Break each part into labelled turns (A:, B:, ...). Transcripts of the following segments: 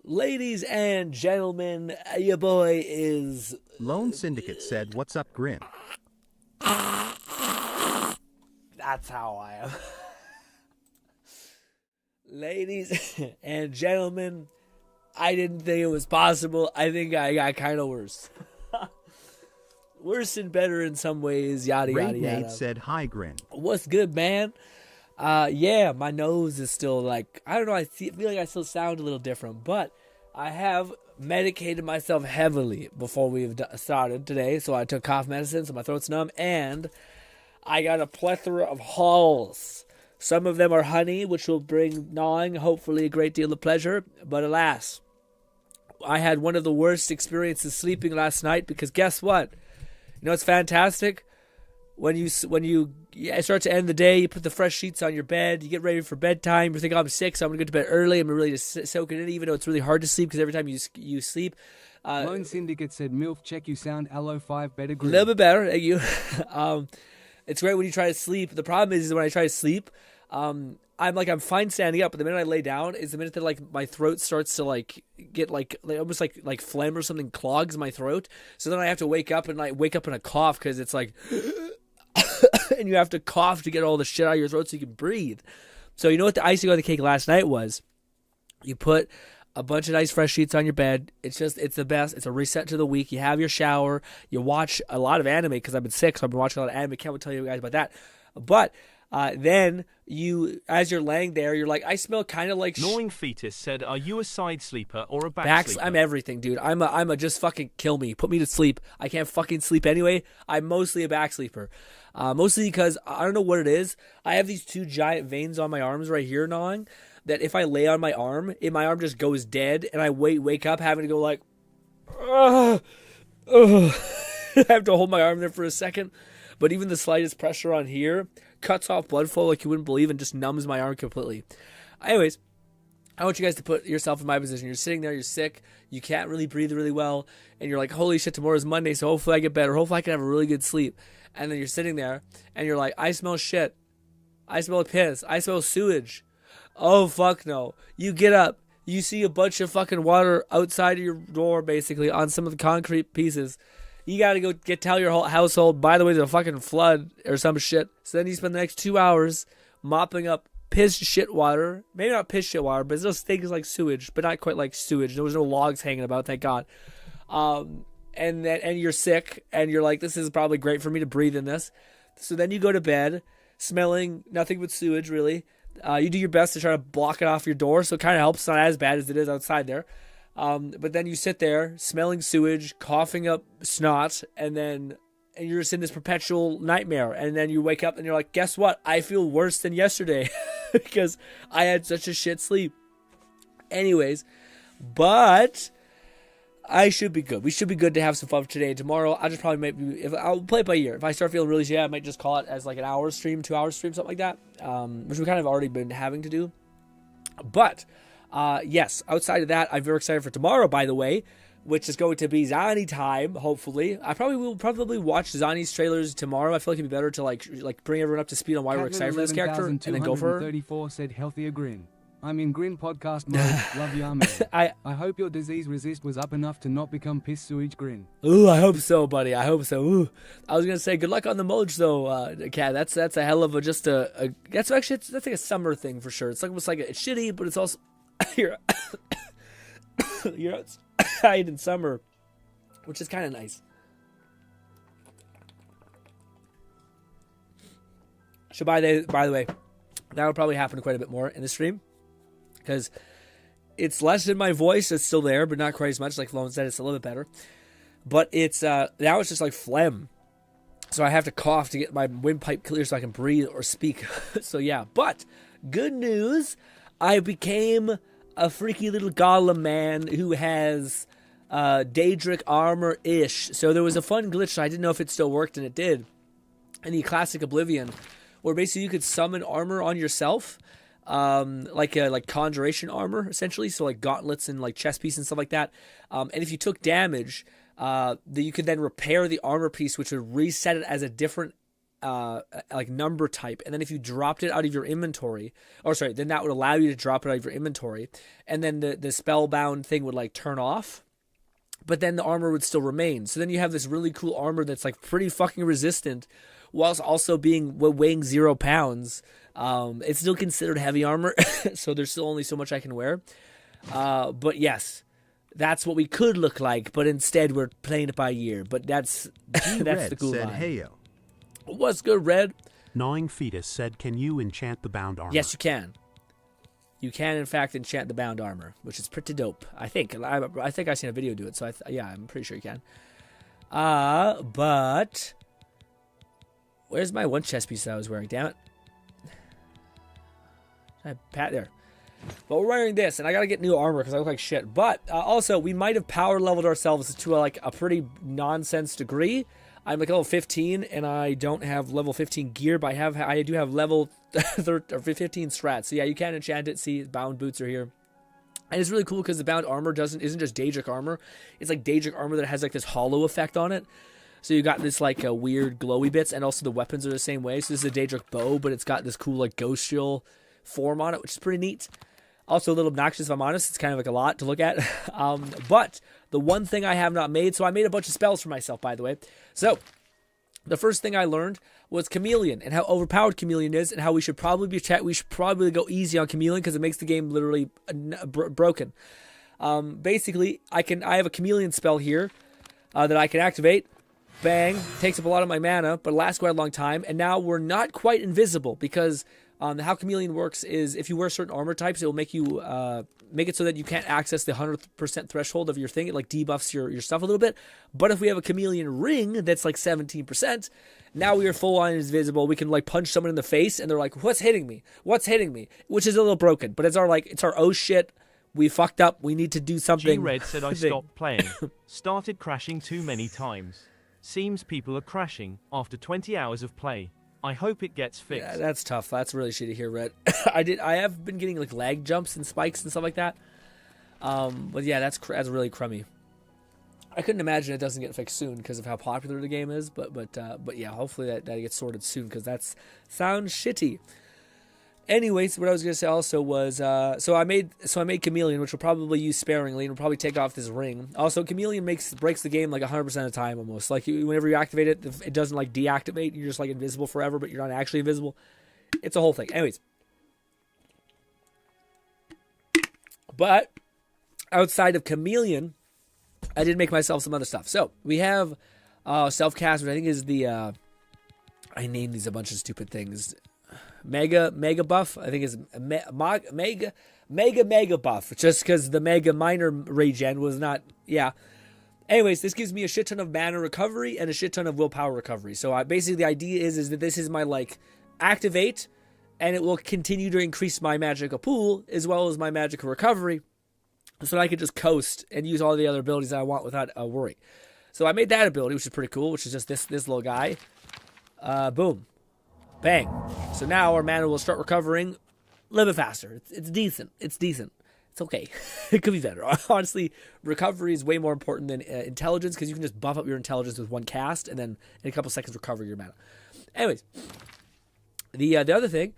A: Ladies and gentlemen, your boy is...
B: Lone Syndicate said, "What's up, GRINN?"
A: That's how I am. Ladies and gentlemen, I didn't think it was possible. I think I got kind of worse. Worse and better in some ways, yada, yada, yada.
B: Nate said, "Hi, GRINN."
A: What's good, man? Yeah, my nose is still like, I don't know, I feel like I still sound a little different, but I have medicated myself heavily before we've started today, so I took cough medicine, so my throat's numb, and I got a plethora of halls. Some of them are honey, which will bring gnawing, hopefully a great deal of pleasure, but alas, I had one of the worst experiences sleeping last night, because guess what? You know, it's fantastic. When you start to end the day, you put the fresh sheets on your bed, you get ready for bedtime, you think, I'm sick, so I'm going to go to bed early, I'm really just soak it in, even though it's really hard to sleep, because every time you sleep...
C: Lone Syndicate said, "MILF, check you sound aloe 5 better GRINN."
A: A little bit better, thank you. It's great when you try to sleep. The problem is when I try to sleep, I'm fine standing up, but the minute I lay down is the minute that like my throat starts to get almost like phlegm or something clogs my throat. So then I have to wake up in a cough, because it's like... and you have to cough to get all the shit out of your throat so you can breathe. So you know what the icing on the cake last night was? You put a bunch of nice fresh sheets on your bed. It's the best. It's a reset to the week. You have your shower. You watch a lot of anime, because I've been sick, so I've been watching a lot of anime. Can't wait to tell you guys about that. But then you, as you're laying there, you're like, I smell kind of like...
D: Gnawing Fetus said, "Are you a side sleeper or a back sleeper?"
A: I'm everything, dude. I'm a just fucking kill me. Put me to sleep. I can't fucking sleep anyway. I'm mostly a back sleeper. Mostly because, I don't know what it is. I have these two giant veins on my arms right here gnawing, that if I lay on my arm just goes dead, and I wake up having to go like... I have to hold my arm there for a second. But even the slightest pressure on here cuts off blood flow like you wouldn't believe, and just numbs my arm completely. Anyways, I want you guys to put yourself in my position. You're sitting there, you're sick, you can't really breathe really well, and you're like, holy shit, tomorrow's Monday, so hopefully I get better. Hopefully I can have a really good sleep. And then you're sitting there, and you're like, I smell shit. I smell piss. I smell sewage. Oh, fuck no. You get up. You see a bunch of fucking water outside of your door, basically, on some of the concrete pieces. You gotta go tell your whole household, by the way, there's a fucking flood or some shit. So then you spend the next 2 hours mopping up piss shit water. Maybe not piss shit water, but it still stinks like sewage, but not quite like sewage. There was no logs hanging about, thank God. And you're sick, and you're like, this is probably great for me to breathe in this. So then you go to bed, smelling nothing but sewage, really. You do your best to try to block it off your door, so it kind of helps. It's not as bad as it is outside there. But then you sit there, smelling sewage, coughing up snot, and you're just in this perpetual nightmare. And then you wake up, and you're like, guess what? I feel worse than yesterday, because I had such a shit sleep. Anyways, but... I should be good. We should be good to have some fun today and tomorrow. I'll just probably I'll play it by ear. If I start feeling really shit, I might just call it as like an hour stream, 2 hour stream, something like that, which we kind of already been having to do. But yes, outside of that, I'm very excited for tomorrow, by the way, which is going to be Zani time, hopefully. I will probably watch Zani's trailers tomorrow. I feel like it'd be better to like bring everyone up to speed on why we're excited for this character, and then go for her.
C: 34 said, "Healthier GRINN. I'm in GRINN podcast mode. Love ya, man. I hope your disease resist was up enough to not become piss sewage GRINN."
A: Ooh, I hope so, buddy. I hope so. Ooh. I was gonna say good luck on the Moj though, Cat. That's a hell of a that's like a summer thing for sure. It's like almost like it's shitty, but it's also you're outside in summer, which is kind of nice. So by the way, that'll probably happen quite a bit more in the stream, because it's less in my voice. It's still there, but not quite as much. Like Flown said, it's a little bit better. But it's now it's just like phlegm. So I have to cough to get my windpipe clear so I can breathe or speak. So yeah, but good news. I became a freaky little golem man who has Daedric armor-ish. So there was a fun glitch. I didn't know if it still worked, and it did. In the classic Oblivion, where basically you could summon armor on yourself, like conjuration armor, essentially. So like gauntlets and like chest piece and stuff like that. And if you took damage, that you could then repair the armor piece, which would reset it as a different like number type, and then if you dropped it out of your inventory, then that would allow you to drop it out of your inventory, and then the spellbound thing would like turn off, but then the armor would still remain. So then you have this really cool armor that's like pretty fucking resistant, whilst also weighing 0 pounds. It's still considered heavy armor, so there's still only so much I can wear. But yes, that's what we could look like, but instead we're playing it by year. But that's the cool
B: said,
A: line.
B: "Heyo."
A: What's good, Red?
E: Gnawing Fetus said, "Can you enchant the bound armor?"
A: Yes, you can. You can, in fact, enchant the bound armor, which is pretty dope. I think I've seen a video do it, so I'm pretty sure you can. But where's my one chest piece that I was wearing? Damn it! I pat there. But we're wearing this, and I gotta get new armor because I look like shit. But also, we might have power leveled ourselves to a pretty nonsense degree. I'm like level 15, and I don't have level 15 gear, but I do have level 15 strats. So yeah, you can enchant it. See, bound boots are here. And it's really cool because the bound armor isn't just Daedric armor. It's like Daedric armor that has like this hollow effect on it. So you got this like weird glowy bits, and also the weapons are the same way. So this is a Daedric bow, but it's got this cool like ghoststrial form on it, which is pretty neat. Also a little obnoxious, if I'm honest. It's kind of like a lot to look at. But the one thing I have not made, so I made a bunch of spells for myself, by the way. So the first thing I learned was Chameleon, and how overpowered Chameleon is, and how we should probably go easy on Chameleon because it makes the game literally broken. Basically, I have a Chameleon spell here that I can activate. Bang, takes up a lot of my mana, but it lasts quite a long time. And now we're not quite invisible because how Chameleon works is if you wear certain armor types, it will make you make it so that you can't access the 100% threshold of your thing. It like debuffs your stuff a little bit. But if we have a Chameleon ring that's like 17%, now we are full on invisible. We can like punch someone in the face and they're like, "What's hitting me? What's hitting me?" Which is a little broken, but it's our oh shit, we fucked up. We need to do something.
D: G-Red said I stopped playing. Started crashing too many times. Seems people are crashing after 20 hours of play. I hope it gets fixed.
A: Yeah, that's tough. That's really shitty here, Red. I have been getting like lag jumps and spikes and stuff like that. But yeah, that's really crummy. I couldn't imagine it doesn't get fixed soon because of how popular the game is. But yeah, hopefully that gets sorted soon because that sounds shitty. Anyways, what I was gonna say also was so I made Chameleon, which we'll probably use sparingly, and we'll probably take off this ring. Also, Chameleon breaks the game like 100% of the time almost. Like whenever you activate it, it doesn't like deactivate. You're just like invisible forever, but you're not actually invisible. It's a whole thing. Anyways, but outside of Chameleon, I did make myself some other stuff. So we have self-cast, which I think is the I named these a bunch of stupid things. Mega buff, I think is mega buff, just because the mega minor regen was not, yeah. Anyways, this gives me a shit ton of mana recovery and a shit ton of willpower recovery. So basically the idea is that this is my like activate, and it will continue to increase my magical pool as well as my magical recovery, so that I can just coast and use all the other abilities that I want without worry. So I made that ability, which is pretty cool, which is just this little guy. Boom. Bang. So now our mana will start recovering a little bit faster. It's decent. It's okay. It could be better. Honestly, recovery is way more important than intelligence because you can just buff up your intelligence with one cast and then in a couple seconds recover your mana. Anyways, the other thing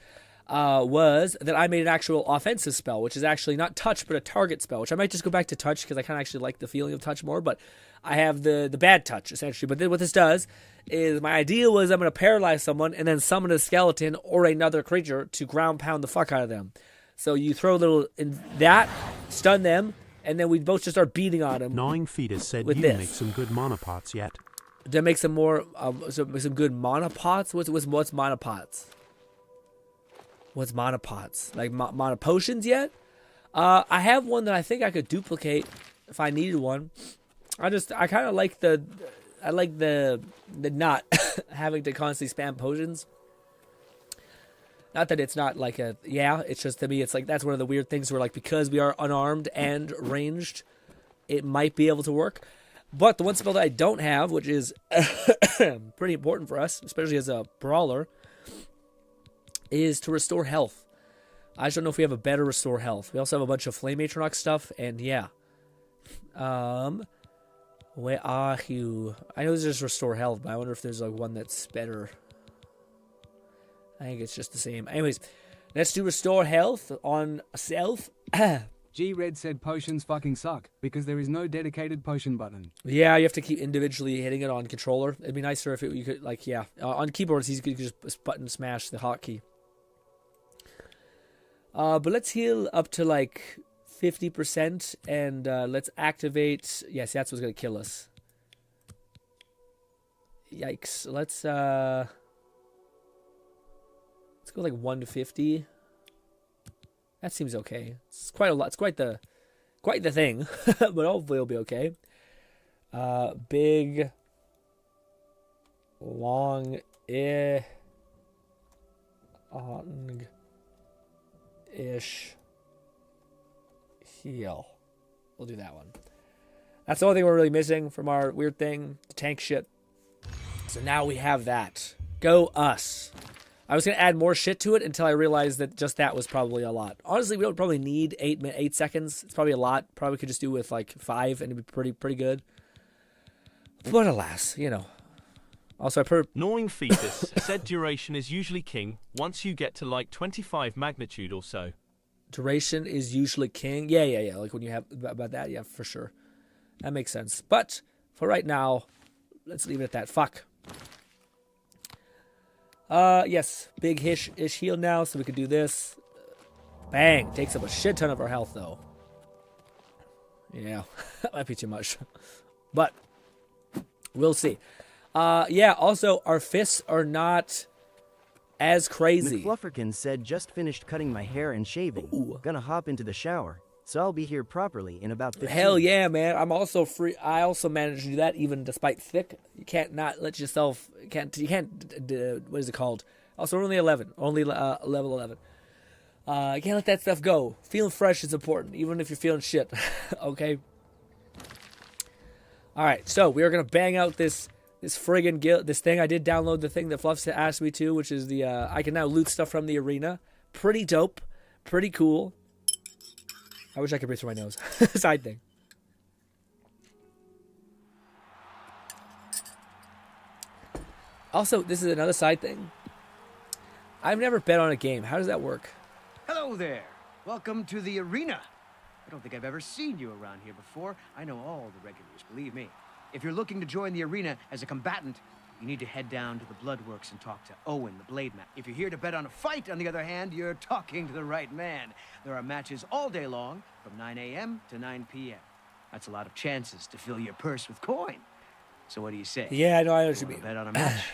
A: was that I made an actual offensive spell, which is actually not touch, but a target spell, which I might just go back to touch because I kind of actually like the feeling of touch more, but I have the bad touch, essentially. But then what this does is my idea was I'm going to paralyze someone and then summon a skeleton or another creature to ground pound the fuck out of them. So you throw a little in that, stun them, and then we both just start beating on them.
E: Gnawing Fetus said you make some good monopots yet.
A: Did I make some more, some good monopots? What's monopots? What's monopots? Like mono potions yet? I have one that I think I could duplicate if I needed one. I kind of like the not having to constantly spam potions. Not that it's not like it's just to me, it's like that's one of the weird things where like because we are unarmed and ranged, it might be able to work. But the one spell that I don't have, which is pretty important for us, especially as a brawler, is to restore health. I just don't know if we have a better restore health. We also have a bunch of Flame Atronach stuff, and yeah. Where are you? I know there's just restore health, but I wonder if there's like one that's better. I think it's just the same. Anyways, let's do restore health on self.
C: G-Red said potions fucking suck because there is no dedicated potion button.
A: Yeah, you have to keep individually hitting it on controller. It'd be nicer if you could, like, yeah. On keyboards, you could just button smash the hotkey. But let's heal up to like 50% and let's activate. Yes, that's what's gonna kill us. Yikes! Let's go like 150. That seems okay. It's quite a lot. It's quite the thing, but hopefully it'll be okay. Big, long, ish. Heal. We'll do that one. That's the only thing we're really missing from our weird thing, the tank shit. So now we have that. Go us. I was going to add more shit to it until I realized that just that was probably a lot. Honestly, we don't probably need 8 seconds. It's probably a lot. Probably could just do with like 5 and it'd be pretty good. But alas, you know. Also, I've heard...
D: Gnawing Fetus said duration is usually king once you get to like 25 magnitude or so.
A: Duration is usually king. Yeah. Like when you have about that, yeah, for sure. That makes sense. But for right now, let's leave it at that. Fuck. Yes. Big ish heal now, so we can do this. Bang. Takes up a shit ton of our health, though. Yeah. That might be too much. But we'll see. Yeah, also, our fists are not as crazy.
F: McFlufferkin said, just finished cutting my hair and shaving.
A: Ooh.
F: Gonna hop into the shower. So I'll be here properly in about 15.
A: Hell yeah, man. I'm also free. I also managed to do that even despite thick. You can't not let yourself, you can't, what is it called? Also, we're only 11. Only level 11. You can't let that stuff go. Feeling fresh is important, even if you're feeling shit. Okay? Alright, so we are going to bang out this friggin' guild, this thing. I did download the thing that Fluff asked me to, which is the, I can now loot stuff from the arena. Pretty dope. Pretty cool. I wish I could breathe through my nose. Side thing. Also, this is another side thing. I've never bet on a game. How does that work?
G: Hello there. Welcome to the arena. I don't think I've ever seen you around here before. I know all the regulars, believe me. If you're looking to join the arena as a combatant, you need to head down to the Bloodworks and talk to Owen, the Blade Man. If you're here to bet on a fight, on the other hand, you're talking to the right man. There are matches all day long, from 9 a.m. to 9 p.m. That's a lot of chances to fill your purse with coin. So what do you say?
A: Yeah, I know what you mean.
G: Bet on a match?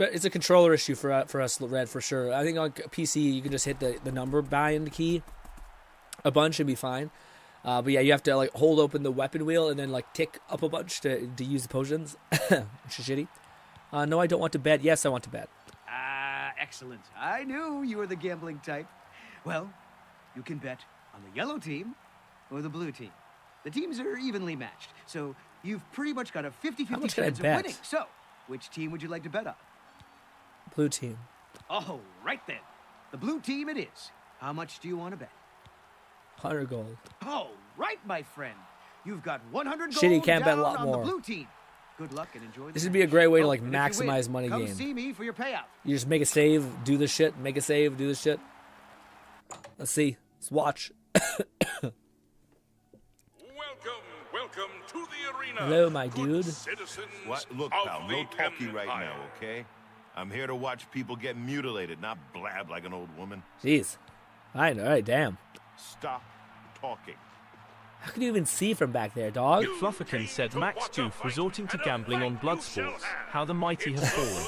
A: It's a controller issue for us, Red, for sure. I think on PC, you can just hit the number bind key a bunch and be fine. But yeah, you have to like hold open the weapon wheel and then like tick up a bunch to use the potions, which is shitty. No, I don't want to bet. Yes, I want to bet.
G: Excellent. I knew you were the gambling type. Well, you can bet on the yellow team or the blue team. The teams are evenly matched, so you've pretty much got a 50-50 chance of winning. So, which team would you like to bet on?
A: Blue team.
G: Oh, right then. The blue team it is. How much do you want to bet?
A: 100 gold.
G: Oh, right, my friend. You've got 100 gold
A: Shitty, can't bet a
G: down
A: lot
G: on
A: more.
G: the blue team. Good luck and enjoy.
A: This would be a great way to like
G: and if you
A: maximize
G: win,
A: money
G: come
A: game.
G: see me for your payout.
A: You just make a save, do the shit, make a save, do the shit. Let's see. Let's watch.
H: Welcome to the arena.
A: Hello, my dude.
H: What? Look, pal, no talkie right now, okay? I'm here to watch people get mutilated, not blab like an old woman.
A: Jeez. I know, right, damn.
H: Stop talking.
A: How can you even see from back there, dog?
D: Flufferkin said Max Tooth resorting to gambling on blood sports. How the mighty have fallen.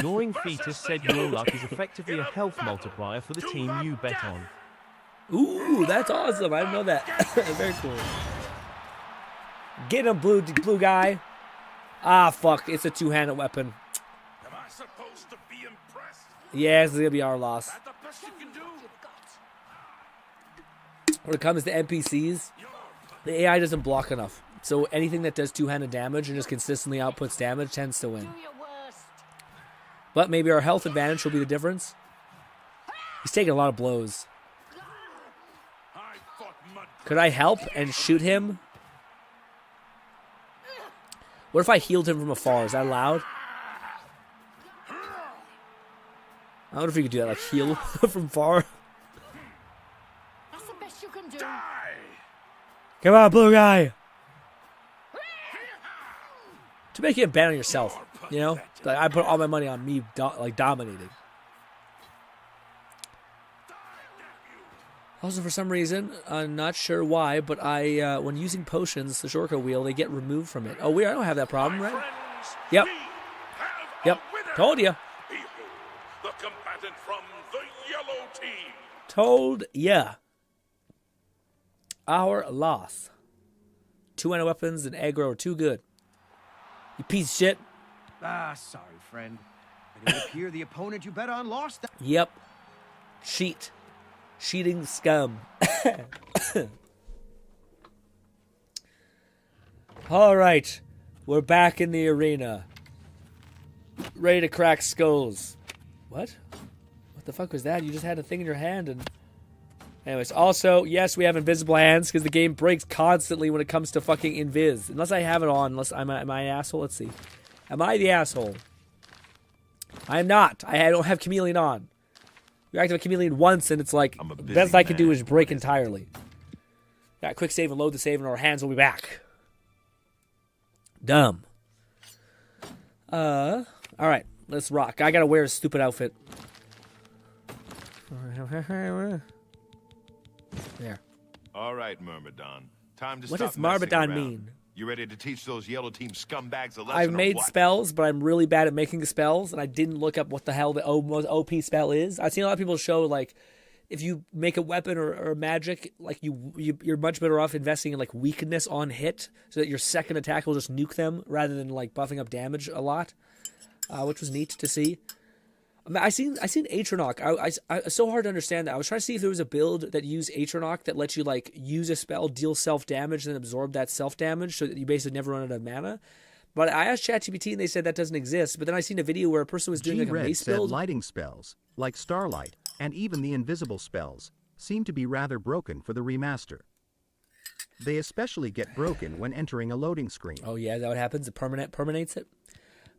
D: Gnawing Fetus said your luck is effectively a health multiplier for the team you bet on.
A: Ooh, that's awesome. I didn't know that. Very cool. Get him, blue guy. Ah, fuck. It's a two-handed weapon.
H: Am I supposed to be impressed?
A: Yeah, this is going to be our loss.
H: Is that the best you can do?
A: When it comes to NPCs, the AI doesn't block enough. So anything that does two-handed damage and just consistently outputs damage tends to win. But maybe our health advantage will be the difference. He's taking a lot of blows. Could I help and shoot him? What if I healed him from afar? Is that allowed? I wonder if you could do that, like heal from far.
I: That's the best you can do.
A: Come on, blue guy. To make you bet on yourself, you know? Like I put all my money on me, dominating. Also, for some reason, I'm not sure why, but when using potions, the shortcut wheel, they get removed from it. Oh, I don't have that problem, right? Yep. Yep. Told you.
J: The combatant from the yellow team.
A: Told ya. Our loss. 2 mana weapons and aggro are too good. You piece of shit.
G: Ah, sorry, friend. But it would appear the opponent you bet on lost that.
A: Yep. Cheat. Cheating scum. All right. We're back in the arena. Ready to crack skulls. What? What the fuck was that? You just had a thing in your hand and... Anyways, also, yes, we have invisible hands because the game breaks constantly when it comes to fucking invis. Unless I have it on. Unless am I an asshole? Let's see. Am I the asshole? I am not. I don't have chameleon on. You activate chameleon once and it's like, the best I can do is break entirely. Yeah, quick save and load the save and our hands will be back. Dumb. Alright, let's rock. I gotta wear a stupid outfit. There.
H: All right, Myrmidon. Time to
A: what
H: stop
A: does Myrmidon mean?
H: You ready to teach those yellow team scumbags a lesson?
A: I've made
H: what?
A: spells, but I'm really bad at making spells, and I didn't look up what the hell the most OP spell is. I've seen a lot of people show, like, if you make a weapon or magic, like, you're much better off investing in, like, weakness on hit, so that your second attack will just nuke them, rather than, like, buffing up damage a lot, which was neat to see. I seen Atronach. It's so hard to understand that. I was trying to see if there was a build that used Atronach that lets you like use a spell, deal self damage, then absorb that self damage, so that you basically never run out of mana. But I asked ChatGPT and they said that doesn't exist. But then I seen a video where a person was doing like a mace build.
B: Lighting spells like Starlight and even the invisible spells seem to be rather broken for the remaster. They especially get broken when entering a loading screen.
A: Oh yeah, is that what happens? It permanates it.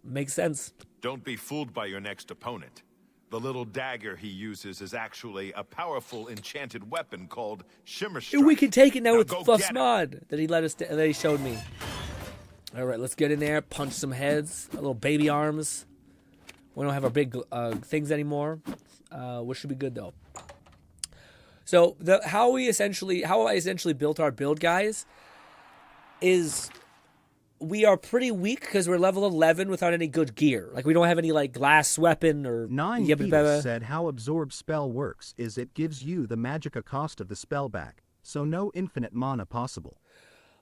A: Makes sense.
H: Don't be fooled by your next opponent. The little dagger he uses is actually a powerful enchanted weapon called Shimmer Strike.
A: We can take it now with Fluff's mod that he showed me. All right, let's get in there, punch some heads, little baby arms. We don't have our big things anymore, which should be good though. So how I essentially built our build, guys, is we are pretty weak because we're level 11 without any good gear. Like, we don't have any, like, glass weapon or...
B: 9 said how absorb spell works is it gives you the magicka cost of the spell back, so no infinite mana possible.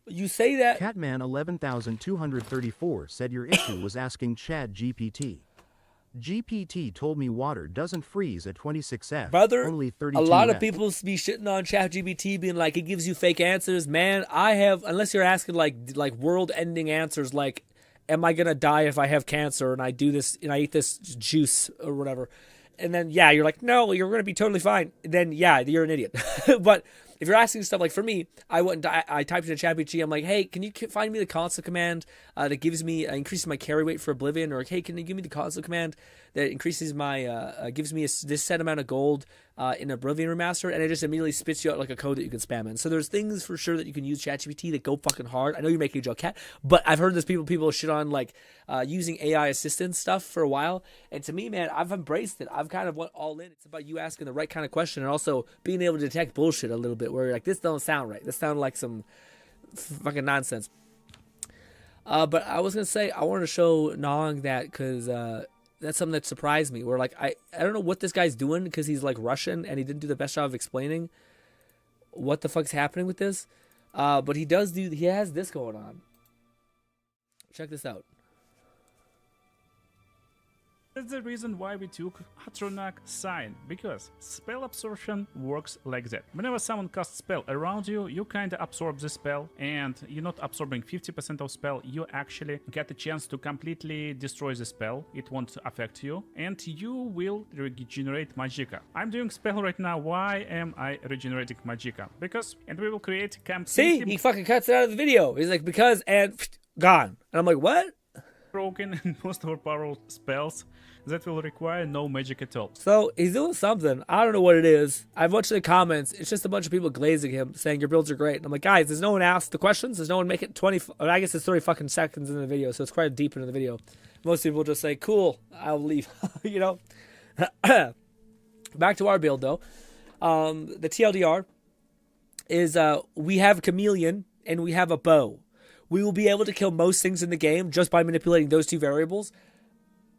A: You say that...
B: Catman 11234 said your issue was asking Chad GPT. GPT told me water doesn't freeze at 26F,
A: brother,
B: only 32F.
A: A lot of people be shitting on ChatGPT, being like, it gives you fake answers. Man, unless you're asking like world-ending answers, like, am I gonna die if I have cancer and I do this and I eat this juice or whatever, and then yeah, you're like, no, you're gonna be totally fine. Then yeah, you're an idiot. But if you're asking stuff like, for me, I typed into ChatGPT. I'm like, hey, can you find me the console command that gives me increases my carry weight for Oblivion, or hey, can you give me the console command that increases my gives me this set amount of gold in Oblivion Remastered, and it just immediately spits you out like a code that you can spam in. So there's things for sure that you can use ChatGPT that go fucking hard. I know you're making a joke, Cat, but I've heard this people shit on like using AI assistant stuff for a while, and to me, man, I've embraced it. I've kind of went all in. It's about you asking the right kind of question and also being able to detect bullshit a little bit, where you're like, this don't sound right. This sounded like some fucking nonsense. But I was gonna say, I wanted to show Nong that because that's something that surprised me. Where like I don't know what this guy's doing because he's like Russian and he didn't do the best job of explaining what the fuck's happening with this. But he has this going on. Check this out.
K: That's the reason why we took Atronach sign, because spell absorption works like that. Whenever someone casts spell around you, you kinda absorb the spell, and you're not absorbing 50% of spell, you actually get a chance to completely destroy the spell. It won't affect you, and you will regenerate magicka. I'm doing spell right now. Why am I regenerating magicka? And we will create completely...
A: See? He fucking cuts it out of the video. He's like, because, and gone. And I'm like, what?
K: Broken and most overpowered spells that will require no magic at all.
A: So he's doing something. I don't know what it is. I've watched the comments. It's just a bunch of people glazing him, saying your builds are great. And I'm like, guys, does no one ask the questions? Does no one make it 20? I guess it's 30 fucking seconds in the video, so it's quite deep into the video. Most people just say, cool, I'll leave. You know? Back to our build, though. The TLDR is we have Chameleon and we have a bow. We will be able to kill most things in the game just by manipulating those two variables.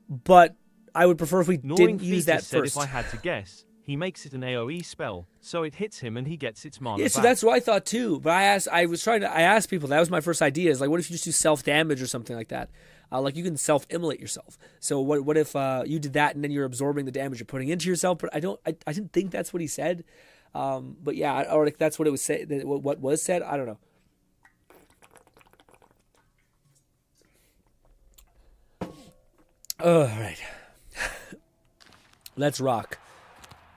A: But I would prefer if we didn't use that
D: said
A: first.
D: If I had to guess, he makes it an AoE spell, so it hits him and he gets its mana
A: Yeah, so
D: back.
A: that's what I thought too. But I asked people, that was my first idea, is like, what if you just do self-damage or something like that? Like you can self-immolate yourself. So what if you did that and then you're absorbing the damage you're putting into yourself? But I didn't think that's what he said. But yeah, or like that's what it was said. What was said? I don't know. All right. Let's rock.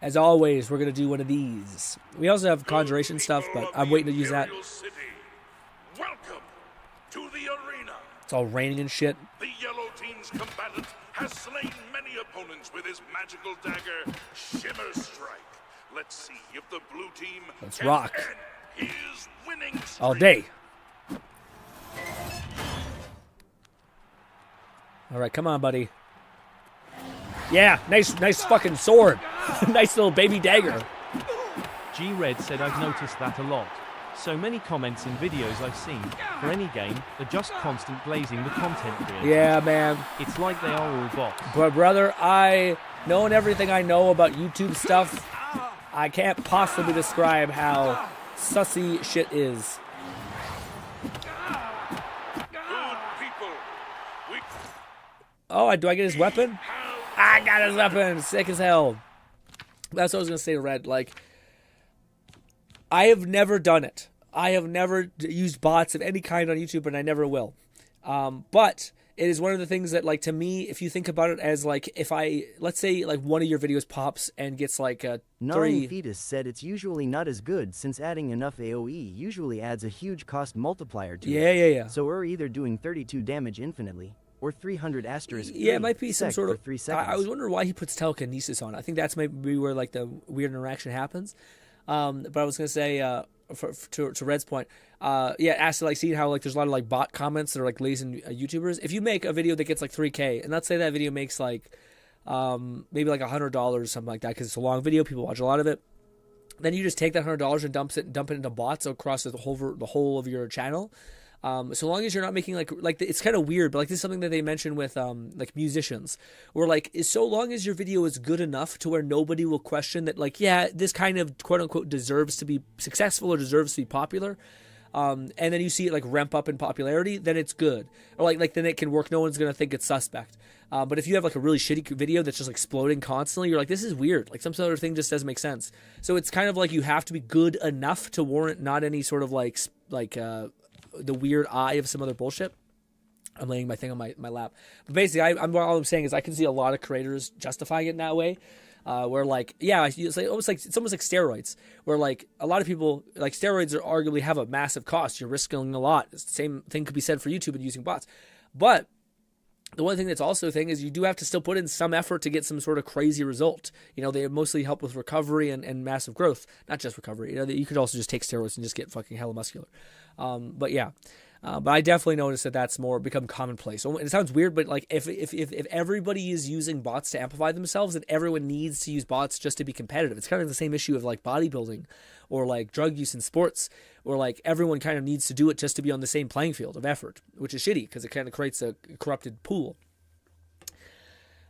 A: As always, we're going to do one of these. We also have conjuration stuff, but I'm waiting to use that.
J: Welcome to the arena.
A: It's all raining and shit.
J: The yellow team's combatant has slain many opponents with his magical dagger, Shimmer Strike. Let's see if the blue team
A: Let's rock.
J: end his winning streak.
A: All day. All right, come on, buddy. Yeah, nice fucking sword. Nice little baby dagger.
D: G-Red said I've noticed that a lot. So many comments in videos I've seen, for any game, are just constant glazing the content creators.
A: Yeah, man.
D: It's like they are all bots.
A: But brother, knowing everything I know about YouTube stuff, I can't possibly describe how sussy shit is. Oh, do I get his weapon? I got his weapon. Sick as hell. That's what I was going to say, Red. Like, I have never done it. I have never used bots of any kind on YouTube, and I never will. But it is one of the things that, like, to me, if you think about it as, like, let's say, like, one of your videos pops and gets, like, a
F: Gnawing Fetus said it's usually not as good since adding enough AoE usually adds a huge cost multiplier to it.
A: Yeah.
F: So we're either doing 32 damage infinitely, or 300 asterisk.
A: Yeah, it might be some sort of.
F: 3 seconds.
A: I was wondering why he puts telekinesis on. I think that's maybe where like the weird interaction happens. But I was gonna say, to Red's point, ask to like see how like there's a lot of like bot comments that are like lazy YouTubers. If you make a video that gets like 3K, and let's say that video makes like maybe like $100 or something like that because it's a long video, people watch a lot of it. Then you just take that $100 and dump it into bots across the whole of your channel. So long as you're not making like it's kind of weird, but like this is something that they mention with like musicians, where like so long as your video is good enough to where nobody will question that like this kind of quote unquote deserves to be successful or deserves to be popular, and then you see it like ramp up in popularity, then it's good, or like then it can work. No one's gonna think it's suspect. But if you have like a really shitty video that's just exploding constantly, you're like, this is weird. Like some sort of thing just doesn't make sense. So it's kind of like you have to be good enough to warrant not any sort of like the weird eye of some other bullshit. I'm laying my thing on my lap. But basically, all I'm saying is I can see a lot of creators justifying it in that way. Where like, yeah, it's almost like steroids. Where like a lot of people, like steroids are arguably have a massive cost. You're risking a lot. The same thing could be said for YouTube and using bots. But the one thing that's also a thing is you do have to still put in some effort to get some sort of crazy result. You know, they mostly help with recovery and massive growth, not just recovery. You know, you could also just take steroids and just get fucking hella muscular. But yeah, but I definitely noticed that that's more become commonplace. So it sounds weird, but like if everybody is using bots to amplify themselves, then everyone needs to use bots just to be competitive. It's kind of the same issue of like bodybuilding or like drug use in sports, or like everyone kind of needs to do it just to be on the same playing field of effort, which is shitty because it kind of creates a corrupted pool.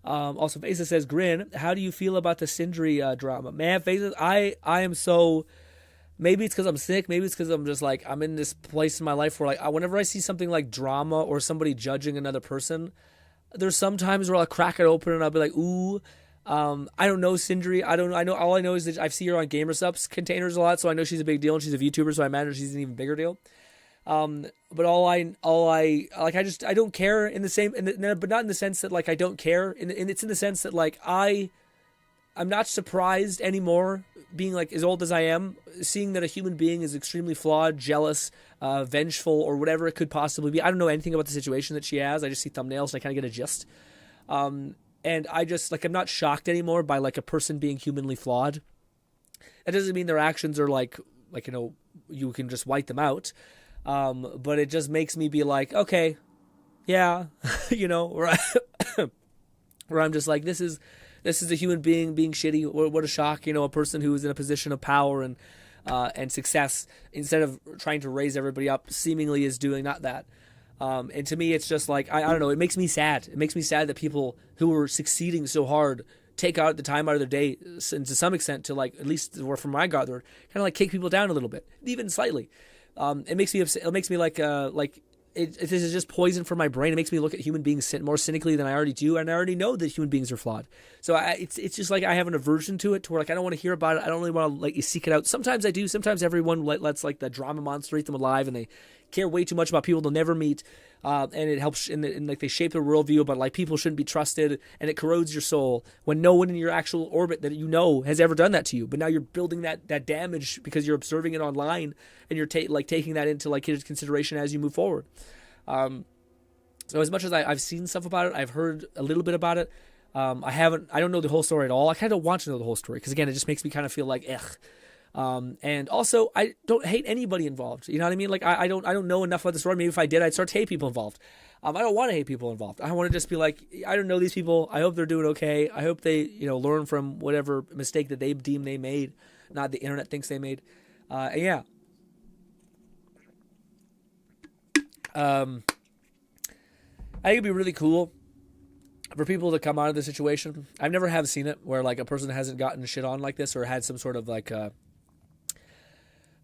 A: Also, Faza says, Grin, how do you feel about the Sindri drama? Man, Faza, I am so... Maybe it's because I'm sick. Maybe it's because I'm just like, I'm in this place in my life where like, whenever I see something like drama or somebody judging another person, there's some times where I'll crack it open and I'll be like, ooh, I don't know Sindri. I know. All I know is that I see her on GamerSupps containers a lot, so I know she's a big deal, and she's a VTuber, so I imagine she's an even bigger deal. But I don't care in the same, but not in the sense that like I don't care, and it's in the sense that like I I'm not surprised anymore, being like as old as I am, seeing that a human being is extremely flawed, jealous, vengeful, or whatever it could possibly be. I don't know anything about the situation that she has. I just see thumbnails and I kind of get a gist. And I just, like, I'm not shocked anymore by, like, a person being humanly flawed. That doesn't mean their actions are like, you know, you can just wipe them out. But it just makes me be like, okay, yeah, you know, where I'm just like, this is a human being shitty. What a shock, you know, a person who is in a position of power and success, instead of trying to raise everybody up, seemingly is doing not that. And to me, it's just like, I don't know, it makes me sad. It makes me sad that people who are succeeding so hard take out the time out of their day, and to some extent, to, like, at least where from my God, they're kind of like kick people down a little bit, even slightly. It makes me upset. It makes me like this is just poison for my brain. It makes me look at human beings more cynically than I already do, and I already know that human beings are flawed. So it's just like I have an aversion to it, to where, like, I don't want to hear about it. I don't really want to, like, seek it out. Sometimes I do. Sometimes everyone lets, like, the drama monster eat them alive, and they care way too much about people they'll never meet. And it helps, and like, they shape their worldview, but, like, people shouldn't be trusted, and it corrodes your soul when no one in your actual orbit that you know has ever done that to you. But now you're building that damage because you're observing it online, and you're taking that into, like, consideration as you move forward. So as much as I've seen stuff about it, I've heard a little bit about it. I don't know the whole story at all. I kind of want to know the whole story because, again, it just makes me kind of feel like, ugh. And also, I don't hate anybody involved. You know what I mean? Like, I don't know enough about the story. Maybe if I did, I'd start to hate people involved. I don't want to hate people involved. I want to just be like, I don't know these people. I hope they're doing okay. I hope they, you know, learn from whatever mistake that they deem they made, not the internet thinks they made. And yeah. I think it'd be really cool for people to come out of the situation. I've never have seen it where, like, a person hasn't gotten shit on like this, or had some sort of, like,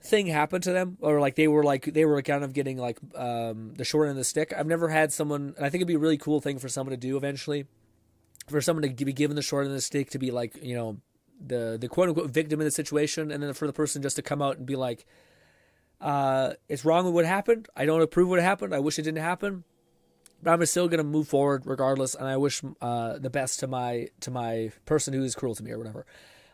A: thing happen to them, or like they were kind of getting, like, the short end of the stick. I've never had someone, and I think it'd be a really cool thing for someone to do eventually, for someone to be given the short end of the stick, to be, like, you know, the quote unquote victim in the situation, and then for the person just to come out and be like, it's wrong with what happened. I don't approve of what happened. I wish it didn't happen, but I'm still going to move forward regardless. And I wish the best to my person who is cruel to me or whatever.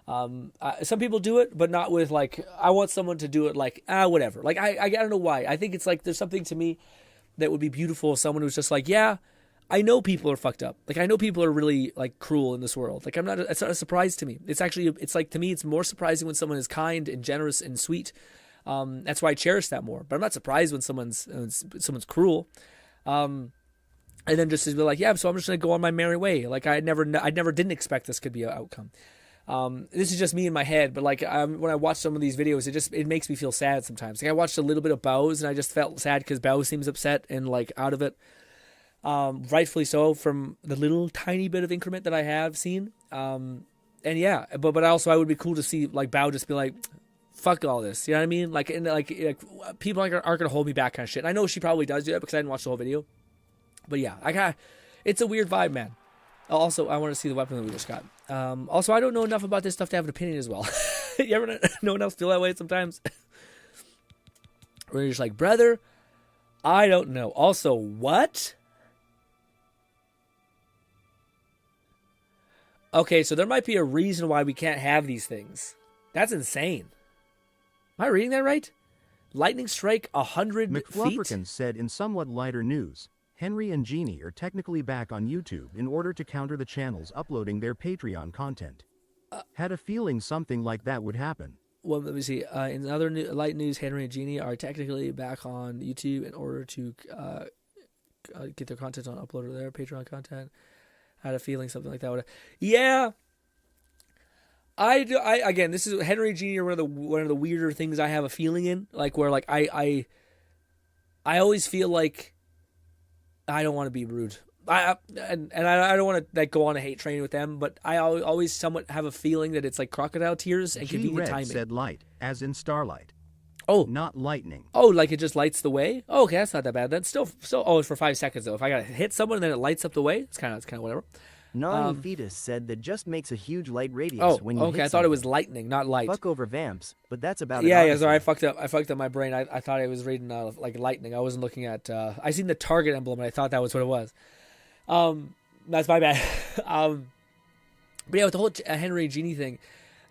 A: Some people do it, but not with, like, I want someone to do it like, whatever. Like, I don't know why. I think it's like, there's something to me that would be beautiful. Someone who's just like, yeah, I know people are fucked up. Like, I know people are really, like, cruel in this world. Like, it's not a surprise to me. It's actually, it's like, to me, it's more surprising when someone is kind and generous and sweet. That's why I cherish that more. But I'm not surprised when someone's cruel. And then just to be like, yeah, so I'm just gonna go on my merry way. Like, I never didn't expect this could be an outcome. This is just me in my head, but, like, when I watch some of these videos, it makes me feel sad sometimes. Like, I watched a little bit of Bow's, and I just felt sad because Bow seems upset and, like, out of it. Rightfully so, from the little tiny bit of increment that I have seen. And yeah, but also I would be cool to see, like, Bow just be like, fuck all this, you know what I mean? Like, and like people aren't gonna hold me back, kind of shit. And I know she probably does do that because I didn't watch the whole video. But yeah, it's a weird vibe, man. Also, I want to see the weapon that we just got. Also, I don't know enough about this stuff to have an opinion as well. You ever know one else feel that way sometimes? Where you're just like, brother, I don't know. Also, what? Okay, so there might be a reason why we can't have these things. That's insane. Am I reading that right? Lightning strike 100 feet?
B: McFlufferkin said in somewhat lighter news, Henry and Jeannie are technically back on YouTube in order to counter the channels uploading their Patreon content. Had a feeling something like that would happen.
A: Well, let me see. In other light news, Henry and Jeannie are technically back on YouTube in order to get their content on upload their Patreon content. Had a feeling something like that would. Yeah. I again, this is Henry and Jeannie are one of the weirder things I have a feeling in, like, where, like, I always feel like I don't want to be rude. I don't want to, like, go on a hate train with them, but I always somewhat have a feeling that it's like crocodile tears and convenient timing.
B: Said light, as in starlight.
A: Oh,
B: not lightning.
A: Oh, like it just lights the way. Oh, okay, that's not that bad. That's still. Oh, it's for 5 seconds though. If I gotta hit someone and then it lights up the way, it's kind of whatever.
F: Gnawing Fetus said that just makes a huge light radius when you hit
A: okay. I thought it was lightning, not light.
F: Fuck over vamps, but that's about it.
A: Yeah. Sorry, I fucked up my brain. I thought I was reading like lightning. I wasn't looking at. I seen the target emblem and I thought that was what it was. That's my bad. But yeah, with the whole Henry and Jeannie thing,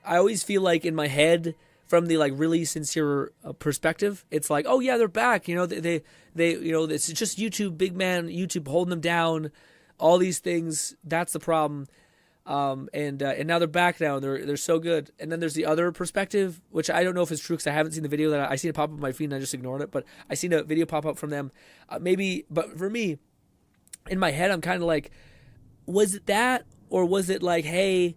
A: I always feel like in my head, from the like really sincere perspective, it's like, oh yeah, they're back. You know, they you know, it's just YouTube, big man, YouTube holding them down, all these things. That's the problem. And now they're back now. They're so good. And then there's the other perspective, which I don't know if it's true because I haven't seen the video that I seen it pop up on my feed and I just ignored it. But I seen a video pop up from them. Maybe, but for me, in my head, I'm kind of like, was it that, or was it like, hey,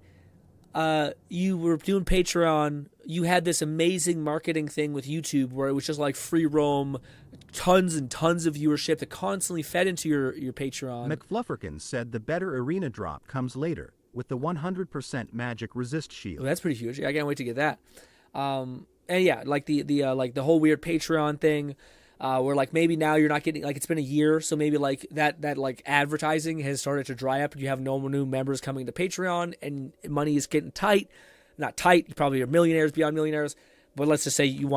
A: you were doing Patreon, you had this amazing marketing thing with YouTube where it was just like free roam, tons and tons of viewership that constantly fed into your Patreon.
B: McFlufferkin said the better arena drop comes later with the 100% magic resist shield.
A: Oh, that's pretty huge. I can't wait to get that. And yeah, like the whole weird Patreon thing, where like maybe now you're not getting, like, it's been a year, so maybe like that like advertising has started to dry up and you have no new members coming to Patreon and money is getting tight. Not tight, you probably are millionaires beyond millionaires, but let's just say you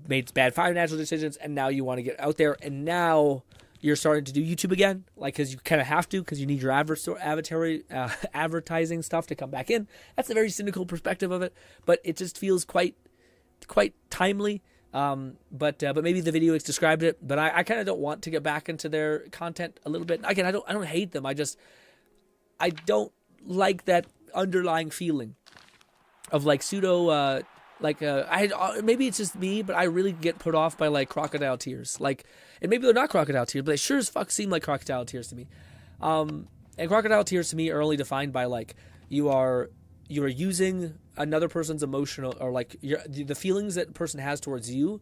A: made bad financial decisions and now you want to get out there, and now you're starting to do YouTube again, like, because you kind of have to, because you need your advertising stuff to come back in. That's a very cynical perspective of it, but it just feels quite timely. But maybe the video described it. But I kind of don't want to get back into their content a little bit. Again, I don't hate them. I don't like that underlying feeling of like pseudo. Maybe it's just me, but I really get put off by like crocodile tears. Like, and maybe they're not crocodile tears, but they sure as fuck seem like crocodile tears to me. And crocodile tears to me are only defined by like you are using another person's emotional, or like the feelings that a person has towards you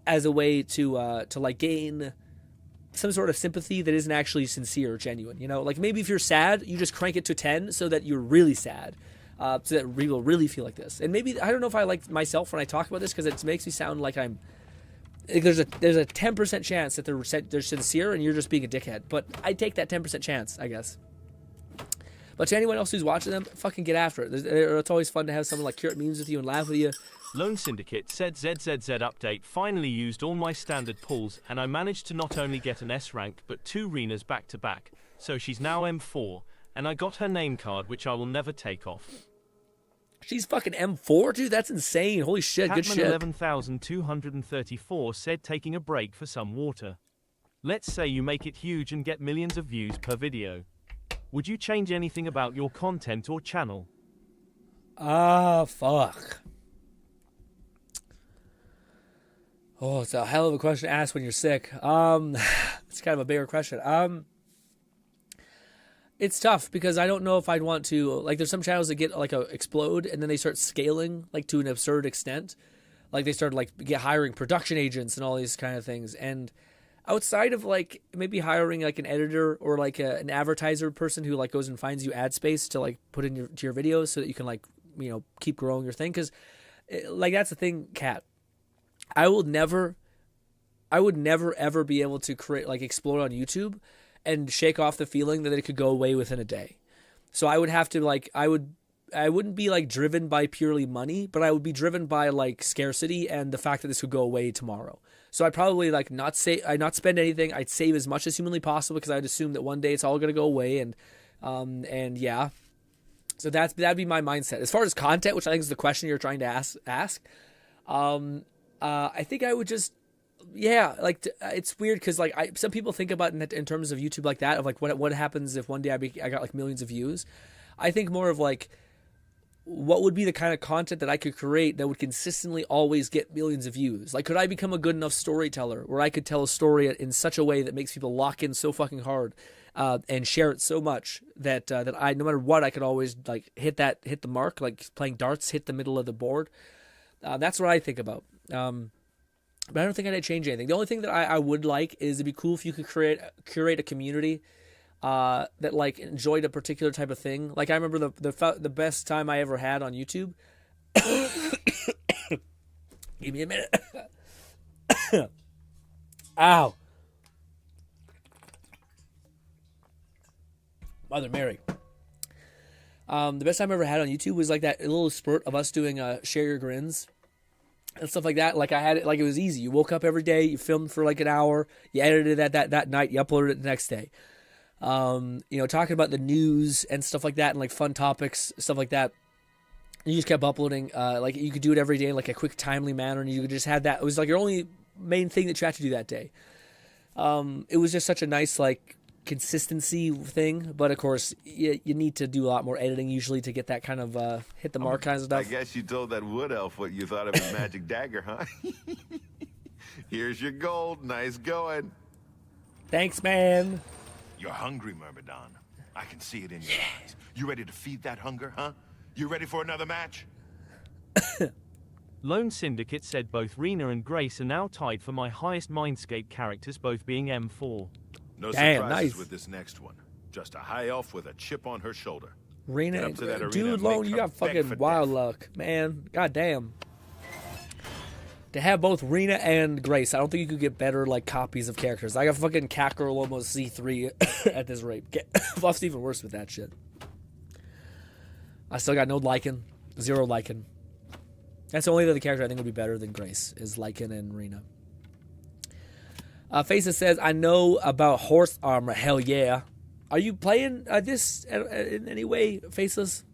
A: as a way to like gain some sort of sympathy that isn't actually sincere or genuine. You know, like maybe if you're sad, you just crank it to 10 so that you're really sad. So that we will really feel like this. And maybe, I don't know if I like myself when I talk about this, because it makes me sound like there's a 10% chance that they're sincere and you're just being a dickhead. But I take that 10% chance, I guess. But to anyone else who's watching them, fucking get after it. It's always fun to have someone like curate memes with you and laugh with you.
D: Lone Syndicate said ZZZ update finally used all my standard pulls, and I managed to not only get an S rank but 2 Renas back to back. So she's now M4, and I got her name card, which I will never take off.
A: She's fucking M4, dude. That's insane. Holy shit, good shit.
D: 11,234 said taking a break for some water. Let's say you make it huge and get millions of views per video. Would you change anything about your content or channel?
A: Fuck. Oh, it's a hell of a question to ask when you're sick. It's kind of a bigger question. It's tough because I don't know if I'd want to, like, there's some channels that get like explode and then they start scaling like to an absurd extent. Like they start like hiring production agents and all these kind of things. And outside of like maybe hiring like an editor or like an advertiser person who like goes and finds you ad space to like put in to your videos so that you can like, you know, keep growing your thing. Cause like, that's the thing, Kat. I would never ever be able to create, like, explode on YouTube and shake off the feeling that it could go away within a day. So I would have to like, I wouldn't be like driven by purely money, but I would be driven by like scarcity and the fact that this could go away tomorrow. So I'd probably like not spend anything. I'd save as much as humanly possible because I'd assume that one day it's all going to go away. And yeah, so that'd be my mindset. As far as content, which I think is the question you're trying to ask, I think I would just, yeah, like it's weird because like some people think about it in terms of YouTube like that, of like what happens if one day I got like millions of views. I think more of like what would be the kind of content that I could create that would consistently always get millions of views. Like, could I become a good enough storyteller where I could tell a story in such a way that makes people lock in so fucking hard and share it so much that I, no matter what, I could always like hit the mark, like playing darts, hit the middle of the board. That's what I think about. But I don't think I'd change anything. The only thing that I would like is it'd be cool if you could curate a community that like enjoyed a particular type of thing. Like I remember the best time I ever had on YouTube. Give me a minute. Ow. Mother Mary. The best time I ever had on YouTube was like that little spurt of us doing Share Your Grins and stuff like that. Like I had it, like it was easy. You woke up every day, you filmed for like an hour, you edited that night, you uploaded it the next day. Talking about the news and stuff like that, and like fun topics, stuff like that. You just kept uploading, like you could do it every day in like a quick, timely manner, and you could just have that. It was like your only main thing that you had to do that day. It was just such a nice like consistency thing, but of course you need to do a lot more editing usually to get that kind of hit the mark kind of stuff.
H: I guess you told that wood elf what you thought of his magic dagger, huh? Here's your gold. Nice going.
A: Thanks, man.
H: You're hungry, Myrmidon. I can see it in your eyes. You ready to feed that hunger, huh? You ready for another match?
D: Lone Syndicate said both Rena and Grace are now tied for my highest Mindscape characters, both being M4.
H: No
A: Damn,
H: surprises
A: nice.
H: with this next one. Just a high elf with a chip on her shoulder.
A: Rena,
H: Get up to that arena
A: dude,
H: and
A: Lone,
H: make
A: you
H: her
A: got
H: beg
A: fucking
H: for
A: wild
H: death.
A: luck, man. God damn. To have both Rena and Grace, I don't think you could get better like copies of characters. I got fucking Catgirl almost C3 at this rate. Fluff's even worse with that shit. I still got no Lycan, 0 Lycan. That's the only other character I think would be better than Grace is Lycan and Rena. Faces says, I know about horse armor. Hell yeah. Are you playing this in any way, Faceless?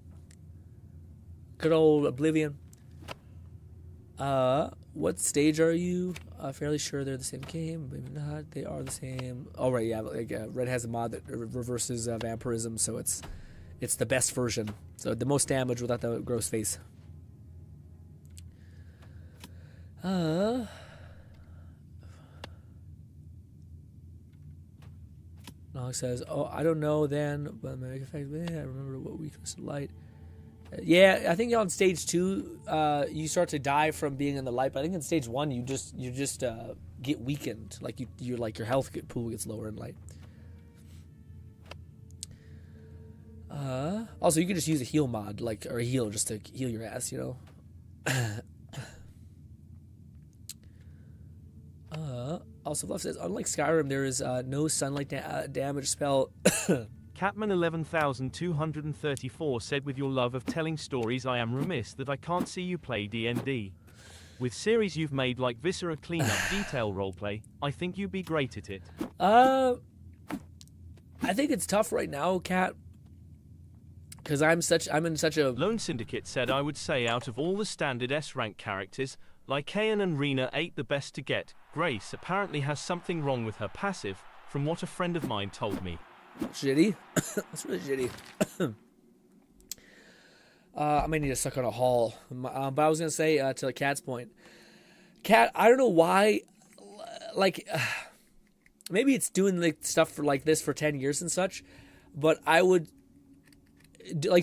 A: Good old Oblivion. What stage are you? Fairly sure they're the same game. Maybe not. They are the same. Oh, right, yeah. Like, Red has a mod that reverses vampirism, so it's the best version. So the most damage without the gross face. Nog says, oh, I don't know then, but my effect, I remember what weakness of light. Yeah, I think on stage 2, you start to die from being in the light. But I think in stage 1, you just get weakened. Like you're like your health pool gets lower in light. Also, you can just use a heal mod, or a heal just to heal your ass, Also, Fluff says, unlike Skyrim, there is no sunlight damage spell.
D: Catman 11234 said, with your love of telling stories, I am remiss that I can't see you play D&D. With series you've made like Viscera Cleanup Detail Roleplay, I think you'd be great at it.
A: I think it's tough right now, Cat. Because I'm in such a...
D: Lone Syndicate said, I would say out of all the standard S-rank characters, Lycaon and Rena ain't the best to get. Grace apparently has something wrong with her passive, from what a friend of mine told me.
A: Shitty. That's really shitty. I may need to suck on a haul. But I was going to say, to Cat's point. Cat, I don't know why, maybe it's doing like stuff for like this for 10 years and such, but I would,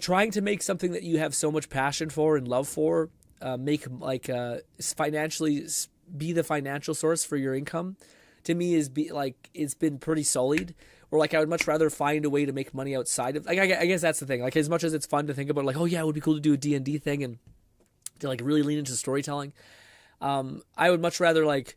A: trying to make something that you have so much passion for and love for, financially be the financial source for your income, to me it's been pretty solid. Or I would much rather find a way to make money outside of, I guess that's the thing. As much as it's fun to think about, oh yeah, it would be cool to do a D&D thing and to really lean into storytelling. I would much rather at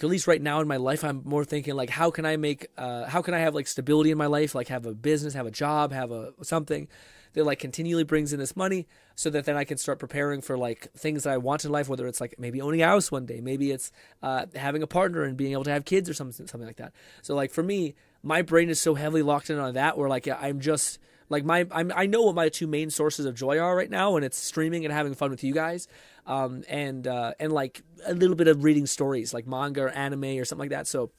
A: least right now in my life, I'm more thinking how can I have stability in my life, have a business, have a job, have something that continually brings in this money, so that then I can start preparing for things that I want in life, whether it's maybe owning a house one day, maybe it's having a partner and being able to have kids or something like that. So for me, my brain is so heavily locked in on that, where I'm just I know what my two main sources of joy are right now, and it's streaming and having fun with you guys, and a little bit of reading stories like manga or anime or something like that. So,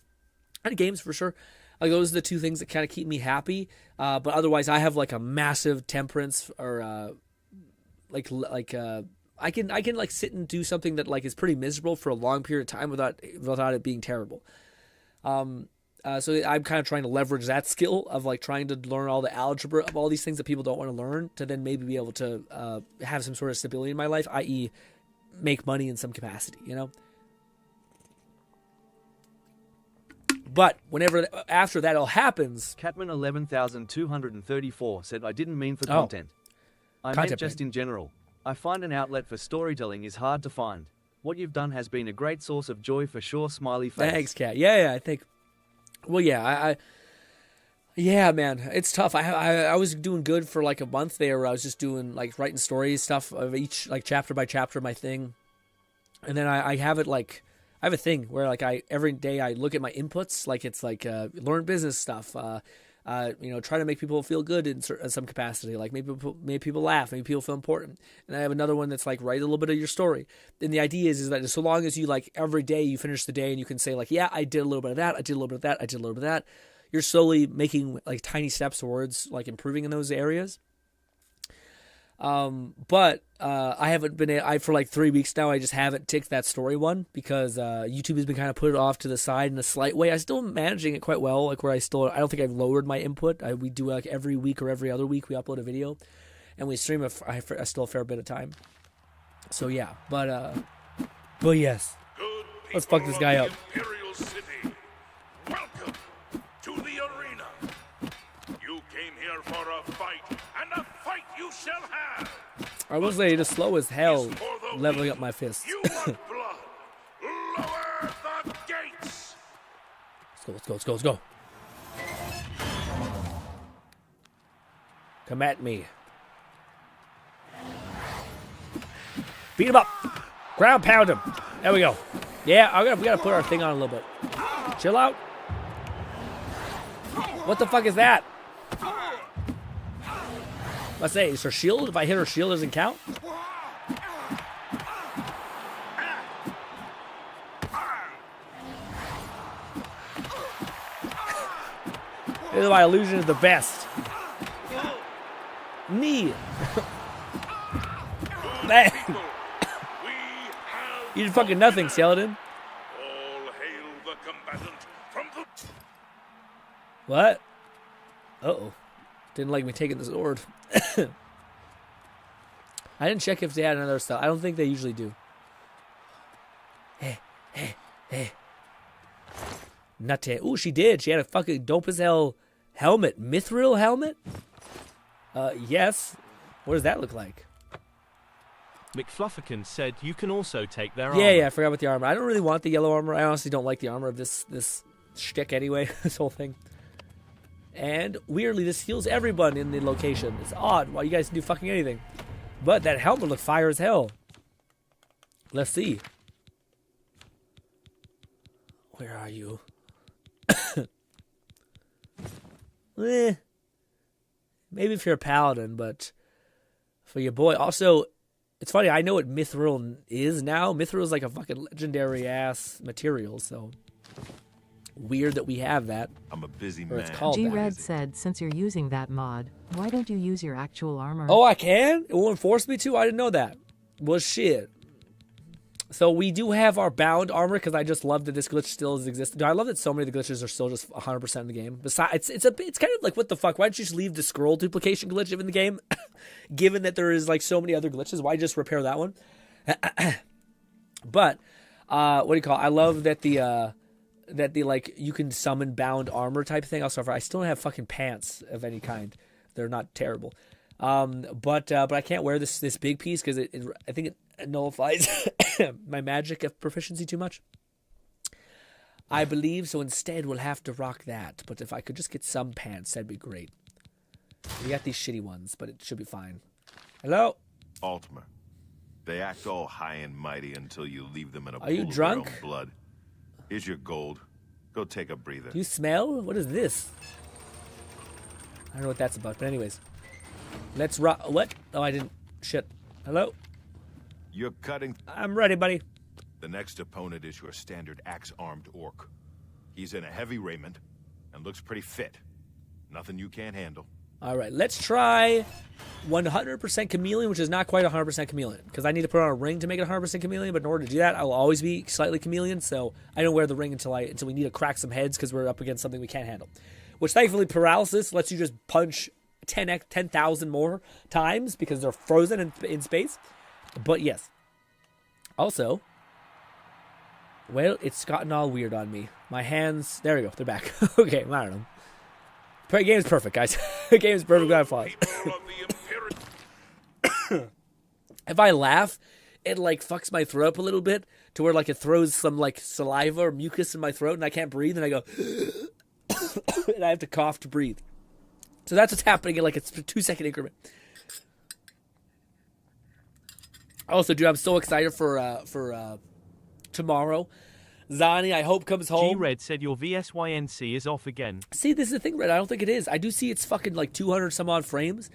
A: and games for sure. Those are the two things that kind of keep me happy. But otherwise, I have a massive temperance, or I can sit and do something that is pretty miserable for a long period of time without it being terrible. So I'm kind of trying to leverage that skill of trying to learn all the algebra of all these things that people don't want to learn, to then maybe be able to have some sort of stability in my life, i.e. make money in some capacity, But whenever after that all happens...
L: Catman 11234 said, I didn't mean for content. I meant just in general. I find an outlet for storytelling is hard to find. What you've done has been a great source of joy for sure, smiley face.
A: Thanks, Cat. Yeah, I think... Well, yeah, yeah, man, it's tough. I was doing good for a month there, where I was just doing writing stories, stuff of each chapter by chapter, my thing, and then I have it I have a thing where every day I look at my inputs, it's learn business stuff, Try to make people feel good in some capacity. Like make people laugh, make people feel important. And I have another one that's like write a little bit of your story. And the idea is that so long as you like every day you finish the day and you can say like, yeah, I did a little bit of that, I did a little bit of that, I did a little bit of that. You're slowly making like tiny steps towards like improving in those areas. But I haven't been, for like 3 weeks now, I just haven't ticked that story one because YouTube has been kind of put it off to the side in a slight way. I'm still managing it quite well, like where I don't think I've lowered my input. We do like every week or every other week we upload a video and we stream still a fair bit of time. So yeah, but yes, let's fuck this guy up.
J: Imperial City. Welcome to the arena. You came here for a fight, and a fight you shall have.
A: I will say it is slow as hell leveling up my fists.
J: You want blood? Lower the gates.
A: Let's go. Come at me. Beat him up. Ground pound him. There we go. Yeah, we gotta put our thing on a little bit. Chill out. What the fuck is that? Let's say, is her shield? If I hit her shield, doesn't count? This is why illusion is the best. Knee. Bang. You did fucking nothing, skeleton.
J: All hail the combatant from the...
A: What? Uh-oh. Didn't like me taking the sword. I didn't check if they had another style. I don't think they usually do. Hey. Nutty. Ooh, she did. She had a fucking dope as hell helmet. Mithril helmet? Yes. What does that look like?
D: McFlufferkin said you can also take their armor.
A: Yeah, I forgot about the armor. I don't really want the yellow armor. I honestly don't like the armor of this shtick anyway, this whole thing. And weirdly, this heals everyone in the location. It's odd why you guys can do fucking anything. But that helmet looks fire as hell. Let's see. Where are you? Maybe if you're a paladin, but for your boy. Also, it's funny, I know what mithril is now. Mithril is like a fucking legendary ass material, so weird that we have that.
H: I'm a busy man.
M: G-Red said, since you're using that mod, why don't you use your actual armor?
A: Oh, I can? It won't force me to? I didn't know that. Well, shit. So we do have our bound armor because I just love that this glitch still exists. I love that so many of the glitches are still just 100% in the game. Besides, it's kind of like, what the fuck? Why don't you just leave the scroll duplication glitch in the game? Given that there is like so many other glitches, why just repair that one? But what do you call it? I love that the like you can summon bound armor type thing. Also, I still don't have fucking pants of any kind. They're not terrible. But I can't wear this big piece because I think it nullifies my magic of proficiency too much. I believe so. Instead, we'll have to rock that. But if I could just get some pants, that'd be great. We got these shitty ones, but it should be fine. Hello?
H: Altimer. They act all high and mighty until you leave them in a
A: Are you drunk?
H: Of their own blood. Here's your gold. Go take a breather.
A: Do you smell? What is this? I don't know what that's about, but anyways. Let's rock. What? Oh, I didn't. Shit. Hello?
H: You're cutting.
A: I'm ready, buddy.
H: The next opponent is your standard axe-armed orc. He's in a heavy raiment and looks pretty fit. Nothing you can't handle.
A: All right, let's try 100% chameleon, which is not quite 100% chameleon, because I need to put on a ring to make it 100% chameleon, but in order to do that, I will always be slightly chameleon, so I don't wear the ring until we need to crack some heads, because we're up against something we can't handle. Which, thankfully, paralysis lets you just punch 10,000 more times, because they're frozen in space. But yes. Also, well, it's gotten all weird on me. My hands, there we go, they're back. Okay, I don't know. The game is perfect, guys. The game is perfect without flaws. If I laugh, it like fucks my throat up a little bit to where like it throws some like saliva or mucus in my throat and I can't breathe and I go and I have to cough to breathe. So that's what's happening in like a 2-second increment. Also, dude, I'm so excited for tomorrow. Zani, I hope comes home.
D: G-Red said your VSYNC is off again.
A: See, this is the thing, Red. I don't think it is. I do see it's fucking like 200 some odd frames,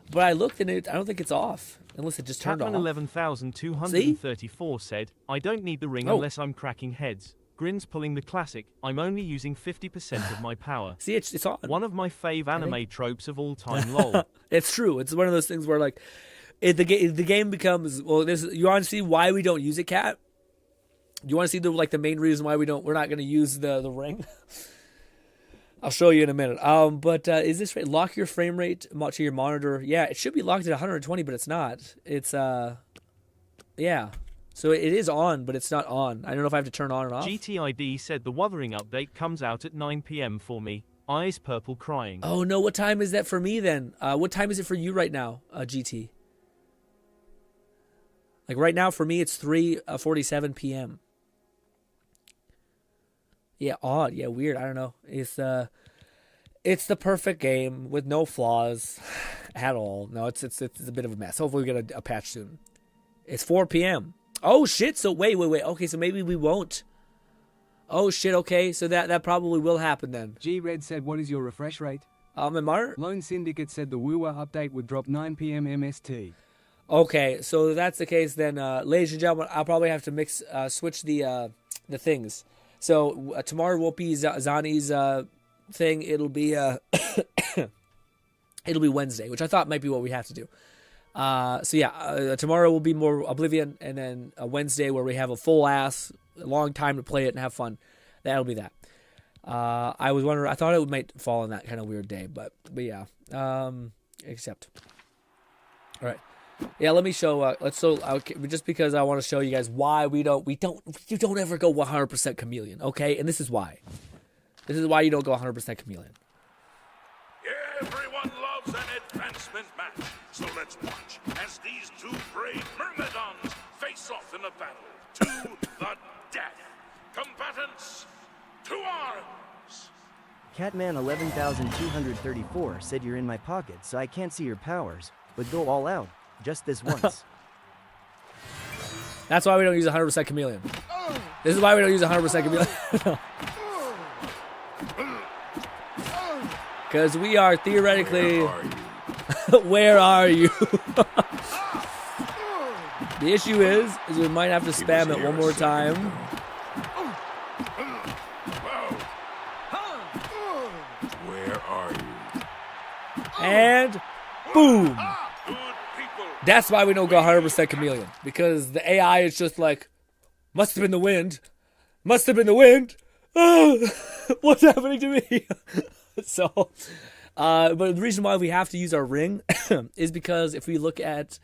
A: but I looked and I don't think it's off. Unless it just turned off.
D: 11,234 said, I don't need the ring unless I'm cracking heads. Grinn's pulling the classic, I'm only using 50% of my power.
A: See, it's on.
D: One of my fave anime tropes of all time, lol.
A: It's true. It's one of those things where, like, the game becomes, well, you want to see why we don't use it, Kat? You want to see the main reason why we're not going to use the ring? I'll show you in a minute. But is this right? Lock your frame rate to your monitor. Yeah, it should be locked at 120, but it's not. It's yeah. So it is on, but it's not on. I don't know if I have to turn on or off.
D: GTID said the Wuthering update comes out at 9 p.m. for me. Eyes purple crying.
A: Oh no, what time is that for me then? What time is it for you right now, GT? Like right now for me it's 3:47 p.m. Yeah, odd. Yeah, weird. I don't know. It's the perfect game with no flaws at all. No, it's a bit of a mess. Hopefully we get a patch soon. It's 4 p.m. Oh shit! So wait. Okay, so maybe we won't. Oh shit! Okay, so that probably will happen then.
C: G-Red said, "What is your refresh rate?"
A: Lone
C: Syndicate said the Woowa update would drop 9 p.m. MST.
A: Okay, so if that's the case, then ladies and gentlemen, I'll probably have to switch the things. So tomorrow won't be Zani's thing. It'll be it'll be Wednesday, which I thought might be what we have to do. So yeah, tomorrow will be more Oblivion, and then Wednesday where we have a long time to play it and have fun. That'll be that. I was wondering. I thought it might fall on that kind of weird day, but yeah. Except, all right. Yeah, let me show. Just because I want to show you guys why you don't ever go 100% chameleon, okay? And this is why. This is why you don't go 100% chameleon.
J: Everyone loves an advancement match, so let's watch as these two brave myrmidons face off in a battle to the death. Combatants, to arms!
F: Catman 11,234 said you're in my pocket, so I can't see your powers, but go all out. Just this once.
A: That's why we don't use 100% chameleon. This is why we don't use 100% chameleon. Because we are theoretically... Where are you? The issue is we might have to spam it one more time.
J: Where are you?
A: And boom! That's why we don't go 100% chameleon. Because the AI is just like, must have been the wind. Must have been the wind. Oh, what's happening to me? So, but the reason why we have to use our ring is because if we look at,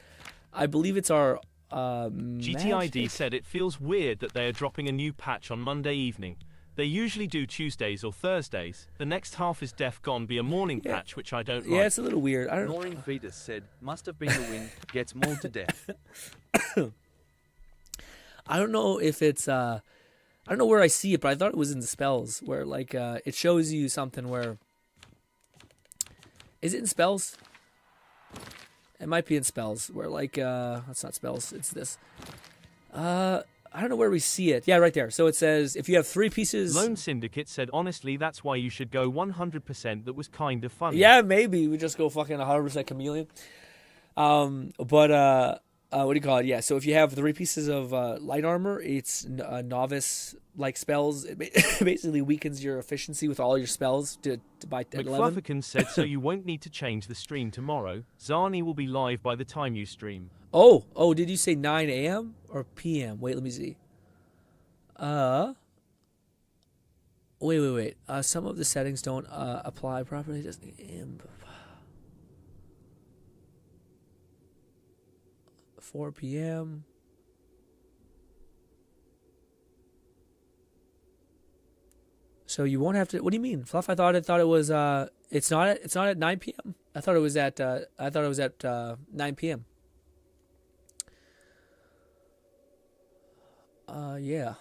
A: I believe it's our
D: GTID said it feels weird that they are dropping a new patch on Monday evening. They usually do Tuesdays or Thursdays. The next half is def gone be a morning patch, which I don't like.
A: Yeah, it's a little weird.
L: Ignoring Fetus said, must have been the wind, gets mauled to death.
A: I don't know if it's, I don't know where I see it, but I thought it was in the spells, where, like, it shows you something where, is it in spells? It might be in spells, where, like, that's not spells, it's this. I don't know where we see it. Yeah, right there. So it says, if you have 3 pieces...
D: Lone Syndicate said, honestly, that's why you should go 100%. That was kind of funny.
A: Yeah, maybe. We just go fucking 100% chameleon. But what do you call it? Yeah, so if you have 3 pieces of light armor, it's novice-like spells. It basically weakens your efficiency with all your spells to by 11.
D: McFlufferkin said, so you won't need to change the stream tomorrow. Zani will be live by the time you stream.
A: Oh, did you say 9 a.m. or p.m.? Wait, let me see. Wait. Some of the settings don't apply properly. Just 4 p.m. So you won't have to. What do you mean, Fluff? I thought it was. It's not at 9 p.m. I thought it was at 9 p.m. Yeah.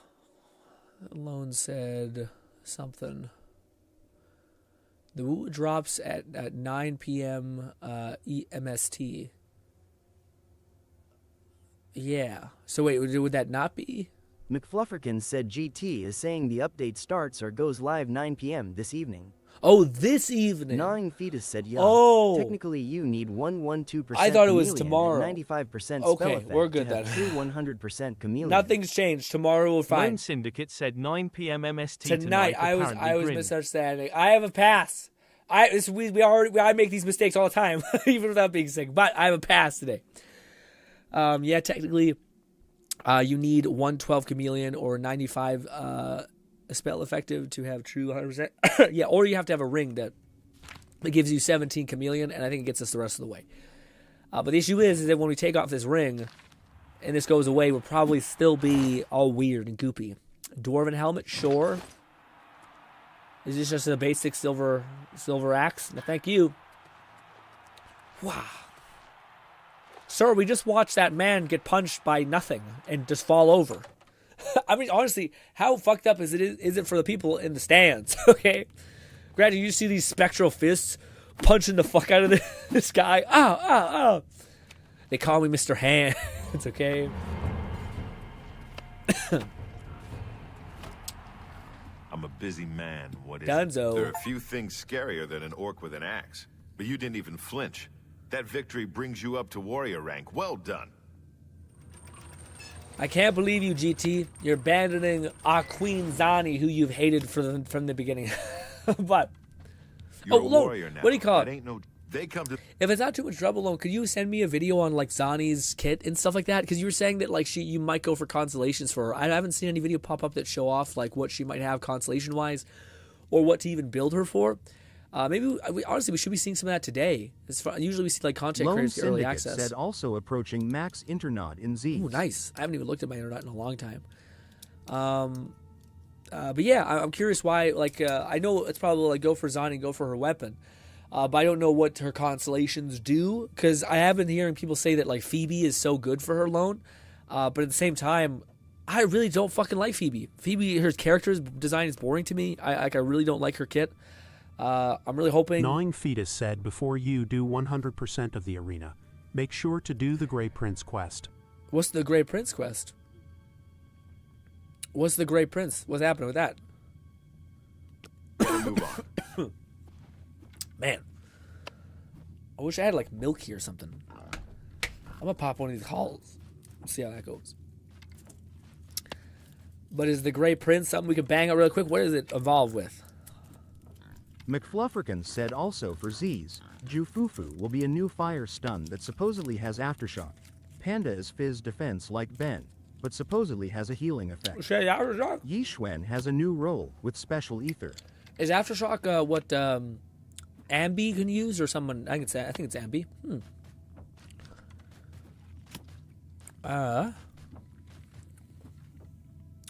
A: Lone said something. The Woo drops at 9 p.m. MST. Yeah. So wait, would that not be?
F: McFlufferkin said GT is saying the update starts or goes live 9 p.m. this evening.
A: Oh, this evening.
F: Gnawing Fetus said, yeah.
A: Oh.
F: Technically, you need 112%
A: I thought it was tomorrow.
F: 95% spell
A: okay,
F: effect
A: we're good
F: to have
A: then.
F: true 100% chameleon.
A: Nothing's changed. Tomorrow we'll find.
D: Lone Syndicate said 9 p.m. MST
A: tonight. I was
D: GRINN.
A: misunderstanding. I have a pass. I make these mistakes all the time, even without being sick. But I have a pass today. Yeah, technically, you need 112 chameleon or 95 spell effective to have true 100%. Yeah, or you have to have a ring that gives you 17 chameleon, and I think it gets us the rest of the way. But the issue is that when we take off this ring and this goes away, we'll probably still be all weird and goopy. Dwarven helmet, sure. Is this just a basic silver axe? No, thank you. Wow. Sir, we just watched that man get punched by nothing and just fall over. I mean, honestly, how fucked up is it for the people in the stands? Okay? Granted, you see these spectral fists punching the fuck out of this guy. Ow, ow, ow. They call me Mr. Hand. It's okay.
H: I'm a busy man. What is
A: Dunzo.
H: it? There are a few things scarier than an orc with an axe. But you didn't even flinch. That victory brings you up to warrior rank. Well done.
A: I can't believe you, GT. You're abandoning our Queen Zani, who you've hated from the beginning. But
H: You're a warrior now.
A: What do you call it?
H: Ain't no. They come to.
A: If it's not too much trouble, Lone, could you send me a video on like Zani's kit and stuff like that? Because you were saying that like you might go for constellations for her. I haven't seen any video pop up that show off like what she might have constellation wise, or what to even build her for. Maybe honestly we should be seeing some of that today. Usually we see like content
B: Lone
A: creators get early
B: Syndicate
A: access.
B: said also approaching max Internaut in Z.
A: Ooh, nice. I haven't even looked at my internet in a long time. But yeah, I'm curious why. Like, I know it's probably like go for Zani, go for her weapon, but I don't know what her constellations do because I have been hearing people say that like Phoebe is so good for her Lone, but at the same time, I really don't fucking like Phoebe. Phoebe, her character design is boring to me. I really don't like her kit. I'm really hoping.
E: Gnawing Fetus said before you do 100% of the arena, make sure to do the Grey Prince quest.
A: What's the Grey Prince quest? What's the Grey Prince? What's happening with that?
H: Move on.
A: Man, I wish I had like milky or something. I'm gonna pop one of these calls. See how that goes. But is the Grey Prince something we can bang out real quick? What does it evolve with?
B: McFlufferkin said also for Z's, Jufufu will be a new fire stun that supposedly has aftershock. Panda is Fizz defense like Ben, but supposedly has a healing effect. Yishwen has a new role with special ether.
A: Is aftershock what Ambi can use or someone? I think it's Ambi.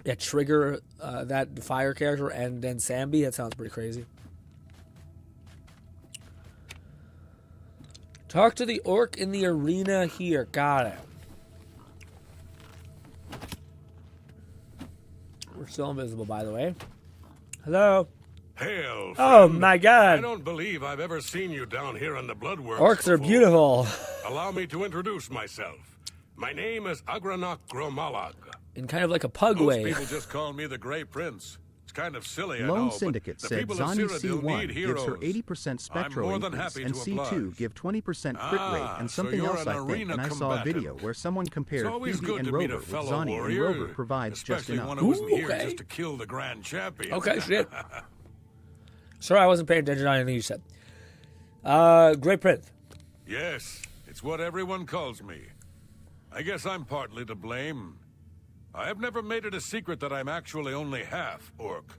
A: Yeah, trigger that fire character and then Sambi. That sounds pretty crazy. Talk to the orc in the arena here. Got it. We're still invisible, by the way. Hello.
J: Hail, friend.
A: Oh, my God.
J: I don't believe I've ever seen you down here in the Bloodworks
A: Orcs are
J: before.
A: beautiful.
J: Allow me to introduce myself. My name is Agranok Gromalag.
A: In kind of like a pug
J: Most
A: way.
J: people just call me the Grey Prince. It's kind of silly, I
B: Lone
J: know,
B: Syndicate
J: but the
B: said
J: people of
B: Zani
J: Cyrodiil
B: C1
J: need
B: gives her
J: heroes.
B: 80% spectral
J: I'm more than
B: increase,
J: happy
B: and
J: to
B: C2
J: oblige.
B: give 20% crit rate, and
J: so
B: something
J: you're
B: else
J: an
B: I think,
J: arena
B: and I saw a
J: combatant.
B: video where someone compared
J: It's always
B: Phoebe
J: good
B: and
J: to meet
B: Rover
J: a
B: with
J: fellow
B: Zani,
J: warrior,
B: and Rover provides just
J: especially
B: enough.
J: one who isn't here
A: okay.
J: just to kill the grand champion.
A: Okay, shit. Sorry, I wasn't paying attention to anything you said. Grey Prince.
J: Yes, it's what everyone calls me. I guess I'm partly to blame. I have never made it a secret that I'm actually only half orc.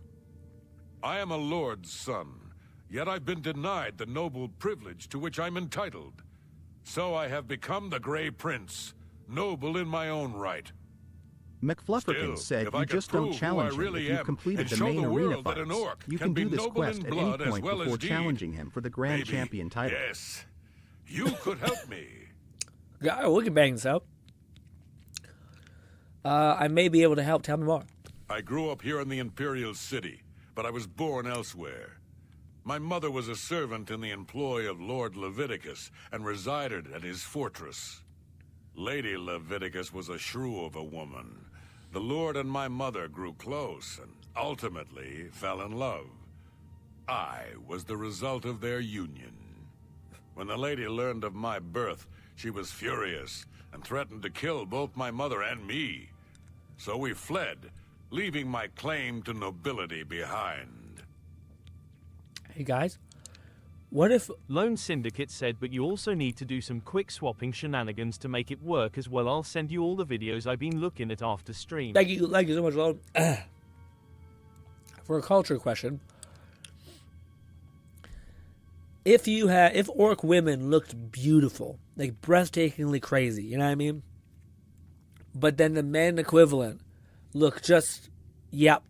J: I am a lord's son, yet I've been denied the noble privilege to which I'm entitled. So I have become the Grey Prince, noble in my own right.
B: McFlufferkin said
J: if
B: you
J: I could
B: just don't
J: prove who
B: challenge
J: I
B: him
J: really
B: if you've
J: am
B: completed
J: and
B: the
J: show
B: main
J: the
B: arena
J: world that an
B: fights.
J: orc
B: You
J: can
B: can
J: be
B: do this
J: noble
B: quest
J: in
B: at any
J: blood as
B: point
J: well as
B: before
J: deed.
B: challenging him for the Grand
J: Maybe.
B: Champion title.
J: Yes, you could help me.
A: Yeah, we can bang this out. I may be able to help. Tell me more.
J: I grew up here in the Imperial City, but I was born elsewhere. My mother was a servant in the employ of Lord Leviticus and resided at his fortress. Lady Leviticus was a shrew of a woman. the Lord and my mother grew close and ultimately fell in love. I was the result of their union. When the lady learned of my birth, she was furious and threatened to kill both my mother and me. So we fled, leaving my claim to nobility behind.
A: Hey guys, what if...
D: Lone Syndicate said, but you also need to do some quick swapping shenanigans to make it work as well. I'll send you all the videos I've been looking at after stream.
A: Thank you so much, Lone. For a culture question, if orc women looked beautiful, like breathtakingly crazy, you know what I mean? But then the men equivalent look just, yep.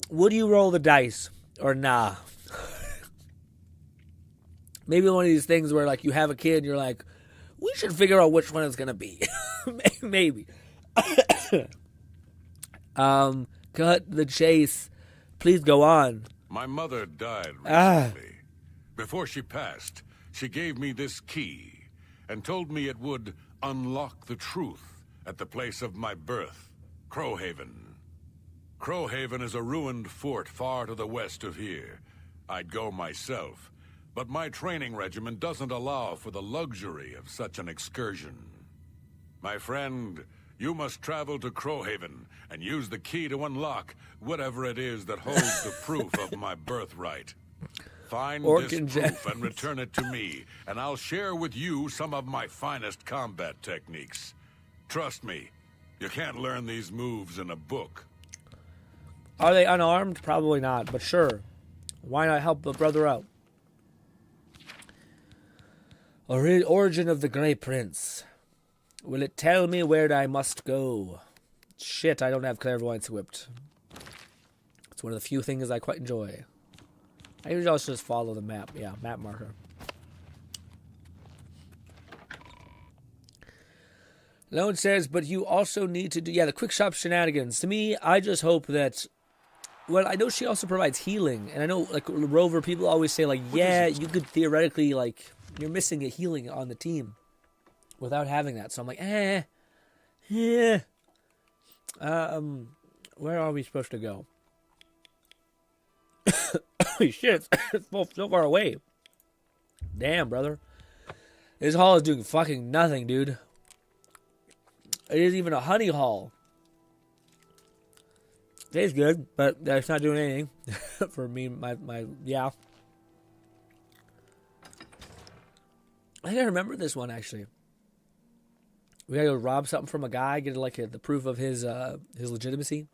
A: Would you roll the dice or nah? Maybe one of these things where like you have a kid and you're like, we should figure out which one it's gonna be. Maybe. Cut the chase. Please go on.
J: My mother died recently. Before she passed, she gave me this key and told me it would unlock the truth at the place of my birth, Crowhaven. Crowhaven is a ruined fort far to the west of here. I'd go myself, but my training regimen doesn't allow for the luxury of such an excursion. My friend, you must travel to Crowhaven and use the key to unlock whatever it is that holds the proof of my birthright. Find this proof and return it to me, and I'll share with you some of my finest combat techniques. Trust me, you can't learn these moves in a book.
A: Are they unarmed? Probably not, but sure. Why not help a brother out? Origin of the Grey Prince. Will it tell me where I must go? Shit, I don't have clairvoyance equipped. It's one of the few things I quite enjoy. I usually also just follow the map. Yeah, map marker. Lone says, but you also need to do... Yeah, the quick shop shenanigans. To me, I just hope that... Well, I know she also provides healing. And I know, like, Rover, people always say, like, yeah, you could theoretically, like... You're missing a healing on the team without having that. So I'm like, yeah. Where are we supposed to go? Holy shit, it's so far away. Damn, brother. This hall is doing fucking nothing, dude. It isn't even a honey hall. Tastes good, but it's not doing anything for me. Yeah. I think I remember this one, actually. We gotta go rob something from a guy, get like the proof of his legitimacy.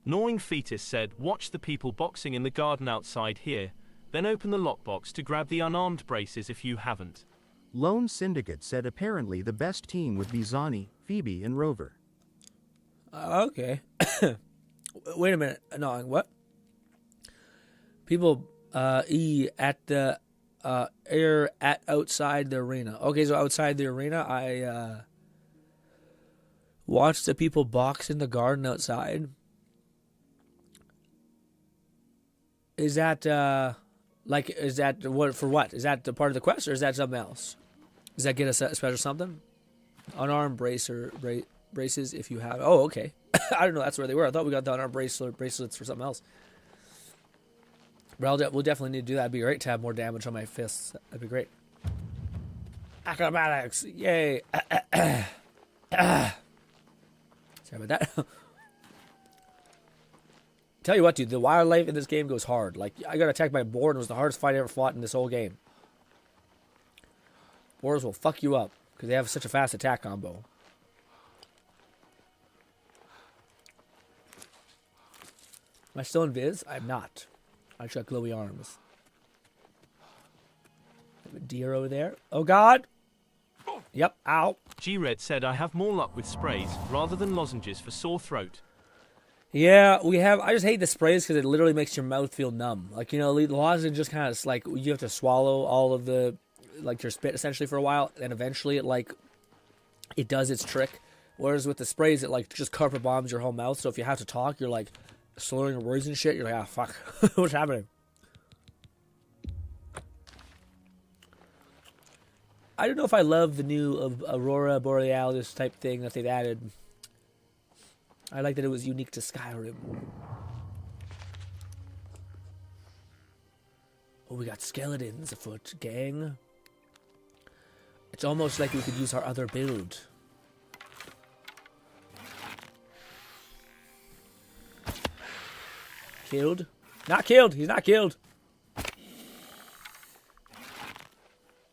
D: Gnawing Fetus said, watch the people boxing in the garden outside here, then open the lockbox to grab the unarmed braces if you haven't.
B: Lone Syndicate said apparently the best team would be Zani, Phoebe, and Rover.
A: Okay. Wait a minute. No, what? People at the air at outside the arena. Okay, so outside the arena, I watched the people box in the garden outside. Is that what for what? Is that the part of the quest or is that something else? Does that get us a special something? Unarmed braces if you have. Oh, okay. I don't know. That's where they were. I thought we got the unarmed bracelets for something else. But we'll definitely need to do that. It'd be great to have more damage on my fists. That'd be great. Acrobatics. Yay. Sorry about that. Tell you what, dude. The wildlife in this game goes hard. Like, I got attacked by a boar and it was the hardest fight I ever fought in this whole game. Boars will fuck you up because they have such a fast attack combo. Am I still in Viz? I'm not. I just got glowy arms. Have a deer over there. Oh, God. Yep. Ow.
D: G-Red said, I have more luck with sprays rather than lozenges for sore throat.
A: Yeah, we have. I just hate the sprays because it literally makes your mouth feel numb. Like, you know, the lozenge just kind of like you have to swallow all of the, like, your spit essentially for a while, and eventually it does its trick. Whereas with the sprays, it like just carpet bombs your whole mouth. So if you have to talk, you're like slurring your words and shit. You're like, ah, fuck, what's happening? I don't know if I love the new Aurora Borealis type thing that they've added. I like that it was unique to Skyrim. Oh, we got skeletons afoot, gang. It's almost like we could use our other build. Killed? Not killed! He's not killed!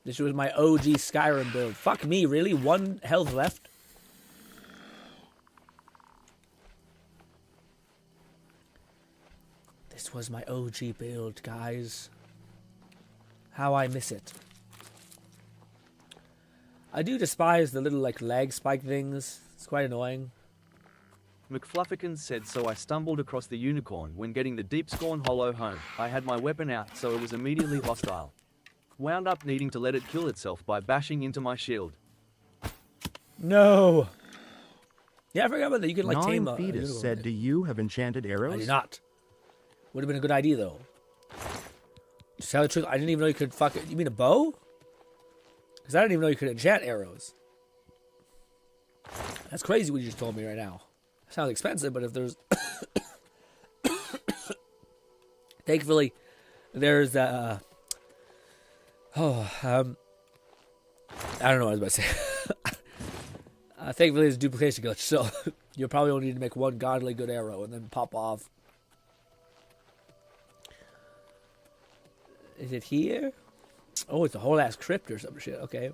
A: This was my OG Skyrim build. Fuck me, really? 1 health left? This was my OG build, guys. How I miss it. I do despise the little, like, lag spike things. It's quite annoying.
L: McFluffikins said, so I stumbled across the unicorn when getting the Deep Scorn Hollow home. I had my weapon out, so it was immediately hostile. Wound up needing to let it kill itself by bashing into my shield.
A: No! Yeah, I forgot about that. You can, like, tame a
B: Fetus
A: unicorn.
B: said, do you have enchanted arrows?
A: I do not. Would have been a good idea, though. To tell the truth, I didn't even know you could fuck it. You mean a bow? Because I didn't even know you could enchant arrows. That's crazy what you just told me right now. Sounds expensive, but if there's... Thankfully, there's... I don't know what I was about to say. Thankfully, there's a duplication glitch, so you'll probably only need to make 1 godly good arrow and then pop off. Is it here? Oh, it's a whole ass crypt or some shit. Okay.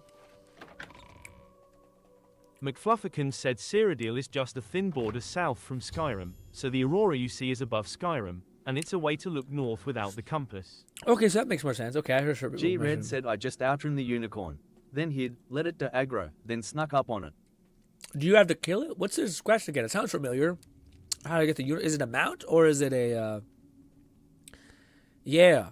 D: McFluffikins said Cyrodiil is just a thin border south from Skyrim, so the Aurora you see is above Skyrim, and it's a way to look north without the compass.
A: Okay, so that makes more sense. Okay, I heard
L: G-Red said I just outrun the unicorn, then hid, let it to aggro, then snuck up on it.
A: Do you have to kill it? What's this question again? It sounds familiar. How do I get the unicorn? Is it a mount or is it a... Yeah.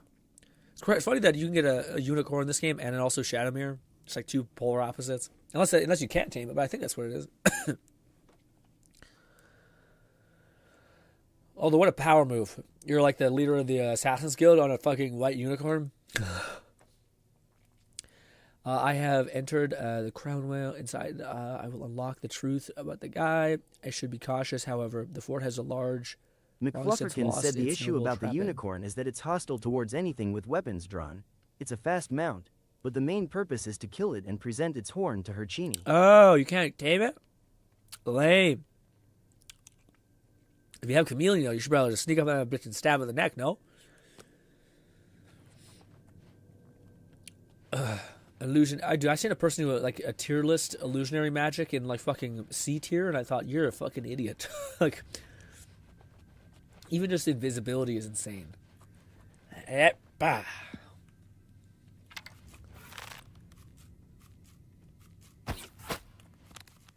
A: It's funny that you can get a unicorn in this game and then also Shadowmere. It's like 2 polar opposites. Unless you can't tame it, but I think that's what it is. Although, what a power move. You're like the leader of the Assassin's Guild on a fucking white unicorn. I have entered the Crown Whale inside. I will unlock the truth about the guy. I should be cautious, however. The fort has a large...
F: McFlufferkin said the issue about the unicorn is that it's hostile towards anything with weapons drawn. It's a fast mount, but the main purpose is to kill it and present its horn to her Chini.
A: Oh, you can't tame it? Lame. If you have Chameleon, you should probably just sneak up on a bitch and stab in the neck, no? Illusion. I seen a person who like a tier list illusionary magic in like fucking C tier, and I thought, you're a fucking idiot. Like, even just invisibility is insane.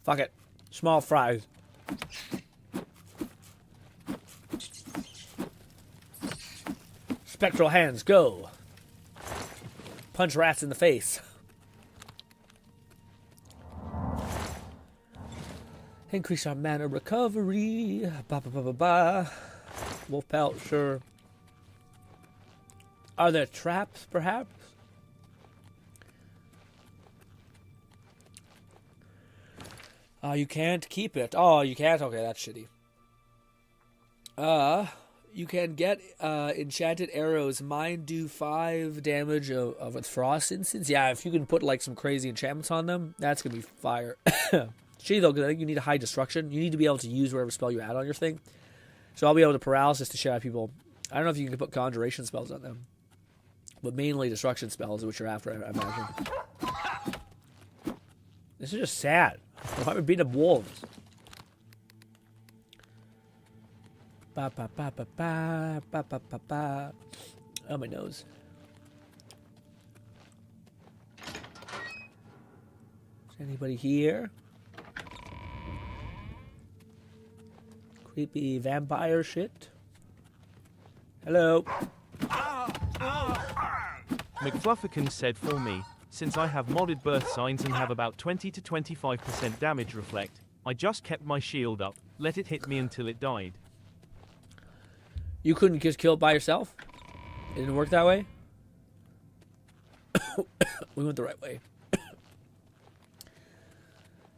A: Fuck it. Small fries. Spectral hands, go. Punch rats in the face. Increase our mana recovery. Ba ba ba ba ba. Wolf pelt, sure. Are there traps, perhaps? You can't keep it. Oh, you can't? Okay, that's shitty. You can get enchanted arrows. Mine do 5 damage of a frost instance. Yeah, if you can put like some crazy enchantments on them, that's going to be fire. Shitty though, because I think you need a high destruction. You need to be able to use whatever spell you add on your thing. So I'll be able to paralysis to shit out people. I don't know if you can put conjuration spells on them. But mainly destruction spells, which you're after, I imagine. This is just sad. Why am I beating up wolves? Ba ba ba ba ba ba ba ba ba. Oh, my nose. Is anybody here? Creepy vampire shit. Hello.
D: McFlufferkin said for me, since I have modded birth signs and have about 20 to 25% damage reflect, I just kept my shield up, let it hit me until it died.
A: You couldn't just kill it by yourself? It didn't work that way? We went the right way.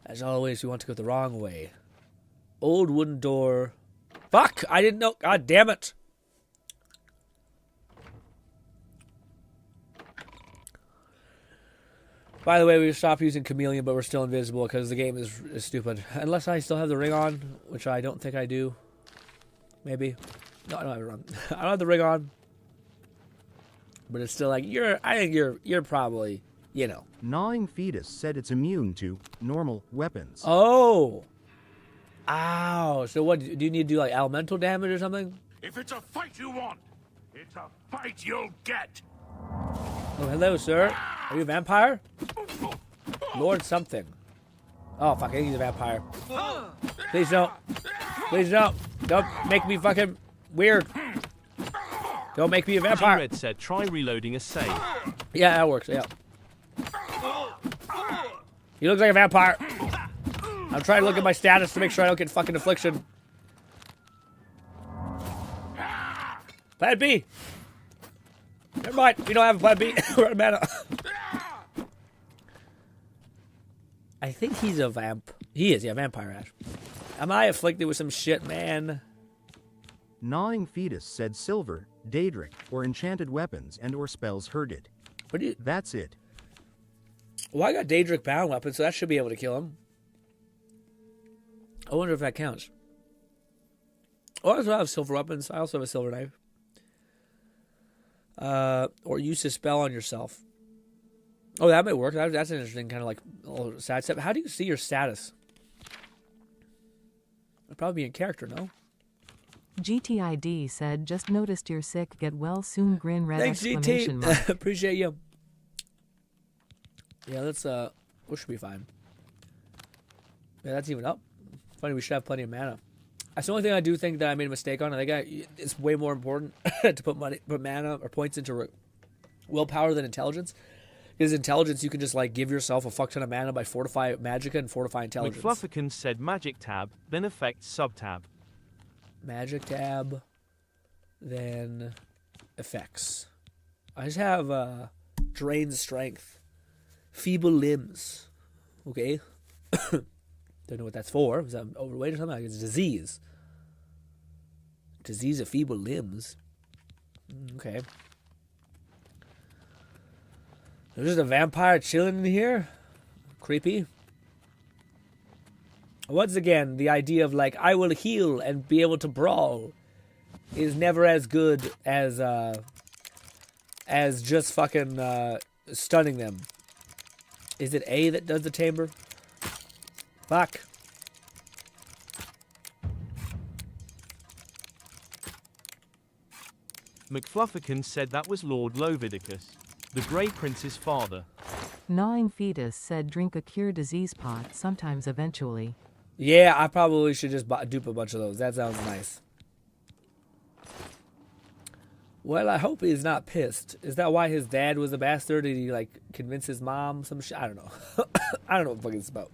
A: As always, we want to go the wrong way. Old wooden door. Fuck! I didn't know. God damn it. By the way, we stopped using Chameleon, but we're still invisible because the game is stupid. Unless I still have the ring on, which I don't think I do. Maybe. No, I don't have it on. I don't have the ring on. But it's still like, I think you're probably, you know.
B: Gnawing Fetus said it's immune to normal weapons.
A: Oh. Ow. So what, do you need to do like elemental damage or something?
J: If it's a fight you want, it's a fight you'll get.
A: Oh, hello, sir. Are you a vampire? Lord something. Oh, fuck, I think he's a vampire. Please don't. Please don't. Don't make me fucking weird. Don't make me a vampire.
D: Red said, try reloading a save.
A: Yeah, that works, yeah. He looks like a vampire. I'm trying to look at my status to make sure I don't get fucking affliction. Plan B. Never mind, we don't have a plan B. We're out of mana. I think he's a vamp. He is, yeah, vampire Ash. Am I afflicted with some shit, man?
B: Gnawing Fetus said silver, Daedric, or enchanted weapons and or spells herded.
A: What do you...
B: That's it.
A: Well, I got Daedric bound weapon, so that should be able to kill him. I wonder if that counts. Oh, I also have silver weapons. I also have a silver knife. Or use a spell on yourself. Oh, that might work. That's an interesting kind of like little side step. How do you see your status? It'd probably be in character, no?
M: GTID said, just noticed you're sick. Get well soon. Grin red
A: Thanks,
M: exclamation mark.
A: GT. Appreciate you. Yeah, let's, we should be fine. Yeah, that's even up. Funny, we should have plenty of mana. That's the only thing I do think that I made a mistake on. I think it's way more important to put mana or points into willpower than intelligence. Because intelligence, you can just like give yourself a fuck ton of mana by fortify magicka and fortify intelligence.
D: McFlufferkin said magic tab, then effects sub tab.
A: Magic tab, then effects. I just have drain strength, feeble limbs. Okay. Don't know what that's for. Is that overweight or something? Like it's disease. Disease of feeble limbs. Okay. There's just a vampire chilling in here. Creepy. Once again, the idea of like, I will heal and be able to brawl is never as good as just fucking stunning them. Is it A that does the timbre? Fuck.
D: McFlufferkin said that was Lord Lovidicus, the Grey Prince's father.
M: Gnawing Fetus said, drink a cure disease pot sometimes eventually.
A: Yeah, I probably should just dupe a bunch of those. That sounds nice. Well, I hope he's not pissed. Is that why his dad was a bastard? Did he, like, convince his mom some shit? I don't know. I don't know what the fuck it's about.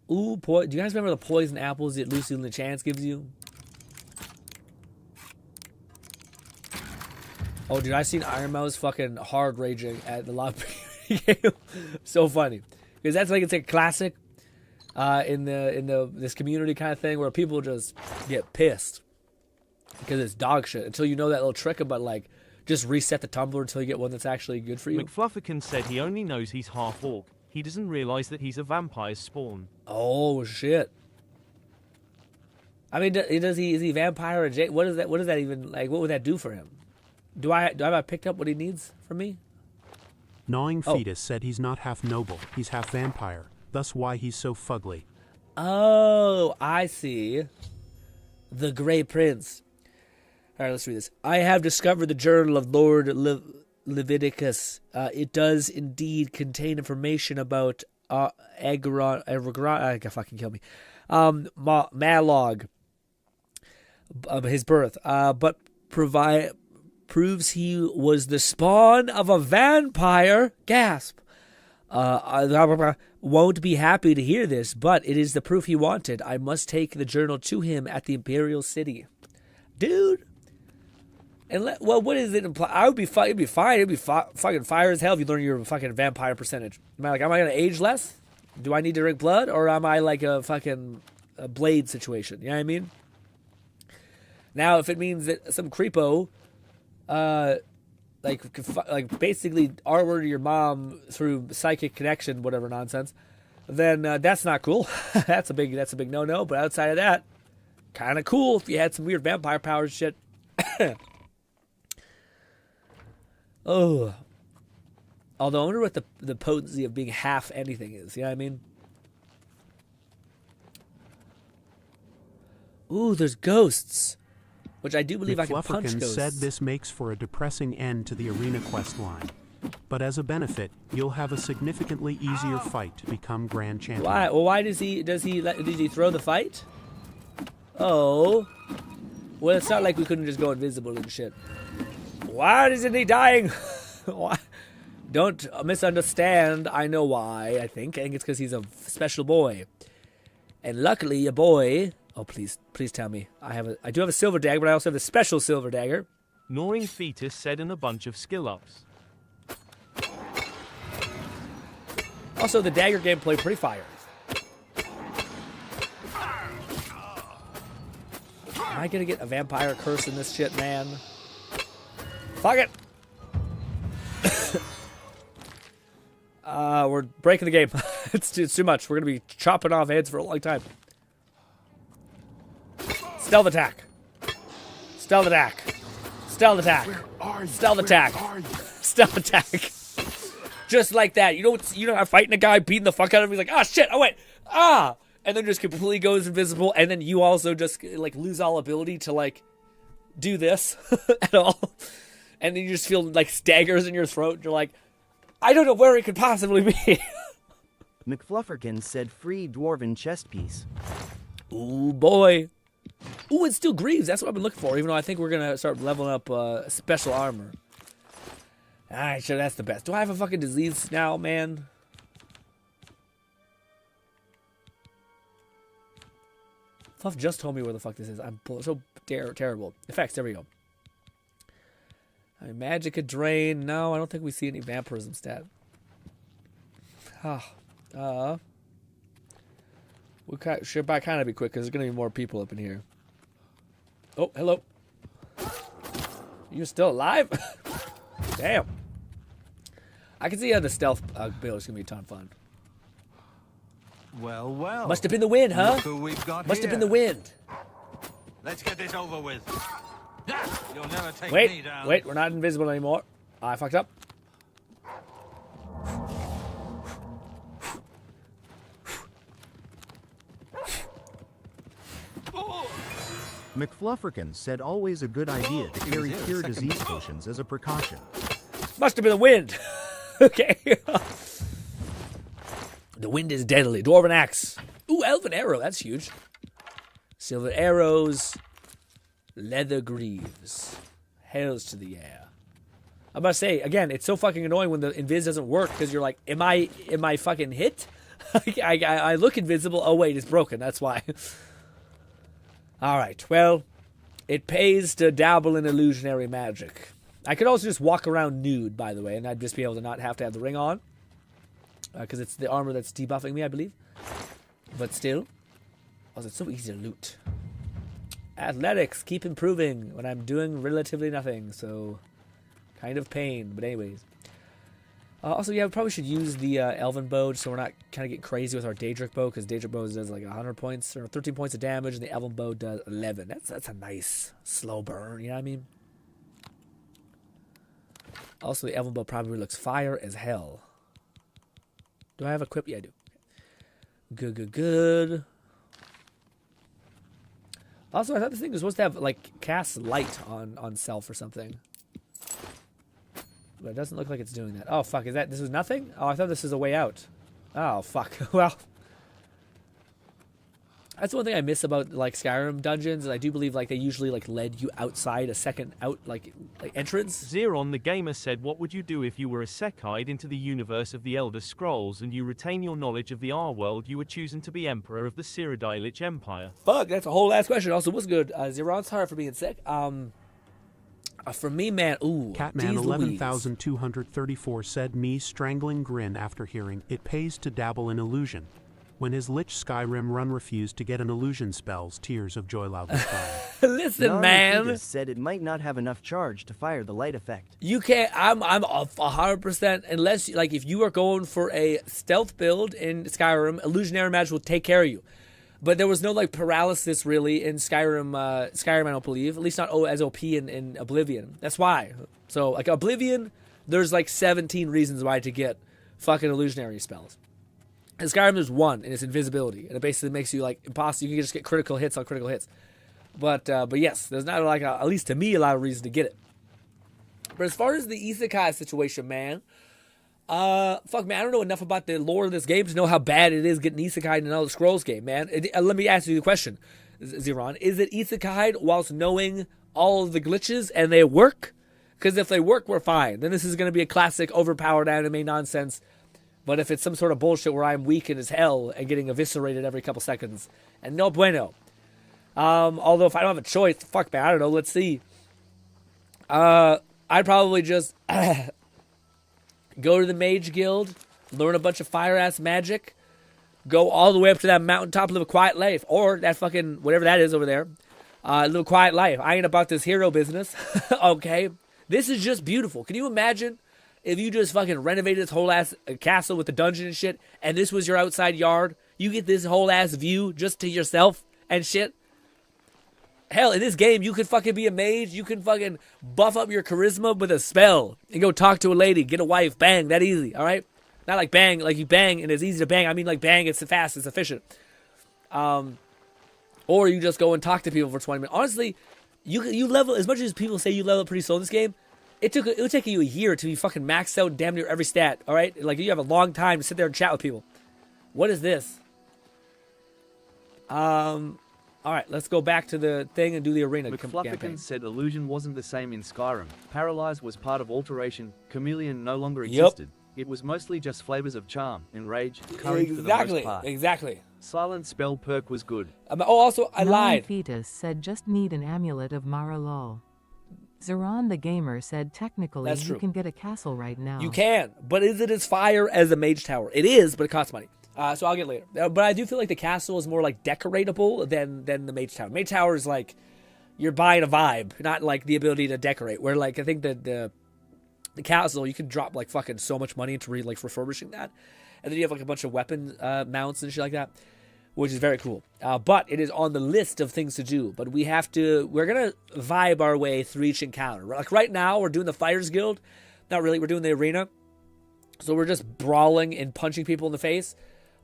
A: Ooh, do you guys remember the poison apples that Lucy LeChance gives you? Oh, dude, I seen Iron Mouse fucking hard raging at the lobby game. So funny. Because that's like, it's a classic in this community kind of thing where people just get pissed. Because it's dog shit. Until you know that little trick about, like, just reset the tumbler until you get one that's actually good for you.
D: McFlufferkin said he only knows he's half orc. He doesn't realize that he's a vampire's spawn.
A: Oh, shit. I mean, is he vampire or Jake? What is that even, like, what would that do for him? Do I have picked up what he needs from me?
E: Gnawing Fetus said he's not half noble, he's half vampire. Thus why he's so fugly.
A: Oh, I see. The Grey Prince. All right, let's read this. I have discovered the journal of Lord Leviticus. It does indeed contain information about Agron. I can fucking kill me. Malog. His birth. But proves he was the spawn of a vampire. Gasp. Won't be happy to hear this, but it is the proof he wanted. I must take the journal to him at the Imperial City. Dude. And well, what does it imply? I would be fine. It'd be fine. It'd be fucking fire as hell if you learn your fucking vampire percentage. Am I gonna age less? Do I need to drink blood, or am I like a fucking blade situation? You know what I mean? Now, if it means that some creepo, like basically armored your mom through psychic connection, whatever nonsense, then that's not cool. that's a big no-no. But outside of that, kind of cool if you had some weird vampire powers shit. Oh. Although I wonder what the potency of being half anything is. You know what I mean? Ooh, there's ghosts. Which I do believe I can punch ghosts.
E: Said this makes for a depressing end to the arena quest line. But as a benefit, you'll have a significantly easier fight to become Grand Champion.
A: Why? Well, why does he throw the fight? Oh. Well, it's not like we couldn't just go invisible and shit. Why isn't he dying? Why? Don't misunderstand. I know why, I think. it's because he's a special boy. And luckily, a boy... Oh, please tell me. I do have a silver dagger, but I also have a special silver dagger.
D: Gnawing Fetus said in a bunch of skill ups.
A: Also, the dagger gameplay pretty fire. Am I gonna get a vampire curse in this shit, man? Fuck it! We're breaking the game. It's too much. We're gonna be chopping off heads for a long time. Stealth attack. Stealth attack. Stealth attack. Stealth attack. Stealth attack. Just like that. You know, I'm fighting a guy, beating the fuck out of him. He's like, ah, shit. Oh, wait. Ah. And then just completely goes invisible. And then you also just, like, lose all ability to, like, do this at all. And then you just feel, like, staggers in your throat. And you're like, I don't know where it could possibly be.
F: McFlufferkin said free dwarven chest piece.
A: Ooh, boy. Ooh, it's still Greaves. That's what I've been looking for, even though I think we're going to start leveling up special armor. Alright, sure, that's the best. Do I have a fucking disease now, man? Fluff just told me where the fuck this is. I'm so terrible. Effects, there we go. I mean, Magicka Drain. No, I don't think we see any vampirism stat. We should kind of be quick because there's going to be more people up in here. Oh, hello. You're still alive? Damn. I can see how the stealth build is going to be a ton of fun.
N: Well, well.
A: Must have been the wind, huh?
N: Look who we've got
A: Must
N: here.
A: have been the wind.
N: Let's get this over with. You'll never take me down.
A: Wait, we're not invisible anymore. I fucked up.
B: McFlufferkin said always a good idea to carry cure disease potions as a precaution.
A: Must have been the wind. Okay. The wind is deadly. Dwarven axe. Ooh, elven arrow. That's huge. Silver arrows. Leather greaves. Hails to the air. I'm about to say, again, it's so fucking annoying when the invis doesn't work because you're like, am I fucking hit? I look invisible. Oh, wait, it's broken. That's why. All right, well, it pays to dabble in illusionary magic. I could also just walk around nude, by the way, and I'd just be able to not have to have the ring on. Because it's the armor that's debuffing me, I believe. But still. Also, it's so easy to loot. Athletics, keep improving when I'm doing relatively nothing, so kind of pain. But anyways. Also, yeah, we probably should use the Elven Bow so we're not kind of getting crazy with our Daedric Bow, because Daedric Bow does like 100 points, or 13 points of damage, and the Elven Bow does 11. That's a nice slow burn, you know what I mean? Also, the Elven Bow probably looks fire as hell. Do I have equip? Yeah, I do. Good. Also, I thought this thing was supposed to have, like, cast light on self or something. But it doesn't look like it's doing that. Oh, fuck. This was nothing? Oh, I thought this was a way out. Oh, fuck. Well, that's one thing I miss about, like, Skyrim dungeons. And I do believe, like, they usually, like, led you outside a second like entrance.
D: Zeron the Gamer said, what would you do if you were isekai into the universe of the Elder Scrolls and you retain your knowledge of the R-world you were choosing to be Emperor of the Cyrodiilic Empire?
A: Fuck, that's a whole last question. Also, what's good? Zeron, sorry for being sick. For me, man, ooh.
E: Catman 11,234 said me strangling Grin after hearing it pays to dabble in illusion. When his Lich Skyrim run refused to get an illusion spells, tears of joy loudly crying.
A: Listen, man.
F: Said it might not have enough charge to fire the light effect.
A: You can't. I'm 100% unless like if you are going for a stealth build in Skyrim, illusionary magic will take care of you. But there was no like paralysis really in Skyrim. Skyrim, I don't believe. At least not as OP in Oblivion. That's why. So like Oblivion, there's like 17 reasons why to get fucking illusionary spells. In Skyrim, there's one, and it's invisibility, and it basically makes you like impossible. You can just get critical hits on critical hits. But yes, there's not like at least to me a lot of reason to get it. But as far as the isekai situation, man. Fuck, man, I don't know enough about the lore of this game to know how bad it is getting isekai in another Scrolls game, man. Let me ask you the question, Zeron. Is it isekai whilst knowing all of the glitches and they work? Because if they work, we're fine. Then this is going to be a classic overpowered anime nonsense. But if it's some sort of bullshit where I'm weakened as hell and getting eviscerated every couple seconds, and no bueno. Although if I don't have a choice, fuck, man, I don't know, let's see. I'd probably just... go to the Mage Guild, learn a bunch of fire-ass magic, go all the way up to that mountaintop, live a quiet life, or that fucking, whatever that is over there, live a quiet life. I ain't about this hero business, okay? This is just beautiful. Can you imagine if you just fucking renovated this whole ass castle with the dungeon and shit, and this was your outside yard? You get this whole ass view just to yourself and shit? Hell, in this game, you could fucking be a mage. You can fucking buff up your charisma with a spell and go talk to a lady, get a wife, bang, that easy, all right? Not like bang, like you bang and it's easy to bang. I mean like bang, it's fast, it's efficient. Or you just go and talk to people for 20 minutes. Honestly, you level, as much as people say you level pretty slow in this game, it would take you a year to be fucking maxed out damn near every stat, all right? Like you have a long time to sit there and chat with people. What is this? All right, let's go back to the thing and do the arena campaign.
L: said illusion wasn't the same in Skyrim. Paralyze was part of alteration. Chameleon no longer existed. It was mostly just flavors of charm, enrage, courage for the most part.
A: Exactly.
L: Silent spell perk was good.
A: Also, I lied.
M: Fetus said just need an amulet of Mara lol. Zeron the Gamer said technically you can get a castle right now.
A: You can, but is it as fire as a mage tower? It is, but it costs money. So I'll get later. But I do feel like the castle is more like decoratable than the Mage Tower. Mage Tower is like you're buying a vibe, not like the ability to decorate. Where like I think that the castle you can drop like fucking so much money into like refurbishing that, and then you have like a bunch of weapon mounts and shit like that, which is very cool. But it is on the list of things to do. But we're gonna vibe our way through each encounter. Like right now we're doing the Fighters Guild. Not really. We're doing the arena. So we're just brawling and punching people in the face.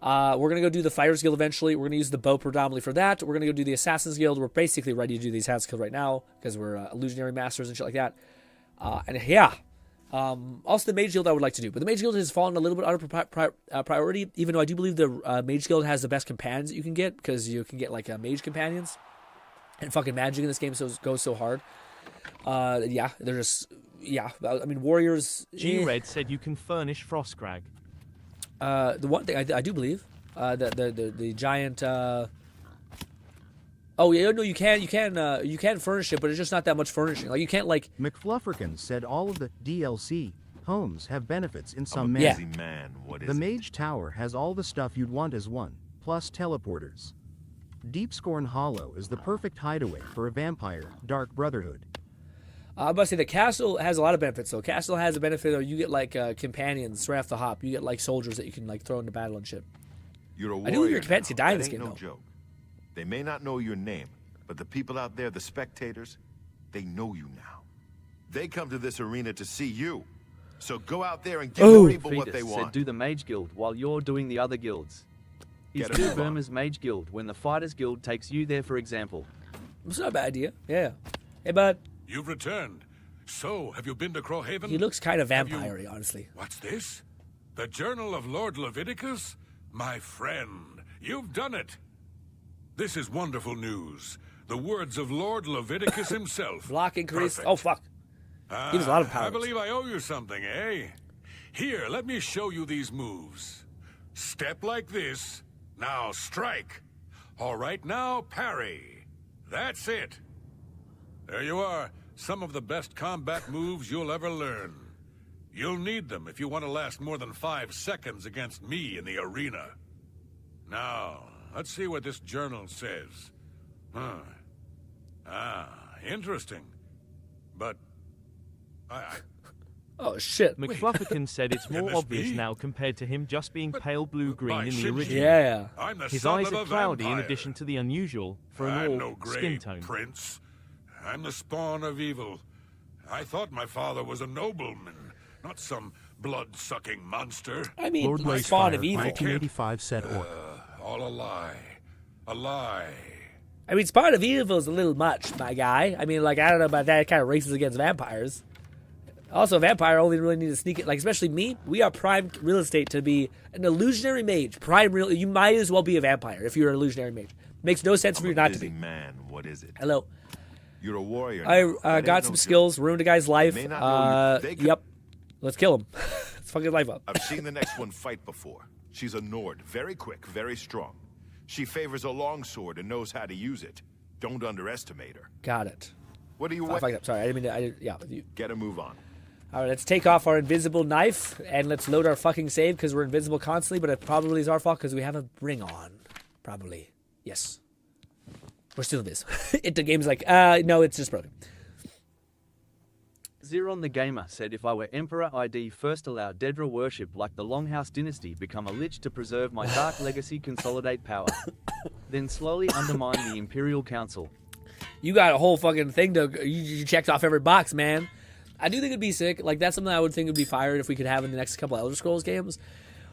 A: We're going to go do the Fighters Guild eventually. We're going to use the bow predominantly for that. We're going to go do the Assassin's Guild. We're basically ready to do the Assassin's Guild right now because we're illusionary masters and shit like that. Also the Mage Guild I would like to do. But the Mage Guild has fallen a little bit out of priority, even though I do believe the Mage Guild has the best companions that you can get because you can get like mage companions. And fucking magic in this game goes so hard. They're just... Yeah, I mean, warriors...
D: G-Red said you can furnish Frostcrag.
A: The one thing I do believe the giant. Oh yeah, no, you can furnish it, but it's just not that much furnishing. Like you can't like.
B: McFlufferkin said all of the DLC homes have benefits in some manner.
H: Busy man. What is
B: the Mage Tower has all the stuff you'd want as one, plus teleporters. Deepscorn Hollow is the perfect hideaway for a vampire, Dark Brotherhood.
A: I'm about to say the castle has a lot of benefits. So castle has a benefit of you get like companions right off the hop. You get like soldiers that you can like throw into battle and shit.
H: You're a warrior.
A: I knew your companions could die in this
H: game. No joke. They may not know your name, but the people out there, the spectators, they know you now. They come to this arena to see you. So go out there and give people what they want.
L: Said do the Mage Guild while you're doing the other guilds. Is do Burma's Mage Guild when the Fighters Guild takes you there, for example.
A: It's not a bad idea. Yeah. Hey, bud.
J: You've returned. So, have you been to Crowhaven?
A: He looks kind of vampire-y, honestly.
J: What's this? The Journal of Lord Leviticus? My friend, you've done it. This is wonderful news. The words of Lord Leviticus himself.
A: Block increase. Oh, fuck. He has a lot of powers.
J: I believe I owe you something, eh? Here, let me show you these moves. Step like this. Now strike. All right, now parry. That's it. There you are. some of the best combat moves you'll ever learn. You'll need them if you want to last more than 5 seconds against me in the arena. Now, let's see what this journal says. Interesting. But
A: Oh shit.
D: McFlufferkin said it's more obvious now compared to him just being pale blue-green in the original.
A: Yeah.
D: His eyes are cloudy in addition to the unusual for an all skin tone.
J: Prince. I'm the spawn of evil. I thought my father was a nobleman, not some blood-sucking monster.
A: I mean, Lord spawn of evil.
E: 1985 said Orc.
J: All a lie. A lie.
A: I mean, spawn of evil is a little much, my guy. I mean, like, I don't know about that. It kind of races against vampires. Also, vampire only really need to sneak it. Like, especially me, we are prime real estate to be an illusionary mage. You might as well be a vampire if you're an illusionary mage. Makes no sense for you not to be.
H: Man, what is it?
A: Hello.
H: You're a warrior.
A: I got some skills, ruined a guy's life. Yep. Let's kill him. Let's fuck his life up.
H: I've seen the next one fight before. She's a Nord, very quick, very strong. She favors a longsword and knows how to use it. Don't underestimate her.
A: Got it.
H: What are you
A: waiting? Sorry, I didn't mean to. Yeah.
H: Get a move on.
A: All right, let's take off our invisible knife and let's load our fucking save because we're invisible constantly, but it probably is our fault because we have a ring on. Probably. Yes. We're still invis. The game's like, no, it's just broken.
L: Zeron the Gamer said if I were Emperor, I'd first allow Dedra worship like the Longhouse dynasty, become a lich to preserve my dark legacy, consolidate power. Then slowly undermine the Imperial Council.
A: You got a whole fucking thing you checked off every box, man. I do think it'd be sick. Like, that's something I would think would be fired if we could have in the next couple Elder Scrolls games.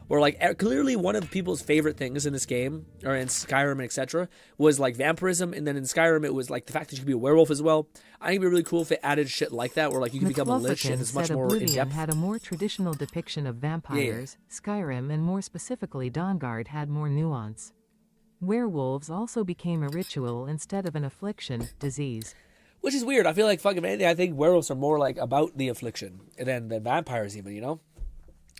A: Or, like, clearly one of people's favorite things in this game, or in Skyrim and etc., was, like, vampirism. And then in Skyrim, it was, like, the fact that you could be a werewolf as well. I think it'd be really cool if it added shit like that, where, like, you could become a lich and it's much more
M: Oblivion
A: in-depth.
M: had a more traditional depiction of vampires. Yeah. Skyrim, and more specifically Dawnguard, had more nuance. Werewolves also became a ritual instead of an affliction, disease.
A: Which is weird. I feel like fucking anything. I think werewolves are more like about the affliction than vampires even, you know?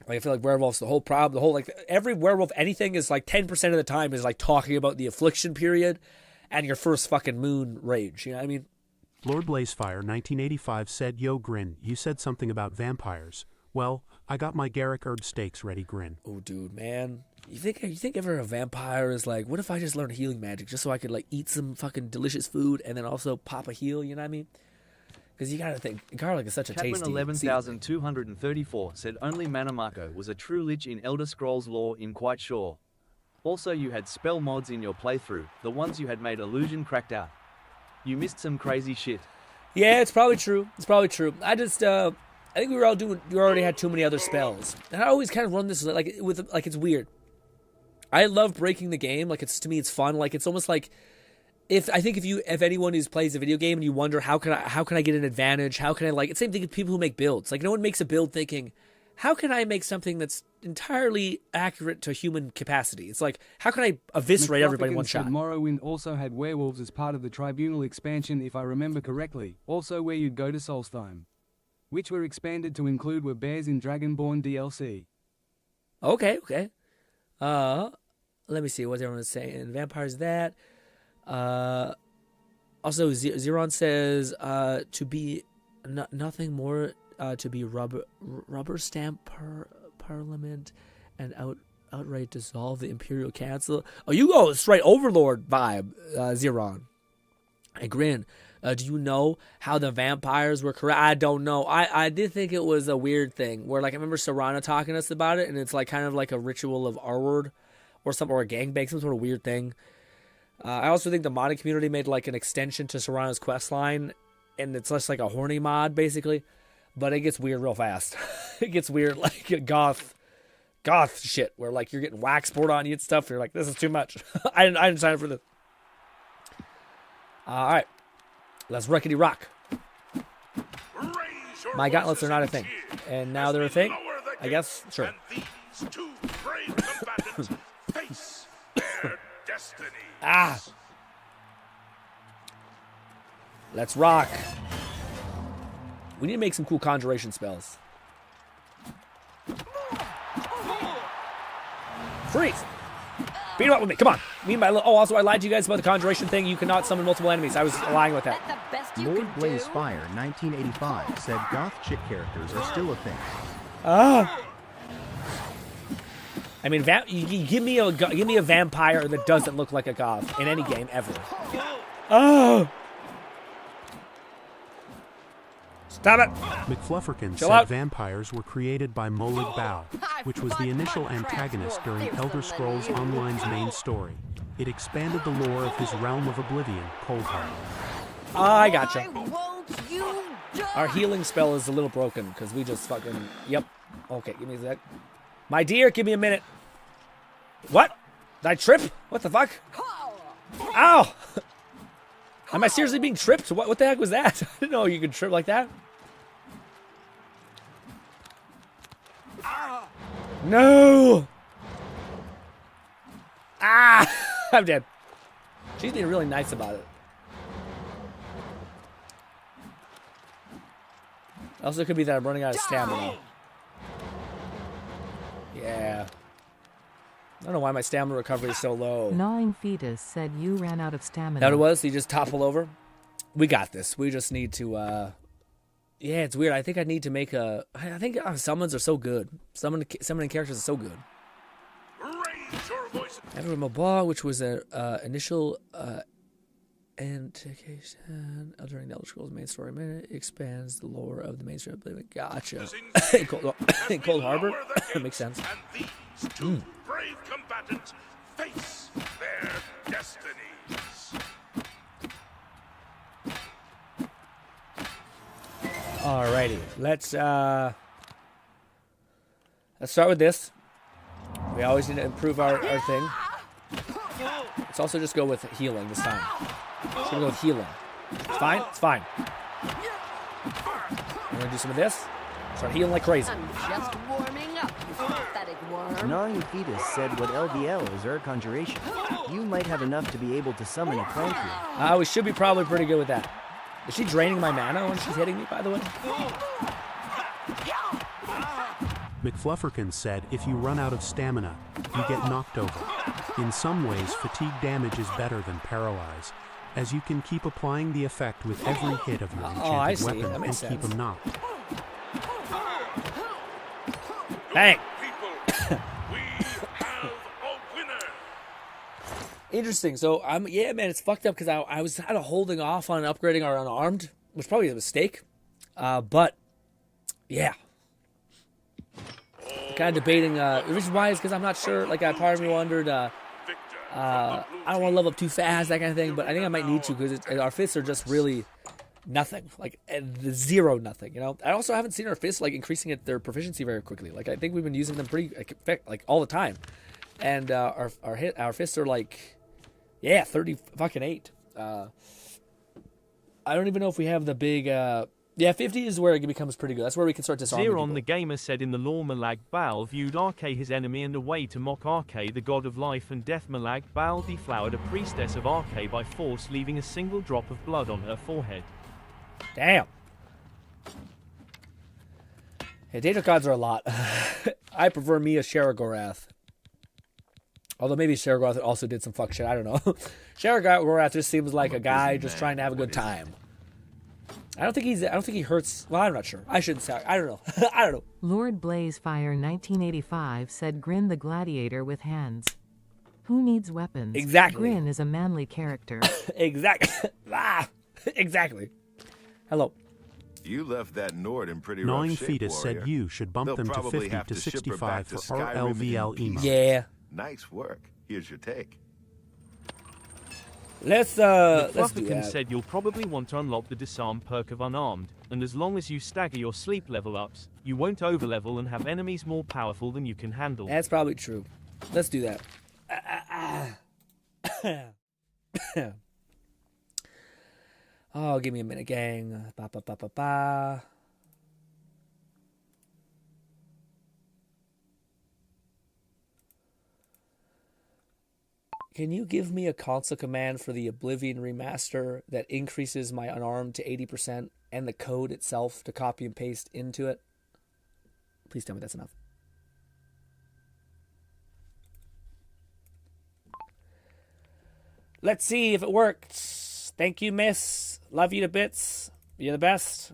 A: Like, I feel like werewolves, the whole problem, like, every werewolf, anything is like 10% of the time is like talking about the affliction period and your first fucking moon rage. You know what I mean?
E: Lord Blazefire 1985 said, Yo, Grin, you said something about vampires. Well, I got my Garrick herb steaks ready, Grin.
A: Oh, dude, man. You think ever a vampire is like, what if I just learned healing magic just so I could like eat some fucking delicious food and then also pop a heal, you know what I mean? Because you gotta think, garlic is such a tasty...
L: Catman 11,234 said only Manamako was a true lich in Elder Scrolls lore, in quite sure. Also you had spell mods in your playthrough, the ones you had made illusion cracked out. You missed some crazy shit.
A: Yeah, it's probably true. I just, I think we already had too many other spells. And I always kind of run this, like, it's weird. I love breaking the game. Like, to me, it's fun. Like, it's almost like if anyone who plays a video game and you wonder how can I get an advantage? How can I, like, it's the same thing with people who make builds. Like, no one makes a build thinking, how can I make something that's entirely accurate to human capacity? It's like, how can I eviscerate everybody in one shot?
C: Morrowind also had werewolves as part of the Tribunal expansion, if I remember correctly. Also where you'd go to Solstheim, which were expanded to include were bears in Dragonborn DLC.
A: Okay. Let me see what everyone's saying. Vampires, that. Also, Zeron says to be nothing more to be rubber stamp parliament and outright dissolve the Imperial Council. Oh, you go straight Overlord vibe, Zeron. I grin. Do you know how the vampires were correct? I don't know. I did think it was a weird thing where, like, I remember Serana talking to us about it, and it's like kind of like a ritual of R-word or something, or a gangbang, some sort of weird thing. I also think the modding community made like an extension to Serana's quest line, and it's just like a horny mod basically, but it gets weird real fast. It gets weird, like goth shit where like you're getting wax poured on you and stuff. You're like, this is too much. I didn't sign up for this. All right. Let's rockety rock. My gauntlets are not a thing. And now they're a thing? I guess, sure.
J: And these two brave combatants face their destinies.
A: Let's rock. We need to make some cool conjuration spells. Freeze! Beat him up with me. Come on. Me and my little... Oh, also, I lied to you guys about the conjuration thing. You cannot summon multiple enemies. I was lying about that.
B: Lord Blazefire 1985 said goth chick characters are still a thing.
A: I mean, you give me a vampire that doesn't look like a goth in any game ever. Oh! Stop it!
E: McFlufferkin said vampires were created by Molag Bal, which was the initial antagonist during Elder Scrolls Online's main story. It expanded the lore of his realm of Oblivion, Coldheart.
A: I gotcha. Our healing spell is a little broken because we just fucking... Yep. Okay, give me a sec. My dear, give me a minute. What? Did I trip? What the fuck? Ow! Am I seriously being tripped? What the heck was that? I didn't know you could trip like that. No! Ah! I'm dead. She's being really nice about it. Also, it could be that I'm running out of stamina. Yeah. I don't know why my stamina recovery is so low.
M: Gnawing Fetus said you ran out of stamina.
A: That it was? You just topple over? We got this. We just need to, yeah, it's weird. I think I need to make a... I think summons are so good. Summoning characters are so good. Everyone Mabah, which was an initial indication during the Elder Scrolls main story minute, expands the lore of the main story. Gotcha. Cold Harbor? Makes sense.
J: Brave combatants face their destinies.
A: Alrighty, let's start with this. We always need to improve our thing. Let's also just go with healing this time. Just gonna go with healing. It's fine. It's fine. I'm gonna do some of this. Start healing like crazy.
I: I'm just warming up, you pathetic worm.
F: Gnawing Fetus said what LVL is Ur Conjuration. You might have enough to be able to summon a clank here.
A: We should be probably pretty good with that. Is she draining my mana when she's hitting me, by the way?
E: McFlufferkin said if you run out of stamina, you get knocked over. In some ways, fatigue damage is better than paralyze, as you can keep applying the effect with every hit of your enchanted weapon and keep them knocked.
A: Bang! Interesting. So yeah, man, it's fucked up because I was kind of holding off on upgrading our unarmed, which probably is a mistake. But yeah, kind of debating. The reason why is because I'm not sure. Like, part of me wondered. I don't want to level up too fast, that kind of thing. But I think I might need to because our fists are just really nothing, like zero nothing. You know. I also haven't seen our fists like increasing their proficiency very quickly. Like, I think we've been using them pretty like all the time, and our fists are like. Yeah, 38. I don't even know if we have the big... yeah, 50 is where it becomes pretty good. That's where we can start disarming people.
D: Zeron the Gamer said in the lore Molag Bal viewed Arke his enemy, and a way to mock Arke, the god of life and death. Molag Bal deflowered a priestess of Arke by force, leaving a single drop of blood on her forehead.
A: Damn. Hey, data gods are a lot. I prefer me a Sharagorath. Although maybe Sharagorath also did some fuck shit. I don't know. Sharagorath just seems like a guy just trying to have a good time. I don't think he hurts. Well, I'm not sure. I shouldn't say. I don't know. I don't know.
M: Lord Blazefire 1985 said Grin the gladiator with hands. Who needs weapons?
A: Exactly.
M: Grin is a manly character.
A: Exactly. Exactly. Hello.
H: You left that Nord in pretty
E: Gnawing
H: rough shape,
E: Fetus
H: warrior.
E: said you should bump them to 50 to 65 for RLVL emo.
A: Yeah.
H: Nice work. Here's your take.
A: Let's do that.
D: Flufferkin said you'll probably want to unlock the disarm perk of unarmed, and as long as you stagger your sleep level ups, you won't overlevel and have enemies more powerful than you can handle.
A: That's probably true. Let's do that. Oh, give me a minute, gang. Ba, ba, ba, ba, ba. Can you give me a console command for the Oblivion Remaster that increases my unarmed to 80% and the code itself to copy and paste into it? Please tell me that's enough. Let's see if it works. Thank you, miss. Love you to bits. You're the best.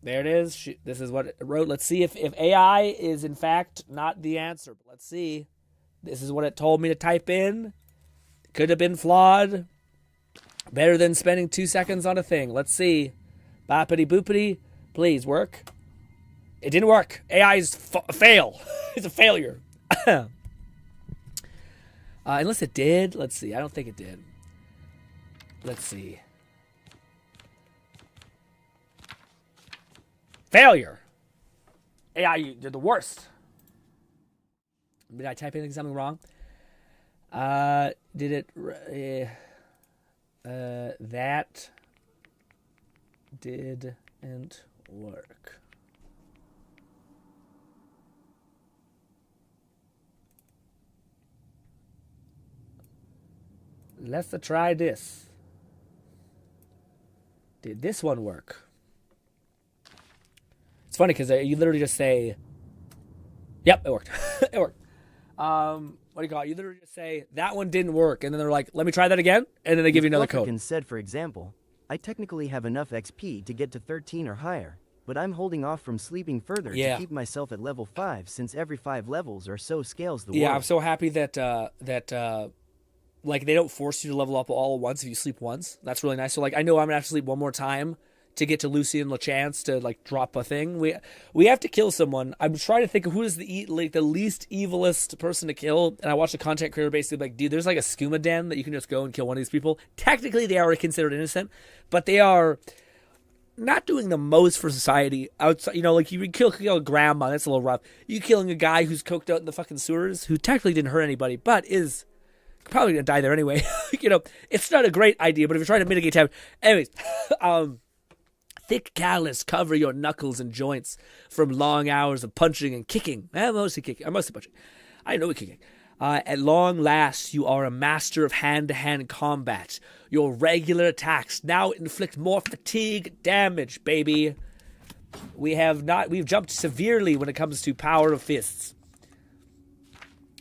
A: There it is. This is what it wrote. Let's see if AI is, in fact, not the answer. But let's see. This is what it told me to type in. Could have been flawed. Better than spending 2 seconds on a thing. Let's see. Boppity boopity. Please work. It didn't work. AI is a fail. It's a failure. Unless it did. Let's see. I don't think it did. Let's see. Failure. AI, you're the worst. Did I type in something wrong? Did it... that didn't work. Let's try this. Did this one work? It's funny because you literally just say, yep, it worked. It worked. What do you call it? You literally just say, that one didn't work. And then they're like, let me try that again. And then they give you another code.
F: Said, for example, I technically have enough XP to get to 13 or higher, but I'm holding off from sleeping further to keep myself at level 5 since every 5 levels or so scales the world.
A: Yeah, I'm so happy that, like, they don't force you to level up all at once if you sleep once. That's really nice. So, like, I know I'm going to have to sleep one more time to get to Lucy and LeChance to, like, drop a thing. We have to kill someone. I'm trying to think of who is the least evilest person to kill. And I watched a content creator basically like, dude, there's like a skooma den that you can just go and kill one of these people. Technically, they are considered innocent, but they are not doing the most for society. Outside, you know, like you kill a grandma. That's a little rough. You killing a guy who's coked out in the fucking sewers, who technically didn't hurt anybody, but is probably gonna die there anyway. You know, it's not a great idea, but if you're trying to mitigate time, anyways, thick callus cover your knuckles and joints from long hours of punching and kicking. Mostly kicking. Mostly punching. I know kicking. At long last, you are a master of hand-to-hand combat. Your regular attacks now inflict more fatigue damage, baby. We've jumped severely when it comes to power of fists.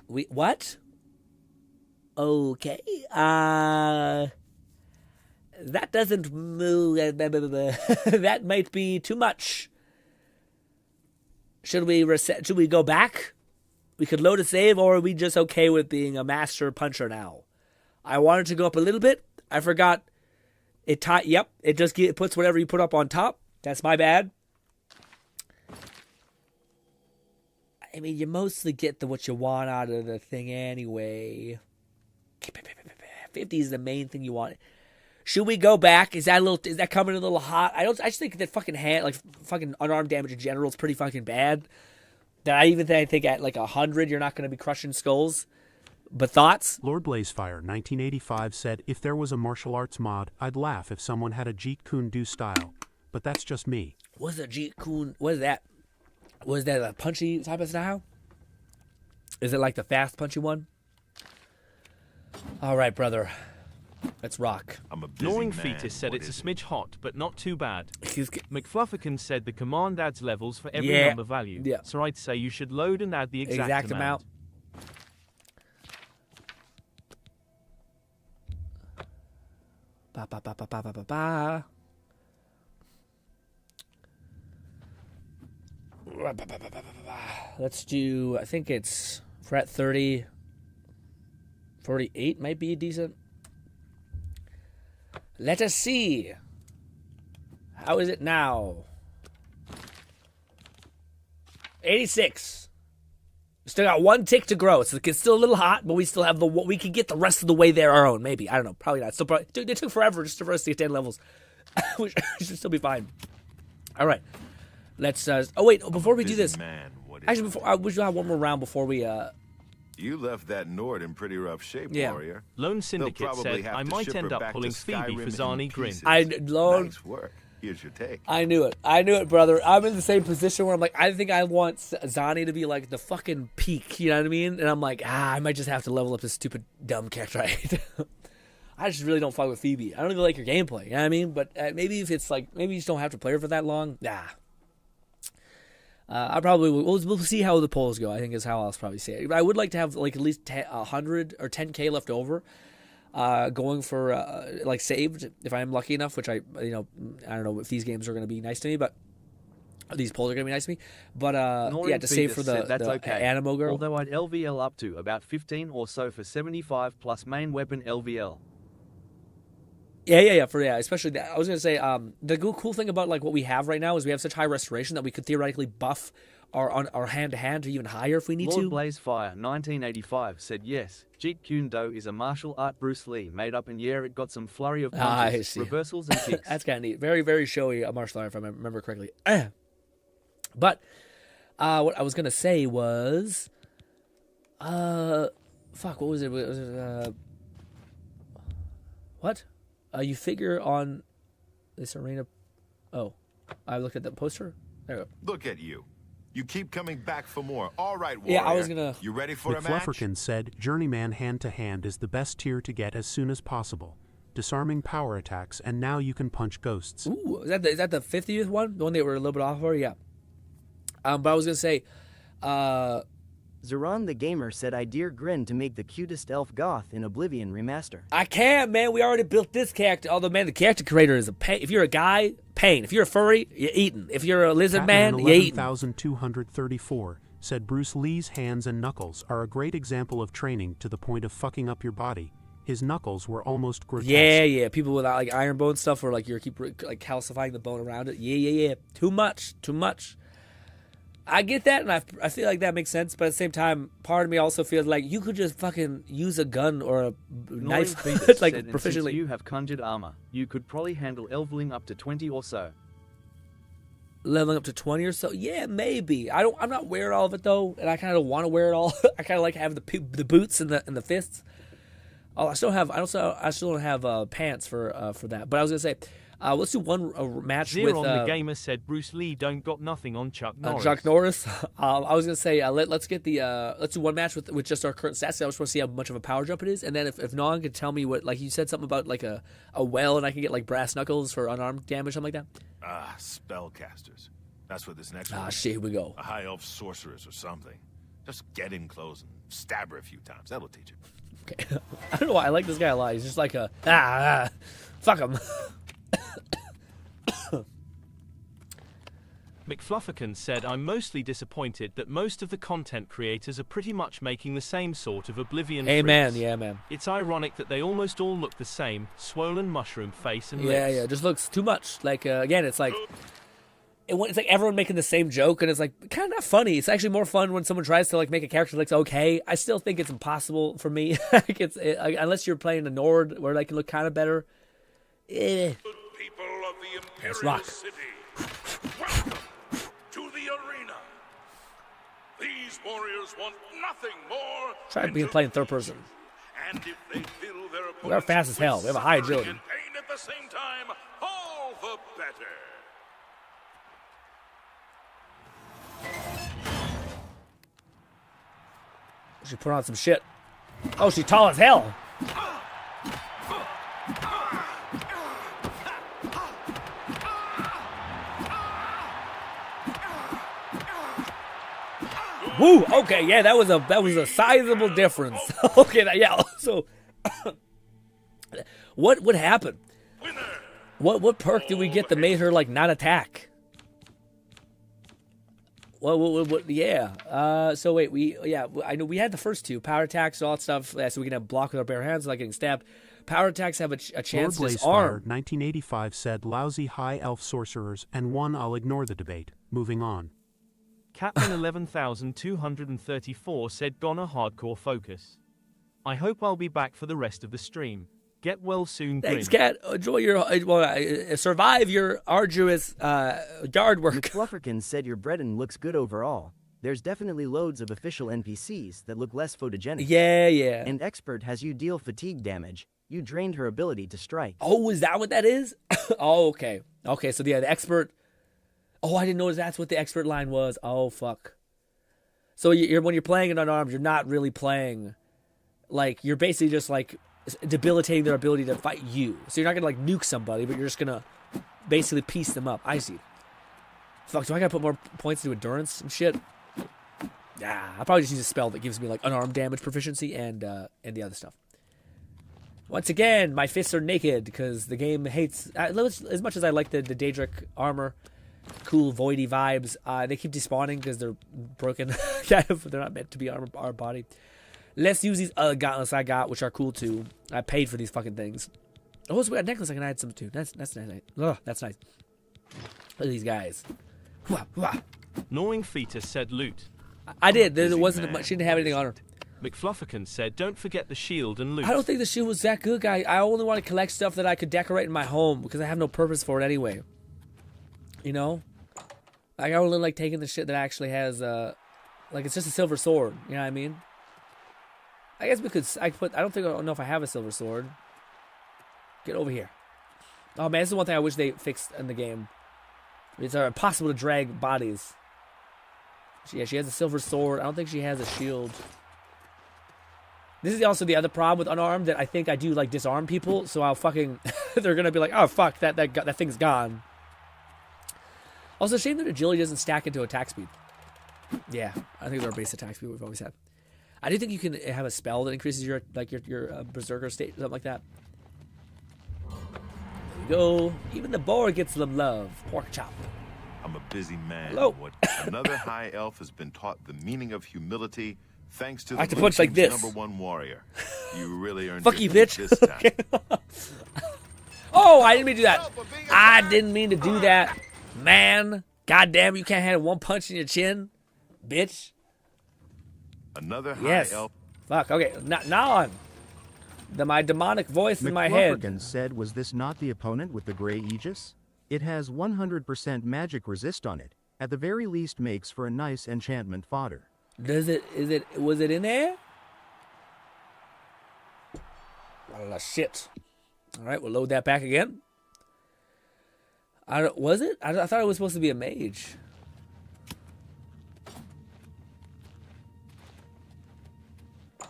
A: What? Okay. That doesn't move. That might be too much. Should we reset? Should we go back? We could load a save, or are we just okay with being a master puncher now? I wanted to go up a little bit. I forgot. Yep. It just puts whatever you put up on top. That's my bad. I mean, you mostly get what you want out of the thing anyway. 50 is the main thing you want. Should we go back? Is that coming a little hot? I just think that fucking fucking unarmed damage in general is pretty fucking bad. That I think at like 100 you're not going to be crushing skulls. But thoughts?
E: Lord Blazefire 1985 said, if there was a martial arts mod, I'd laugh if someone had a Jeet Kune Do style. But that's just me.
A: What's a Jeet Kune? What is that? Was that a punchy type of style? Is it like the fast punchy one? All right, brother. Let's rock.
D: Gnawing Fetus said it's a smidge hot, but not too bad. McFlufferkin said the command adds levels for every number value. Yeah. So I'd say you should load and add the exact amount.
A: Ba, ba, ba, ba, ba, ba, ba, ba. Let's do, I think it's, if we're at 30, 48 might be decent. Let us see. How is it now? 86. We still got one tick to grow. So it's still a little hot, but we still have we can get the rest of the way there our own. Maybe. I don't know. Probably not. Dude, it took forever just for us to get 10 levels. We should still be fine. All right. Let's, oh wait, before we do this. Actually, we should have one more round before we,
H: You left that Nord in pretty rough shape, Warrior.
D: Lone Syndicate said, I might end up pulling Phoebe for Zani Grin.
H: Nice work. Here's your take.
A: I knew it, brother. I'm in the same position where I'm like, I think I want Zani to be like the fucking peak, you know what I mean? And I'm like, I might just have to level up this stupid dumb character, right? I just really don't fuck with Phoebe. I don't even like her gameplay, you know what I mean? But maybe if it's like, maybe you just don't have to play her for that long. Nah. I probably we'll see how the polls go. I think is how I'll probably say it. I would like to have like at least 100 or 10K left over, going for like saved if I am lucky enough. Which I don't know if these games are going to be nice to me, but these polls are going to be nice to me. But yeah, to save for the Animo girl.
L: Although I'd LVL up to about 15 or so for 75 plus main weapon LVL.
A: Yeah. Especially that. I was gonna say, the cool thing about like what we have right now is we have such high restoration that we could theoretically buff our hand to hand to even higher if we need
L: Lord
A: to.
L: Blazefire 1985 said yes. Jeet Kune Do is a martial art Bruce Lee made up, and yeah, it got some flurry of punches, reversals, and kicks.
A: That's kind of neat. Very, very showy martial art if I remember correctly. But what I was gonna say was, what was it? What? You figure on this arena. Oh, I looked at the poster. There we go.
H: Look at you. You keep coming back for more. All right, warrior.
A: Yeah, I was gonna.
H: You ready for a match?
E: McFlufferkin said, Journeyman hand-to-hand is the best tier to get as soon as possible. Disarming power attacks, and now you can punch ghosts.
A: Ooh, is that the 50th one? The one they were a little bit off for? Yeah. But I was gonna say,
F: Zeron the Gamer said I dare Grin to make the cutest elf goth in Oblivion Remaster.
A: I can't, man. We already built this character. Although, man, the character creator is a pain. If you're a guy, pain. If you're a furry, you're eating. If you're a lizard man, you're eating.
E: 11,234 said Bruce Lee's hands and knuckles are a great example of training to the point of fucking up your body. His knuckles were almost grotesque.
A: Yeah. People with like iron bone stuff, where like you keep like calcifying the bone around it. Yeah. Too much. I get that, and I feel like that makes sense, but at the same time, part of me also feels like you could just fucking use a gun or a knife, like
L: said,
A: proficiently.
L: Since you have conjured armor, you could probably handle leveling up to 20 or so.
A: Leveling up to 20 or so? Yeah, maybe. I'm not wearing all of it though, and I kind of want to wear it all. I kind of like having the boots and the fists. Oh, I still don't have pants for that. But I was gonna say. Let's do one match with...
D: the Gamer said Bruce Lee don't got nothing on Chuck Norris.
A: Chuck Norris. I was gonna say let's get the let's do one match with just our current stats. I just want to see how much of a power jump it is, and then if Nolan could tell me what, like you said something about like a well, and I can get like brass knuckles for unarmed damage, something like that.
H: Spellcasters. That's what this next one.
A: Shit, here we go.
H: A high elf sorceress or something. Just get in close and stab her a few times. That'll teach you.
A: Okay. I don't know why I like this guy a lot. He's just like a fuck him.
D: McFlufferkin said, I'm mostly disappointed that most of the content creators are pretty much making the same sort of Oblivion
A: Amen,
D: freaks.
A: yeah, man.
D: It's ironic that they almost all look the same, swollen mushroom face and
A: lips.
D: Yeah,
A: just looks too much. Like, again, it's like everyone making the same joke, and it's like kind of not funny. It's actually more fun when someone tries to like make a character that looks okay. I still think it's impossible for me. Unless you're playing a Nord where they can look kind of better.
J: People of the Imperial City, welcome to the arena. These warriors want nothing more.
A: Try being playing third person.
J: And if they fill their
A: we are fast as hell. We have a high agility.
J: And pain at the same time, all the better.
A: She put on some shit. Oh, she's tall as hell. Woo! Okay, yeah, that was a sizable difference. Okay, So, what happened? What perk did we get that made her like not attack? What? Yeah. So wait, I know we had the first two power attacks, all that stuff. So we can have block with our bare hands, like getting stabbed. Power attacks have a chance to disarm.
E: 1985 said lousy high elf sorcerers, and one I'll ignore the debate. Moving on.
D: Catman 11,234 said Gonna hardcore focus. I hope I'll be back for the rest of the stream. Get well soon,
A: Thanks,
D: Grin.
A: Cat. Enjoy your survive your arduous yard work.
F: McFlufferkin said your Breton looks good overall. There's definitely loads of official NPCs that look less photogenic.
A: Yeah.
F: And Expert has you deal fatigue damage. You drained her ability to strike.
A: Oh, is that what that is? Oh, okay. Okay, so the Expert... Oh, I didn't know that's what the Expert line was. Oh, fuck. So when you're playing it unarmed, you're not really playing... Like, you're basically just, like, debilitating their ability to fight you. So you're not going to, like, nuke somebody, but you're just going to basically piece them up. I see. Fuck, do I gotta put more points into endurance and shit? Yeah, I'll probably just use a spell that gives me like unarmed damage proficiency and the other stuff. Once again, my fists are naked because the game hates... as much as I like the Daedric armor, cool voidy vibes, they keep despawning because they're broken. They're not meant to be our body. Let's use these other gauntlets I got, which are cool too. I paid for these fucking things. Oh, so we got a necklace I can add some too. That's nice. Ugh, that's nice. Look at these guys.
D: Gnawing Fetus said loot.
A: I did. There wasn't much. She didn't have anything on her.
D: McFlufferkin said, don't forget the shield and loot.
A: I don't think the shield was that good, guy. I only want to collect stuff that I could decorate in my home because I have no purpose for it anyway. You know? Like, I only like taking the shit that actually has, like, it's just a silver sword. You know what I mean? I guess we could, I don't know if I have a silver sword. Get over here. Oh, man, this is one thing I wish they fixed in the game. It's impossible to drag bodies. Yeah, she has a silver sword. I don't think she has a shield. This is also the other problem with unarmed, that I think I do like disarm people, so I'll fucking they're gonna be like, oh fuck, that thing's gone. Also, shame that agility doesn't stack into attack speed. Yeah, I think they're base attack speed we've always had. I do think you can have a spell that increases your berserker state, something like that. There we go. Even the boar gets some love. Pork chop.
H: I'm a busy man.
A: Hello.
H: Another high elf has been taught the meaning of humility thanks to
A: I like
H: the
A: to punch like this.
H: #1 warrior. You really earned
A: Fuck you,
H: your
A: bitch.
H: keep this time.
A: Oh, I didn't mean to do that. I didn't mean to do that, man. God damn, you can't have one punch in your chin, bitch.
H: Another high elf.
A: Fuck. Okay. Now on. My demonic voice in my head.
B: McFlufferkin said, was this not the opponent with the gray Aegis? It has 100% magic resist on it. At the very least, makes for a nice enchantment fodder.
A: Was it in there? Oh, shit. All right, we'll load that back again. Was it? I thought it was supposed to be a mage.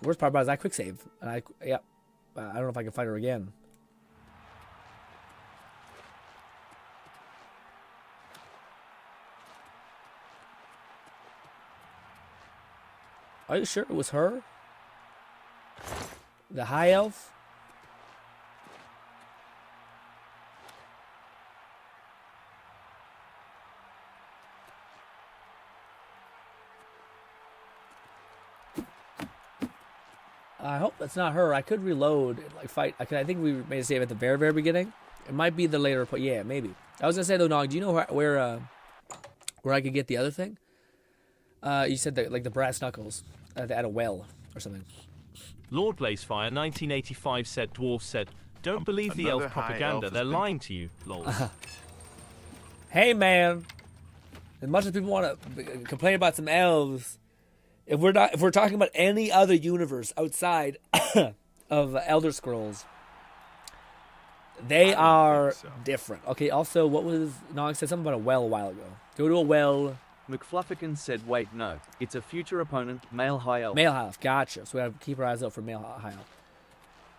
A: Worst part about it is I quick save. And I don't know if I can fight her again. Are you sure it was her? The high elf? I hope that's not her. I could reload and like fight. I think we made a save at the very, very beginning. It might be the later, but yeah, maybe. I was gonna say though, Nog, do you know where I could get the other thing? You said that like the brass knuckles at a well or something.
D: Lord Blazefire 1985 said, Dwarf said, don't believe the elf propaganda. They're lying to you, lol.
A: Hey man, as much as people want to complain about some elves, if we're talking about any other universe outside of Elder Scrolls, they are different. Okay. Also, what was Nog said something about a well a while ago? Go to a well.
L: McFlufferkin said, wait, no. It's a future opponent, male high elf.
A: Male high elf, gotcha. So we have to keep our eyes out for male high elf.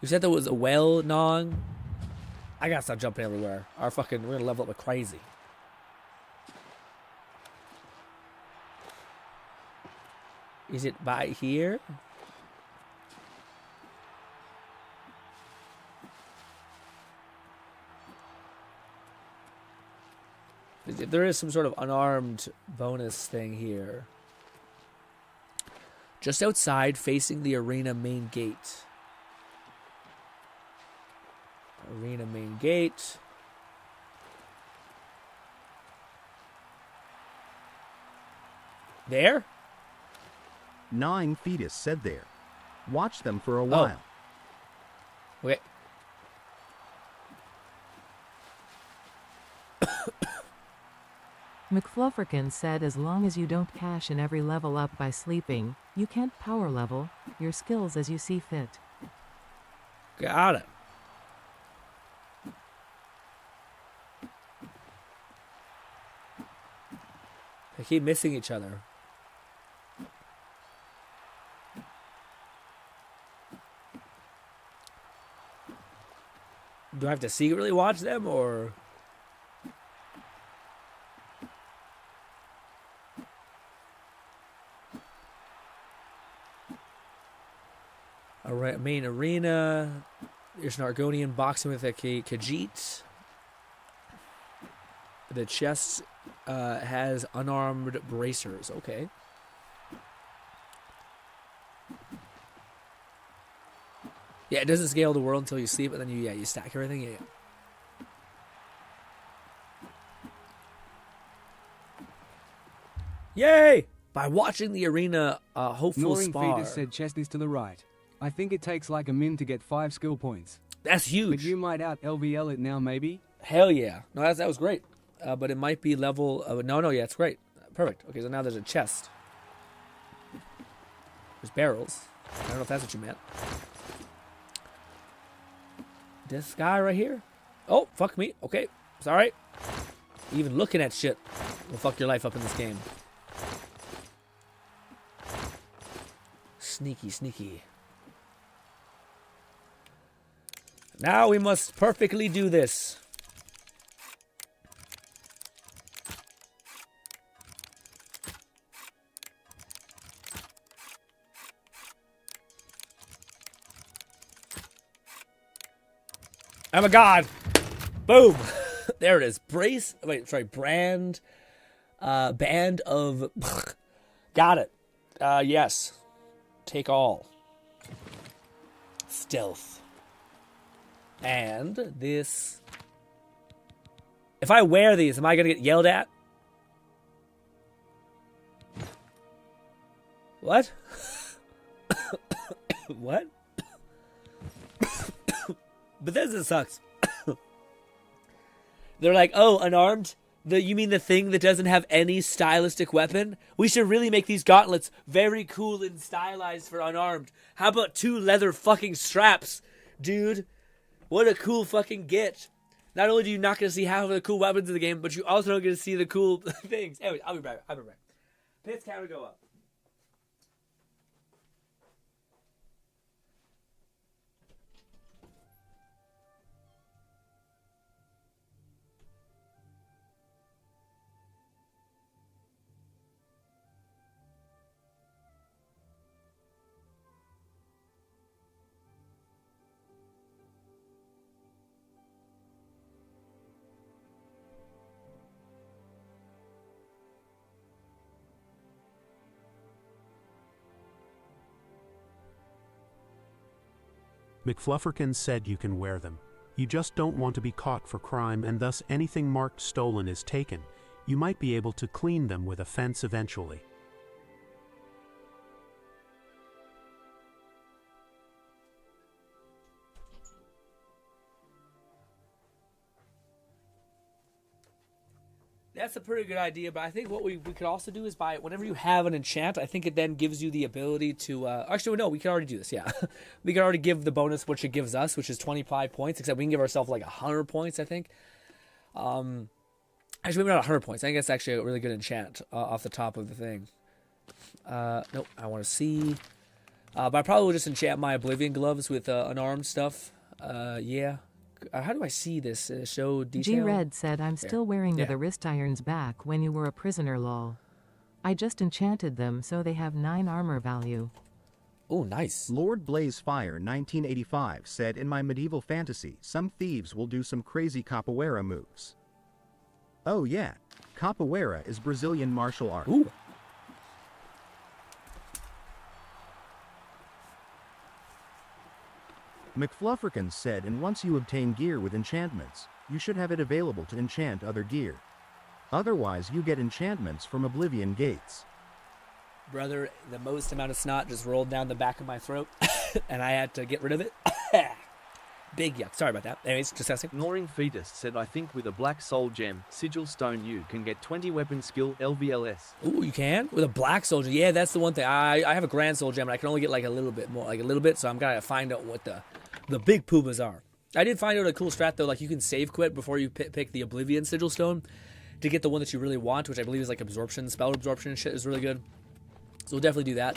A: You said there was a well, Nog? I gotta stop jumping everywhere. We're gonna level up like crazy. Is it by here? There is some sort of unarmed bonus thing here. Just outside, facing the arena main gate. Arena main gate. There?
B: 9 fetus said there. Watch them for a while.
A: Okay.
M: McFlufferkin said as long as you don't cash in every level up by sleeping, you can't power level your skills as you see fit.
A: Got it. They keep missing each other. Do I have to secretly watch them, or... Main arena. There's an Argonian boxing with a Khajiit. The chest has unarmed bracers. Okay. Yeah, it doesn't scale the world until you sleep, and then you stack everything. Yeah. Yay! By watching the arena, hopeful spar.
C: Fetus said chest is to the right. I think it takes like a min to get 5 skill points.
A: That's huge.
C: But you might out LVL it now, maybe?
A: Hell yeah. No, that was great. But it might be level... yeah, it's great. Perfect. Okay, so now there's a chest. There's barrels. I don't know if that's what you meant. This guy right here? Oh, fuck me. Okay, sorry. Even looking at shit will fuck your life up in this game. Sneaky, sneaky. Now we must perfectly do this. Oh my god! Boom! There it is. Band of... Got it. Yes. Take all. Stealth. And this... If I wear these, am I going to get yelled at? What? What? Bethesda sucks. They're like, oh, unarmed? You mean the thing that doesn't have any stylistic weapon? We should really make these gauntlets very cool and stylized for unarmed. How about 2 leather fucking straps, dude? What a cool fucking get. Not only do you not get to see half of the cool weapons in the game, but you also don't get to see the cool things. Anyway, I'll be right back. Pits counter go up.
E: McFlufferkin said you can wear them. You just don't want to be caught for crime, and thus anything marked stolen is taken. You might be able to clean them with a fence eventually.
A: That's a pretty good idea, but I think what we could also do is whenever you have an enchant, I think it then gives you the ability to... actually, no, we can already do this, yeah. We can already give the bonus which it gives us, which is 25 points, except we can give ourselves like 100 points, I think. Actually, maybe not 100 points. I think that's actually a really good enchant off the top of the thing. Nope, I want to see... but I probably will just enchant my Oblivion gloves with unarmed stuff. Yeah. How do I see this? Show detail?
M: G-Red said, I'm still wearing the wrist irons back when you were a prisoner, lol. I just enchanted them so they have 9 armor value.
A: Oh, nice.
B: Lord Blazefire 1985 said, in my medieval fantasy, some thieves will do some crazy capoeira moves. Oh yeah, capoeira is Brazilian martial art.
A: Ooh.
B: McFlufferkin said, and once you obtain gear with enchantments, you should have it available to enchant other gear. Otherwise, you get enchantments from Oblivion gates.
A: Brother, the most amount of snot just rolled down the back of my throat, and I had to get rid of it. Big yuck. Sorry about that. Anyways, just asking.
L: Gnawing Fetus said, I think with a black soul gem, Sigil Stone, you can get 20 weapon skill LVLS.
A: Ooh, you can? With a black soul gem. Yeah, that's the one thing. I have a grand soul gem, and I can only get like a little bit more, so I'm going to find out what the big pumas are. I did find out a cool strat, though. Like, you can save quit before you pick the Oblivion Sigil Stone to get the one that you really want, which I believe is like absorption, spell absorption and shit is really good. So we'll definitely do that.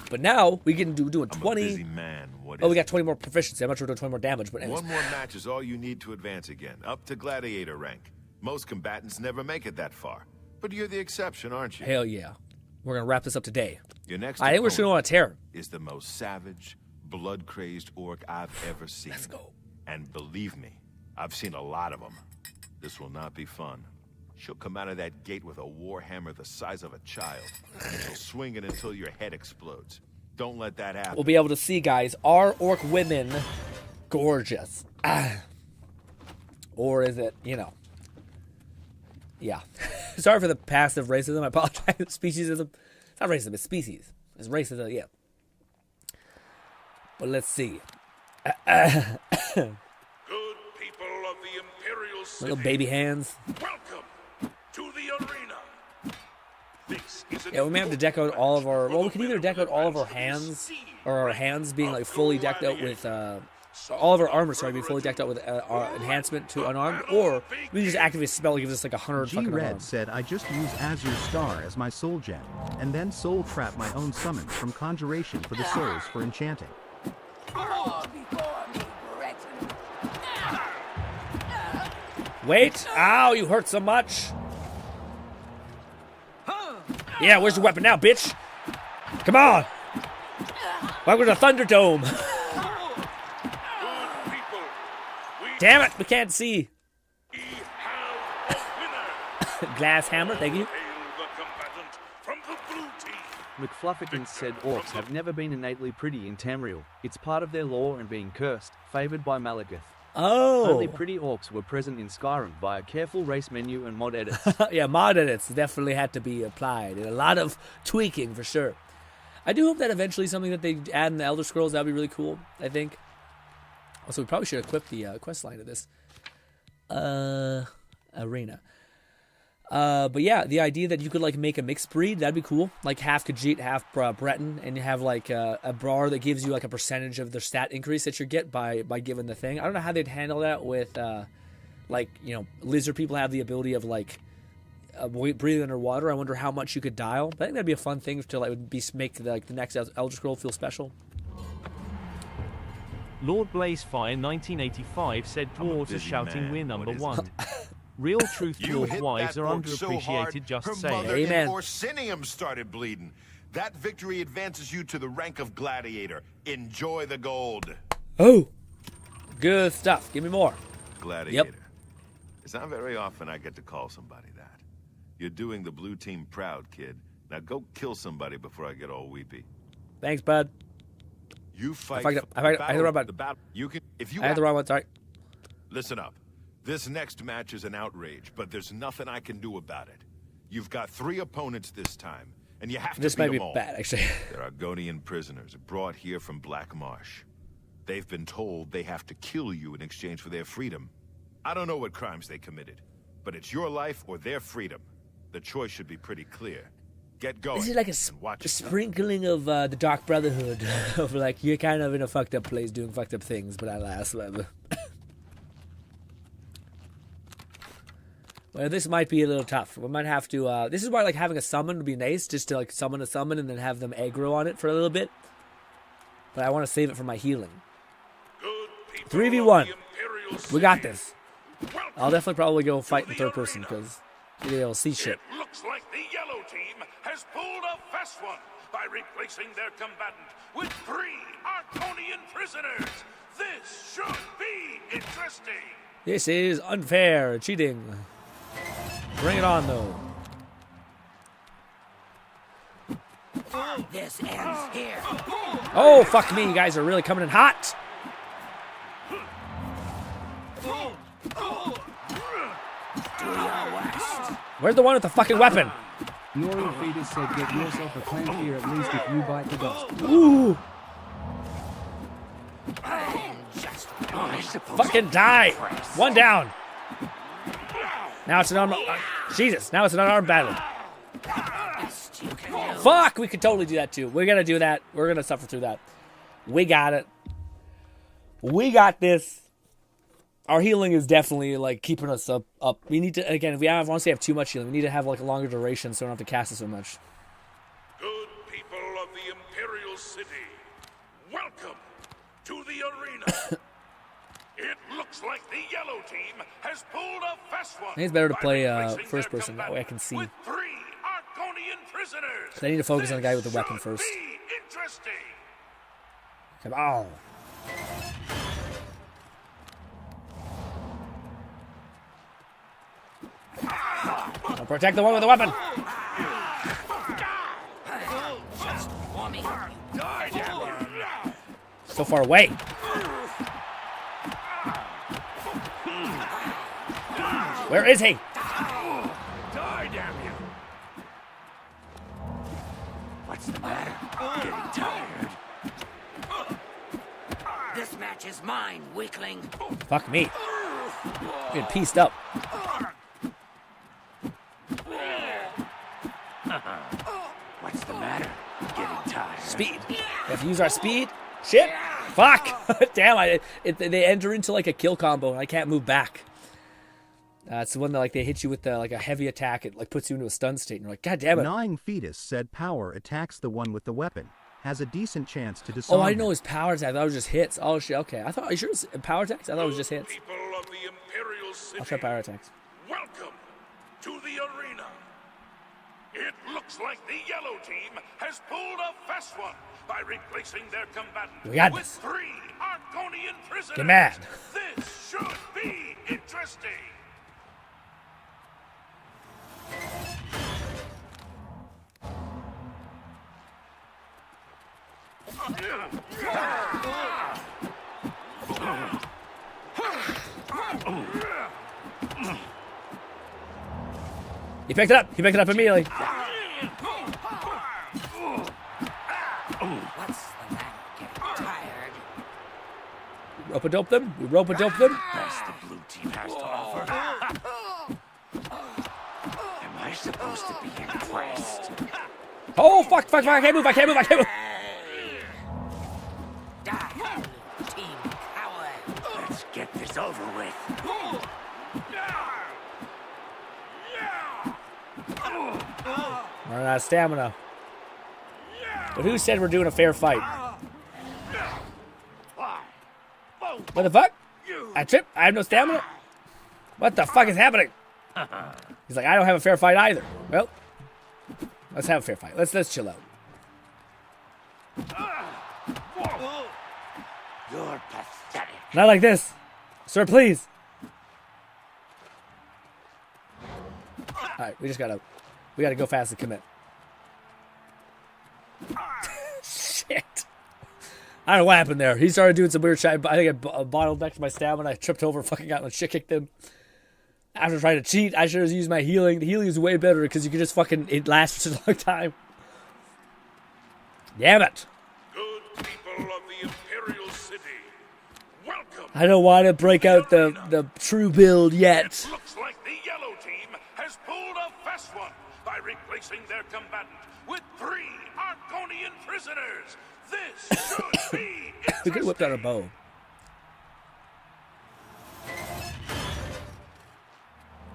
A: But now we can do a 20.
H: I'm a busy man.
A: We got 20 more proficiency. I'm not sure we're doing 20 more damage, but anyways.
H: One more match is all you need to advance again, up to gladiator rank. Most combatants never make it that far, but you're the exception, aren't you?
A: Hell yeah. We're gonna wrap this up today.
H: Your next
A: I think we're shooting on a tear.
H: Is the most savage, blood-crazed orc I've ever seen.
A: Let's go.
H: And believe me, I've seen a lot of them. This will not be fun. She'll come out of that gate with a warhammer the size of a child. And she'll swing it until your head explodes. Don't let that happen.
A: We'll be able to see, guys, are orc women gorgeous? Or is it, you know? Yeah. Sorry for the passive racism. I apologize. Speciesism. It's not racism, it's species. It's racism, yeah. But let's see.
J: Good people of the Imperial City.
A: Little baby hands.
J: Welcome to the arena. This is
A: Yeah, we may have to deck out all of our... Well, we can either deck out all of our hands, or our hands being like fully decked out with... all of our armor, sorry, being fully decked out with our enhancement to unarmed, or we can just activate a spell that gives us like 100 fucking
B: G-Red
A: unarmed.
B: said, I just use Azure Star as my soul gem, and then soul trap my own summons from Conjuration for the souls for enchanting.
A: Wait! Ow, you hurt so much! Yeah, where's your weapon now, bitch? Come on! Welcome to the Thunderdome! Damn it, we can't see! Glass hammer, thank you.
L: McFluffington said orcs have never been innately pretty in Tamriel. It's part of their lore and being cursed, favored by Malekith.
A: Oh!
L: Only pretty orcs were present in Skyrim via careful race menu and mod edits.
A: Yeah, mod edits definitely had to be applied, and a lot of tweaking for sure. I do hope that eventually something that they add in the Elder Scrolls, that would be really cool, I think. Also, we probably should equip the quest line to this arena. But yeah, the idea that you could like make a mixed breed, that'd be cool. Like half Khajiit, half Breton, and you have like a brawler that gives you like a percentage of the stat increase that you get by giving the thing. I don't know how they'd handle that with like, you know, lizard people have the ability of like breathing underwater. I wonder how much you could dial. But I think that'd be a fun thing to like make the next Elder Scroll feel special.
D: Lord Blazefire 1985 said dwarves are shouting we're number one. Real truth, dwarf wives are underappreciated, just saying.
H: Amen. Orsinium started bleeding. That victory advances you to the rank of gladiator. Enjoy the gold.
A: Oh, good stuff. Give me more.
H: Gladiator.
A: Yep.
H: It's not very often I get to call somebody that. You're doing the blue team proud, kid. Now go kill somebody before I get all weepy.
A: Thanks, bud.
H: You fight.
A: I hit the wrong button.
H: You can. If you.
A: I hit the wrong one. Sorry.
H: Listen up. This next match is an outrage, but there's nothing I can do about it. You've got 3 opponents this time, and you have to beat them all.
A: This might be bad, actually.
H: They're Argonian prisoners brought here from Black Marsh. They've been told they have to kill you in exchange for their freedom. I don't know what crimes they committed, but it's your life or their freedom. The choice should be pretty clear. Get going.
A: This is like a sprinkling of the Dark Brotherhood. Of like, you're kind of in a fucked up place doing fucked up things, but I last forever. Well, this might be a little tough. We might have to... this is why like having a summon would be nice, just to like summon a summon and then have them aggro on it for a little bit. But I want to save it for my healing. 3v1. We got this. I'll definitely probably go fight in third person because you'll see shit.
J: It looks like the yellow team has pulled a fast one by replacing their combatant with 3 Arconian prisoners. This should be interesting.
A: This is unfair. Cheating. Bring it on, though.
I: This ends here.
A: Oh, fuck me. You guys are really coming in hot.
I: Do your worst.
A: Where's the one with the fucking weapon?
C: Nori Fetus said get yourself a clan here at least if you bite the dust.
A: Ooh. Fucking die. One down. Now it's an unarmed... Jesus, now it's an unarmed battle. Fuck, we could totally do that too. We're gonna do that. We're gonna suffer through that. We got it. We got this. Our healing is definitely like keeping us up. We need to, again, if we honestly have too much healing, we need to have like a longer duration so we don't have to cast it so much.
J: Good people of the Imperial City, welcome to the arena. It looks like the yellow team has pulled a fast one.
A: I think it's better to play first person, that way I can see.
J: With 3 Arconian prisoners.
A: I need to focus on the guy with the weapon first.
J: Interesting.
A: Come on. I'll protect the one with the weapon. So far away. Where is he?
J: Die, damn you! What's the matter? Getting tired.
I: This match is mine, weakling.
A: Fuck me. I'm getting pieced up.
J: What's the matter? Getting tired.
A: Speed. We have to use our speed. Shit. Fuck. Damn. They enter into like a kill combo and I can't move back. It's the one that like they hit you with like a heavy attack. It like puts you into a stun state and you're like, God damn it.
B: Gnawing Fetus said power attacks the one with the weapon. Has a decent chance to disarm
A: Oh, I didn't know it
B: him.
A: was power attack. I thought it was just hits. Oh shit, okay. I thought, are you sure it was power attacks? I thought it was just hits.
J: People of the Imperial City,
A: I'll try power attacks.
J: welcome to the arena. It looks like the yellow team has pulled a fast one by replacing their combatant
A: We got
J: with
A: this.
J: 3 Arconian prisoners.
A: Get mad.
J: This should be interesting.
A: He picked it up. He picked it up immediately.
I: What's the matter? Getting tired.
A: Rope-a-dope them. We rope-a-dope them.
J: Best the blue team has to offer. Am I supposed to be impressed?
A: Oh, fuck. I can't move.
I: Die, team coward.
J: Let's get this over with.
A: Running out of stamina. But who said we're doing a fair fight? What the fuck? I tripped. I have no stamina. What the fuck is happening? He's like, I don't have a fair fight either. Well, let's have a fair fight. Let's chill out.
J: You're pathetic.
A: Not like this, sir. Please. All right, we gotta go fast and commit. Shit. I don't know what happened there. He started doing some weird shit. I think I bottled next to my stamina. I tripped over, fucking got my shit kicked in. After trying to cheat, I should have used my healing. The healing is way better because you can just fucking, it lasts for such a long time. Damn it.
J: Good people of the Imperial City, welcome.
A: I don't want to break out the true build yet.
J: It looks like the yellow team has pulled a fast one by replacing their combatant with 3 Arconian prisoners. This should be
A: We could have whipped out a bow.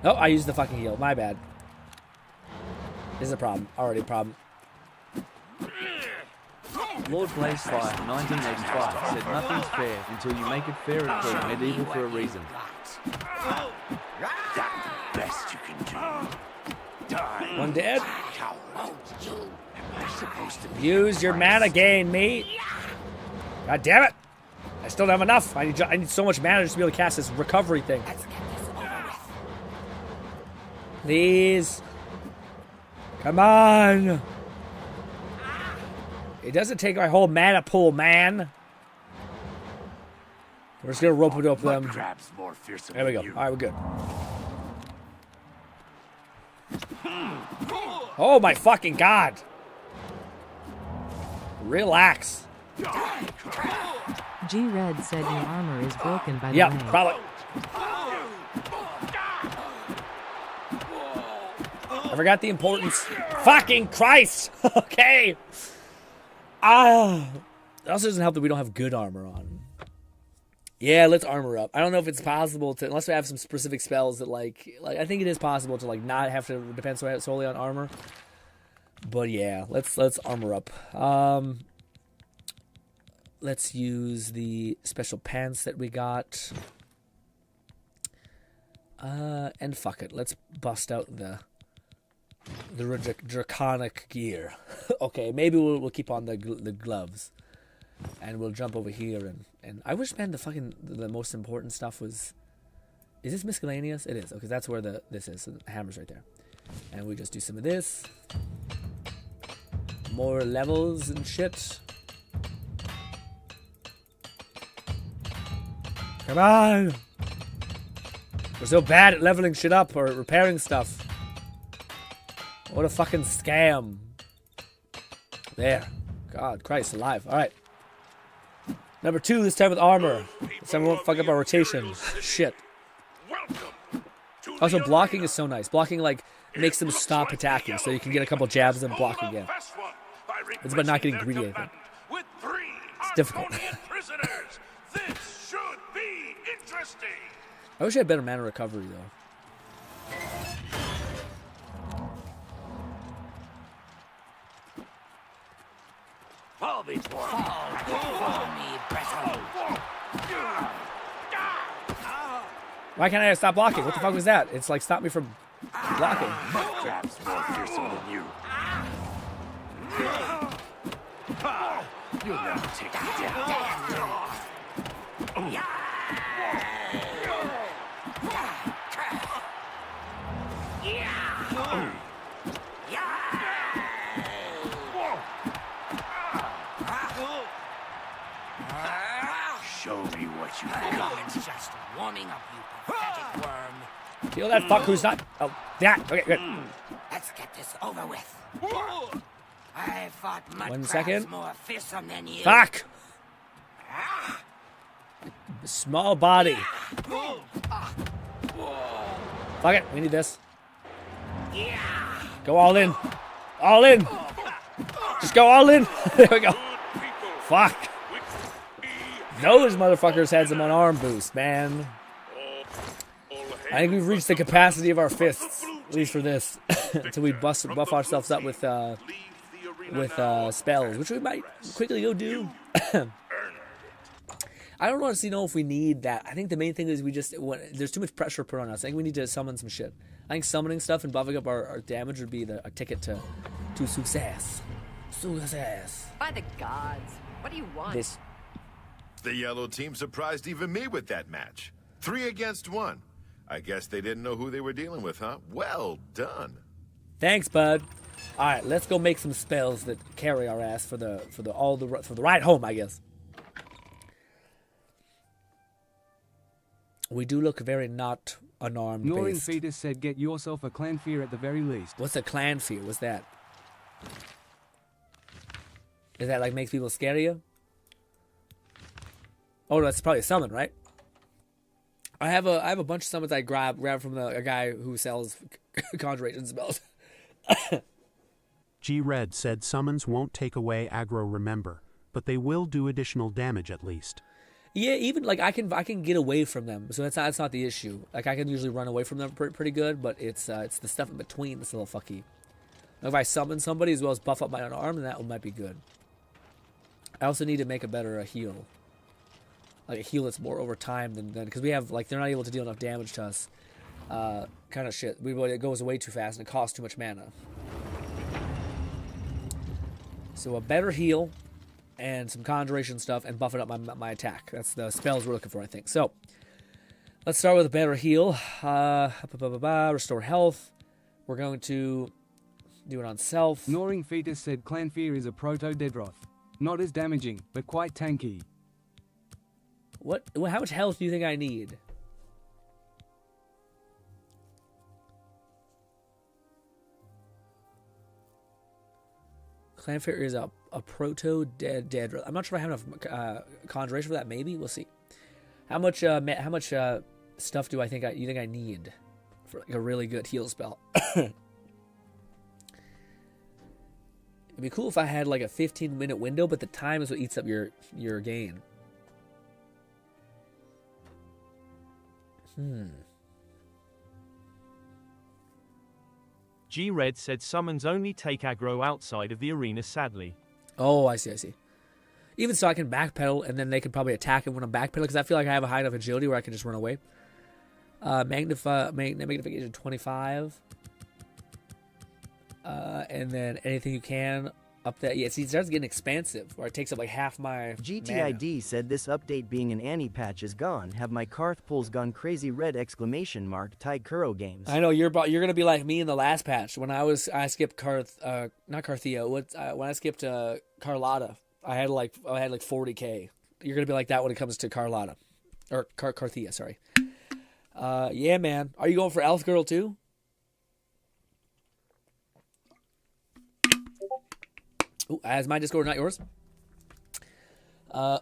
A: Oh, I used the fucking heal. My bad. This is a problem. Already a problem.
L: Lord Blazefire 1985 said nothing's fair until you make it fair and call medieval for a reason.
J: That's the best you can do. Die.
A: One dead.
J: Coward. Am I supposed to be
A: Use your mana gain, me. God damn it. I still don't have enough. I need so much mana just to be able to cast this recovery thing. Please. Come on. It doesn't take my whole mana pool, man. We're just gonna rope-a-dope them.
J: Crab's more fearsome
A: There we go.
J: than you.
A: Alright, we're good. Oh my fucking god. Relax.
M: G-Red said your armor is broken by the
A: Yeah,
M: way.
A: probably. I forgot the importance. Fucking Christ! Okay. It also doesn't help that we don't have good armor on. Yeah, let's armor up. I don't know if it's possible to, unless we have some specific spells that like I think it is possible to like not have to depend solely on armor. But yeah, let's armor up. Let's use the special pants that we got. And fuck it, let's bust out the draconic gear. Okay, maybe we'll keep on the gloves. And we'll jump over here. And I wish, man, the most important stuff was... Is this miscellaneous? It is. Okay, that's where this is. So the hammer's right there. And we just do some of this. More levels and shit. Come on! We're so bad at leveling shit up or repairing stuff. What a fucking scam. There. God Christ alive. Alright. Number 2, this time with armor. This time we won't fuck up our rotation. Shit. Also, blocking is so nice. Blocking, like, makes them stop attacking, so you can get a couple jabs and block again. It's about not getting greedy, I think. It's difficult. I wish I had better mana recovery, though.
I: Fall before me, Breton.
A: Why can't I stop blocking? What the fuck was that? It's like stop me from blocking.
J: Jab's more fearsome than you. You'll never take me down. Show me what you got.
I: It's just warming up, you pathetic worm.
A: Kill that fuck who's not... Oh, that. Okay, good.
I: Let's get this over with. I fought much
A: 1 second.
I: more fearsome than you.
A: Fuck! Small body. Fuck it, we need this. Go all in. All in. Just go all in. There we go. Fuck. Those motherfuckers had some unarmed boost, man. I think we've reached the capacity of our fists, at least for this, until we buff ourselves up with spells, which we might quickly go do. I don't honestly know if we need that. I think the main thing is there's too much pressure put on us. I think we need to summon some shit. I think summoning stuff and buffing up our damage would be a ticket to success. Success.
O: By the gods, what do you want?
A: This.
H: The yellow team surprised even me with that match. 3 against 1. I guess they didn't know who they were dealing with, huh? Well done.
A: Thanks, bud. All right, let's go make some spells that carry our ass for the ride home, I guess. We do look very not unarmed.
C: Norin Fetus said, "Get yourself a clan fear at the very least."
A: What's a clan fear? What's that? Is that like makes people scare you? Oh, that's probably a summon, right? I have a bunch of summons I grab from a guy who sells conjuration spells.
E: G-Red said summons won't take away aggro, remember, but they will do additional damage at least.
A: Yeah, even like I can get away from them, so that's not the issue. Like I can usually run away from them pretty good, but it's the stuff in between that's a little fucky. If I summon somebody as well as buff up my unarmed, then that one might be good. I also need to make a better heal. Like a heal that's more over time than because we have like they're not able to deal enough damage to us. Kind of shit. It goes away too fast and it costs too much mana. So a better heal and some conjuration stuff and buffing up my attack. That's the spells we're looking for, I think. So let's start with a better heal. Restore health. We're going to do it on self.
C: Gnawing Fetus said Clan Fear is a proto-Dedroth. Not as damaging, but quite tanky.
A: How much health do you think I need? Clanfear is a proto-dead. I'm not sure if I have enough conjuration for that. Maybe we'll see. How much stuff do I think you think I need for like a really good heal spell? It'd be cool if I had like a 15-minute window, but the time is what eats up your gain.
D: G-Red said summons only take aggro outside of the arena, sadly.
A: Oh, I see. Even so, I can backpedal, and then they can probably attack it when I'm backpedaling, because I feel like I have a high enough agility where I can just run away. Magnification 25. And then anything you can Up that, yeah, see, it starts getting expansive, where it takes up like half my
F: GTID
A: mana.
F: said this update being an Annie-patch is gone. Have my Karth pulls gone crazy red exclamation mark Taikuro games.
A: I know, you're gonna be like me in the last patch. When I skipped not Carthea, when I skipped Carlotta, I had like 40k. You're gonna be like that when it comes to Carlotta. Or Carthea, sorry. Yeah, man. Are you going for Elf Girl too? Ooh, as my Discord, not yours. Yeah,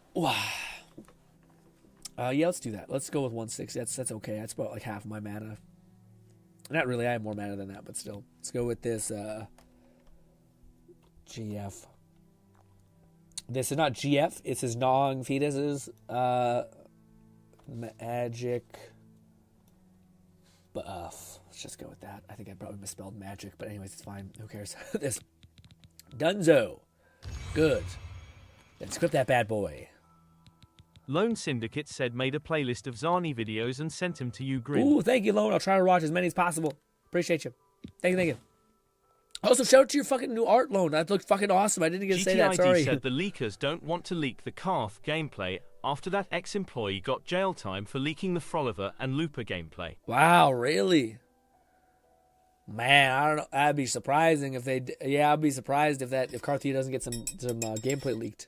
A: let's do that. Let's go with 160. That's okay. That's about like half my mana. Not really. I have more mana than that, but still. Let's go with this GF. This is not GF. It's his Nong Fetus's magic buff. Let's just go with that. I think I probably misspelled magic, but anyways, it's fine. Who cares? This Dunzo. Good. Let's equip that bad boy.
D: Lone Syndicate said made a playlist of Zani videos and sent him to you, Grin.
A: Ooh, thank you, Lone. I'll try to watch as many as possible. Appreciate you. Thank you. Also, shout out to your fucking new art, Lone. That looked fucking awesome. I didn't get to say that, sorry.
D: GTID said the leakers don't want to leak the Karth gameplay after that ex-employee got jail time for leaking the Froliver and Looper gameplay.
A: Wow, really? Man, I don't know. I'd be surprising if they. Yeah, I'd be surprised if Carthea doesn't get some gameplay leaked.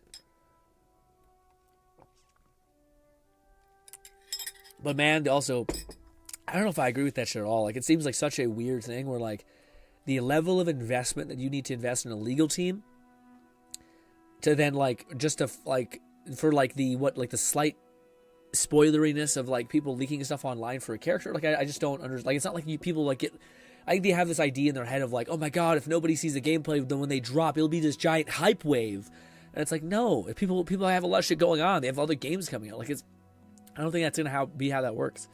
A: But man, also, I don't know if I agree with that shit at all. Like, it seems like such a weird thing where like the level of investment that you need to invest in a legal team to then like just to like for like the slight spoileriness of like people leaking stuff online for a character. Like I just don't understand. Like, it's not like people like get. I think they have this idea in their head of like, oh my god, if nobody sees the gameplay, then when they drop, it'll be this giant hype wave. And it's like, no, if people have a lot of shit going on. They have other games coming out. Like, I don't think that's gonna be how that works.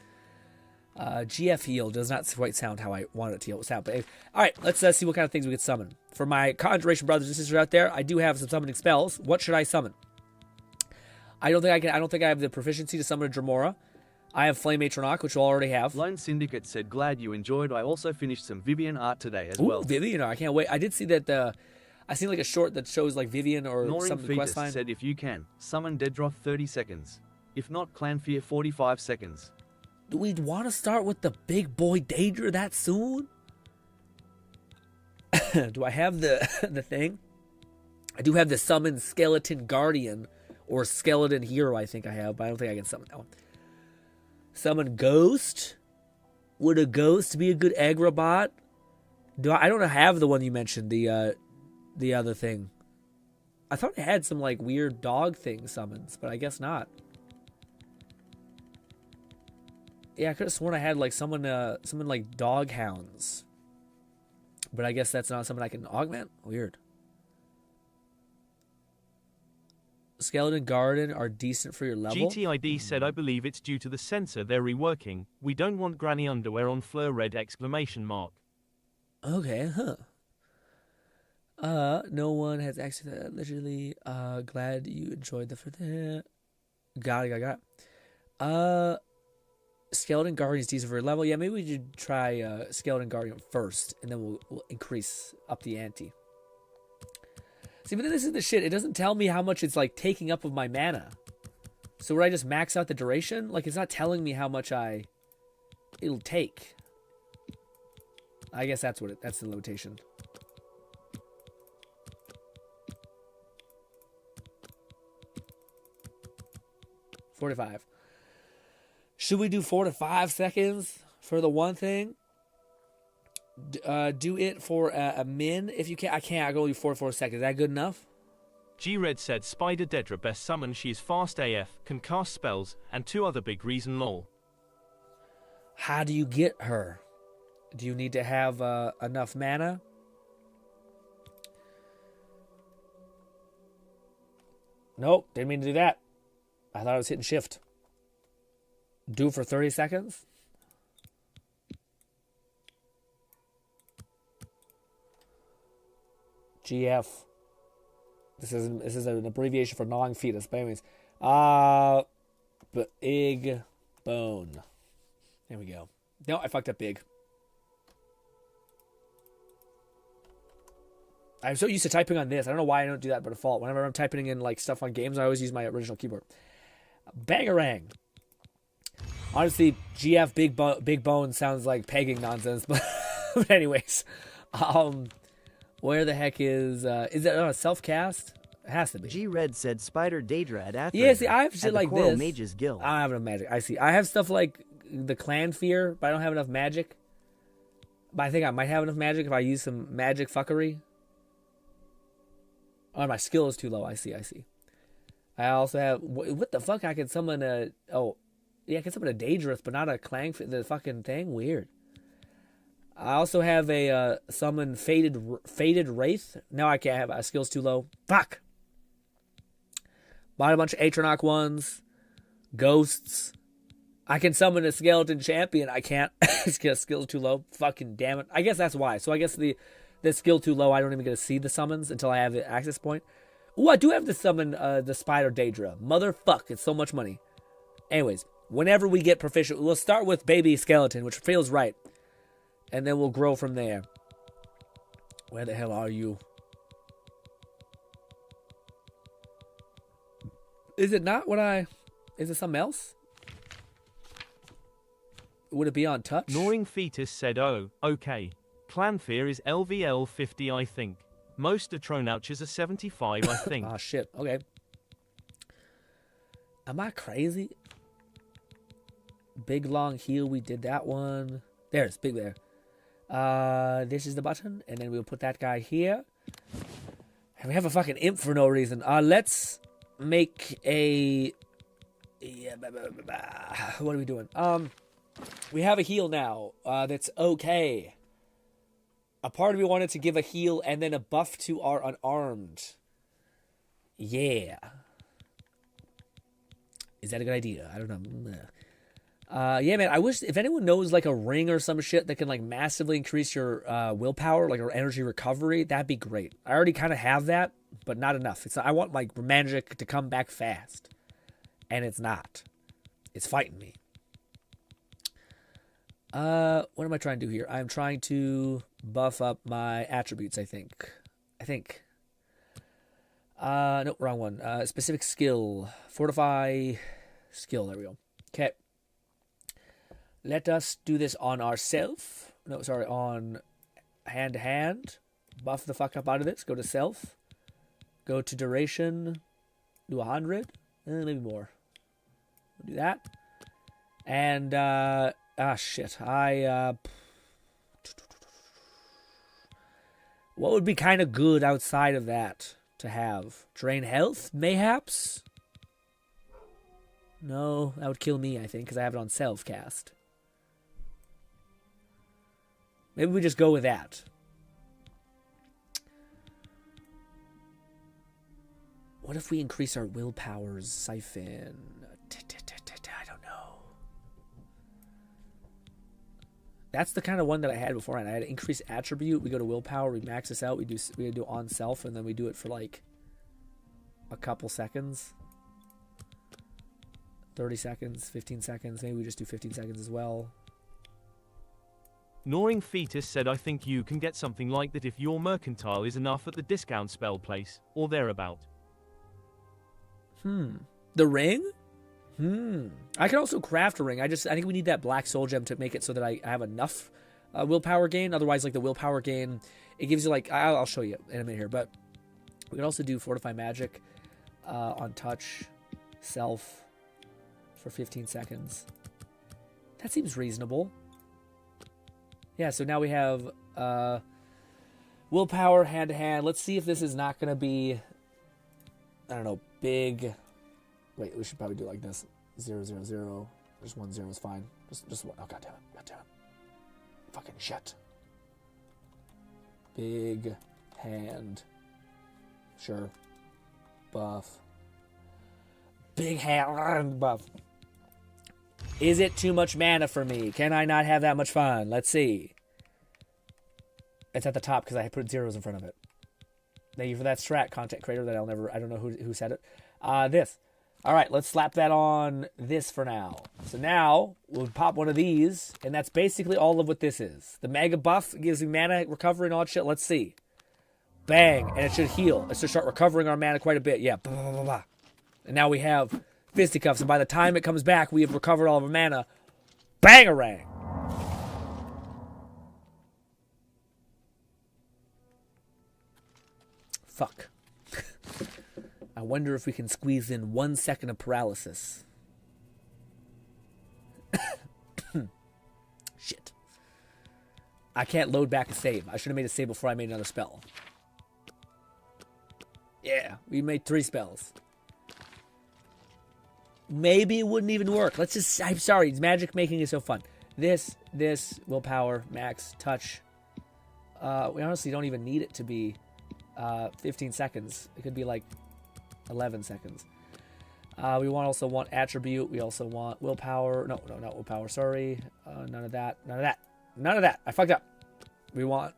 A: GF heal does not quite sound how I want it to sound. But all right, let's see what kind of things we could summon. For my Conjuration brothers and sisters out there, I do have some summoning spells. What should I summon? I don't think I have the proficiency to summon a Dremora. I have Flame Atronach, which we'll already have.
L: Lone Syndicate said, glad you enjoyed. I also finished some Vivian art today as well.
A: Vivian art. I can't wait. I did see that I seen like a short that shows like Vivian or
L: Ignoring
A: something quest line.
L: said, if you can, summon Dedroth 30 seconds. If not, Clanfear 45 seconds.
A: Do we want to start with the big boy Daedra that soon? Do I have the thing? I do have the summon Skeleton Guardian or Skeleton Hero, I think I have, but I don't think I can summon that one. Summon Ghost? Would a Ghost be a good Agrabot? I don't have the one you mentioned, the other thing. I thought I had some like weird dog thing summons, but I guess not. Yeah, I could have sworn I had like someone like dog hounds. But I guess that's not something I can augment? Weird. Skeleton Garden are decent for your level.
D: GTID said, I believe it's due to the sensor they're reworking. We don't want granny underwear on Fleur Red exclamation mark.
A: Okay, no one has access to that. Literally, glad you enjoyed the Got it. Skeleton Guardian is decent for your level. Yeah, maybe we should try Skeleton Guardian first, and then we'll increase up the ante. See, but this is the shit. It doesn't tell me how much it's like taking up of my mana. So would I just max out the duration? Like, it's not telling me how much it'll take. I guess that's that's the limitation. $45. Should we do 4 to 5 seconds for the one thing? Do it for a min if you can. I can't. I can only do 4 to 4 seconds. Is that good enough?
D: G-Red said Spider Dedra best summon. She is fast AF, can cast spells, and 2 other big reason lol.
A: How do you get her? Do you need to have enough mana? Nope, didn't mean to do that. I thought I was hitting shift. Do it for 30 seconds? GF. This is an abbreviation for non-fetus, but anyways. Big bone. There we go. No, I fucked up big. I'm so used to typing on this. I don't know why I don't do that by default. Whenever I'm typing in like stuff on games, I always use my original keyboard. Bangarang. Honestly, GF Big Bone sounds like pegging nonsense, but anyways, where the heck is it a self-cast? It has to be.
F: G-Red said Spider Daedra at Athra.
A: Yeah, see, I have shit like this.
F: Mages Guild.
A: I don't have enough magic. I see. I have stuff like the Clan Fear, but I don't have enough magic. But I think I might have enough magic if I use some magic fuckery. Oh, my skill is too low. I see. I also have... What the fuck? I can summon a... Oh, yeah, I can summon a Daedrus, but not a Clan... The fucking thing? Weird. I also have a summon Faded Wraith. No, I can't have... My skill's too low. Fuck! Bought a bunch of Atronach ones. Ghosts. I can summon a Skeleton Champion. I can't. Skill's too low. Fucking damn it. I guess that's why. So I guess the skill too low, I don't even get to see the summons until I have the access point. Ooh, I do have to summon the Spider Daedra. Motherfuck, it's so much money. Anyways, whenever we get proficient, we'll start with Baby Skeleton, which feels right. And then we'll grow from there. Where the hell are you? Is it not what I... Is it something else? Would it be on touch?
D: Gnawing Fetus said, oh, okay. Clan Fear is LVL 50, I think. Most Atronachs are 75, I think.
A: Ah, shit. Okay. Am I crazy? Big long heal. We did that one. There's big there. This is the button. And then we'll put that guy here. And we have a fucking imp for no reason. Let's make a... Yeah, what are we doing? We have a heal now. That's okay. A part of me wanted to give a heal and then a buff to our unarmed. Yeah. Is that a good idea? I don't know. Yeah, man, I wish if anyone knows like a ring or some shit that can like massively increase your willpower, like our energy recovery, that'd be great. I already kind of have that, but not enough. I want like magic to come back fast. And it's not. It's fighting me. What am I trying to do here? I'm trying to buff up my attributes, I think. Nope, wrong one. Specific skill. Fortify skill. There we go. Okay. Let us do this on ourself. No, sorry, on hand to hand. Buff the fuck up out of this. Go to self. Go to duration. Do 100. Maybe more. We'll do that. And, shit. What would be kind of good outside of that to have? Drain health, mayhaps? No, that would kill me, I think, because I have it on self-cast. Maybe we just go with that. What if we increase our willpower's siphon? I don't know. That's the kind of one that I had before. And I had increased attribute. We go to willpower. We max this out. We do on self, and then we do it for like a couple seconds. 30 seconds, 15 seconds. Maybe we just do 15 seconds as well.
D: Gnawing Fetus said, I think you can get something like that if your mercantile is enough at the discount spell place, or thereabout.
A: The ring? I can also craft a ring. I think we need that black soul gem to make it so that I have enough willpower gain. Otherwise, like the willpower gain, it gives you like... I'll show you in a minute here. But we can also do Fortify Magic on touch, self, for 15 seconds. That seems reasonable. Yeah, so now we have willpower hand-to-hand. Let's see if this is not going to be, I don't know, big... Wait, we should probably do it like this. 0, 0, 0. Just 1 0 is fine. Just one. Oh, God damn it. Fucking shit. Big hand. Sure. Buff. Big hand buff. Is it too much mana for me? Can I not have that much fun? Let's see. It's at the top because I put zeros in front of it. Thank you for that strat, content creator, that I don't know who said it. This. All right, let's slap that on this for now. So now we'll pop one of these, and that's basically all of what this is. The mega buff gives me mana recovery and all that shit. Let's see. Bang. And it should heal. It should start recovering our mana quite a bit. Yeah. Blah, blah, blah, blah. And now we have fisticuffs. And by the time it comes back, we have recovered all of our mana. Bangarang. Fuck. I wonder if we can squeeze in 1 second of paralysis. Shit. I can't load back a save. I should have made a save before I made another spell. Yeah, we made 3 spells. Maybe it wouldn't even work. Let's just... I'm sorry. It's magic making it so fun. This, willpower, max, touch. We honestly don't even need it to be 15 seconds. It could be like 11 seconds. We also want attribute. We also want willpower. No, not willpower. Sorry. None of that. None of that. None of that. I fucked up. We want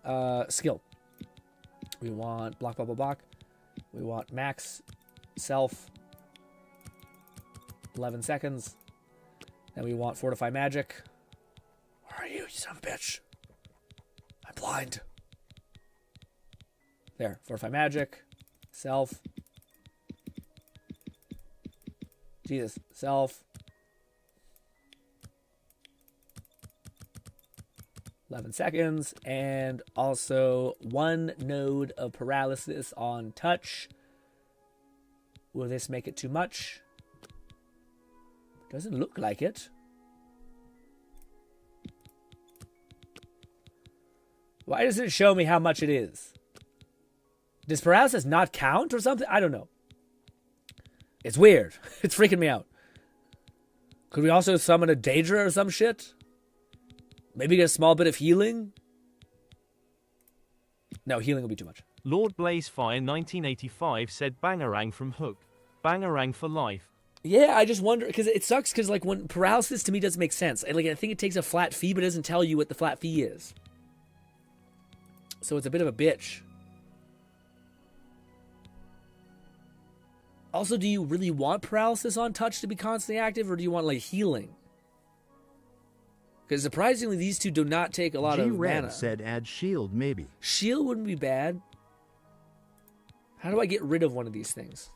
A: skill. We want block, block, block, block. We want max, self, 11 seconds. Then we want fortify magic. Where are you son of a bitch? I'm blind. There. Fortify magic. Self. Jesus. Self. 11 seconds. And also 1 node of paralysis on touch. Will this make it too much? Doesn't look like it. Why doesn't it show me how much it is? Does paralysis not count or something? I don't know. It's weird. It's freaking me out. Could we also summon a Daedra or some shit? Maybe get a small bit of healing? No, healing will be too much.
D: Lord Blazefire 1985 said Bangarang from Hook. Bangarang for life.
A: Yeah, I just wonder, because it sucks, because like when paralysis to me doesn't make sense. Like I think it takes a flat fee, but it doesn't tell you what the flat fee is. So it's a bit of a bitch. Also, do you really want paralysis on touch to be constantly active, or do you want like healing? Because surprisingly, these two do not take a lot of mana.
B: Said add shield, maybe.
A: Shield wouldn't be bad. How do I get rid of one of these things?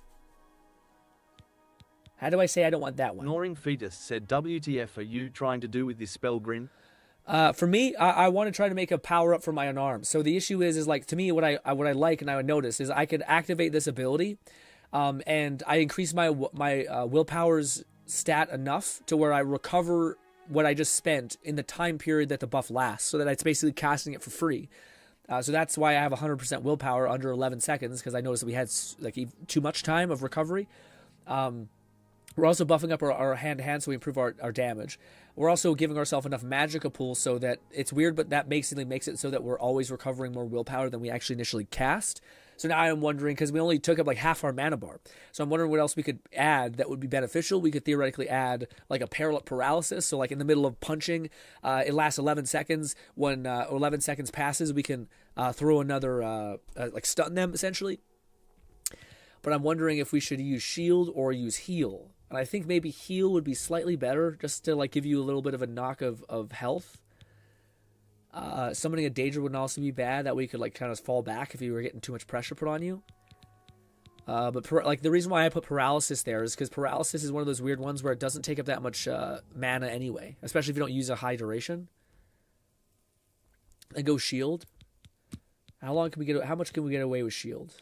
A: How do I say I don't want that one?
L: Ignoring Fetus said, WTF are you trying to do with this spell, Grin?
A: For me, I want to try to make a power up for my unarmed. So the issue is like, to me, what I like and I would notice is I could activate this ability, and I increase my willpower's stat enough to where I recover what I just spent in the time period that the buff lasts, so that it's basically casting it for free. So that's why I have 100% willpower under 11 seconds, because I noticed that we had like too much time of recovery. We're also buffing up our hand-to-hand so we improve our damage. We're also giving ourselves enough magicka pools so that it's weird, but that basically makes it so that we're always recovering more willpower than we actually initially cast. So now I'm wondering, because we only took up like half our mana bar, so I'm wondering what else we could add that would be beneficial. We could theoretically add like a paralysis. So like in the middle of punching, it lasts 11 seconds. When 11 seconds passes, we can throw another, like stun them essentially. But I'm wondering if we should use shield or use heal. And I think maybe heal would be slightly better, just to like give you a little bit of a knock of health. Summoning a Daedra wouldn't also be bad. That way you could like kind of fall back if you were getting too much pressure put on you. But like the reason why I put paralysis there is because paralysis is one of those weird ones where it doesn't take up that much mana anyway, especially if you don't use a high duration. And go shield. How long can we get? How much can we get away with shield?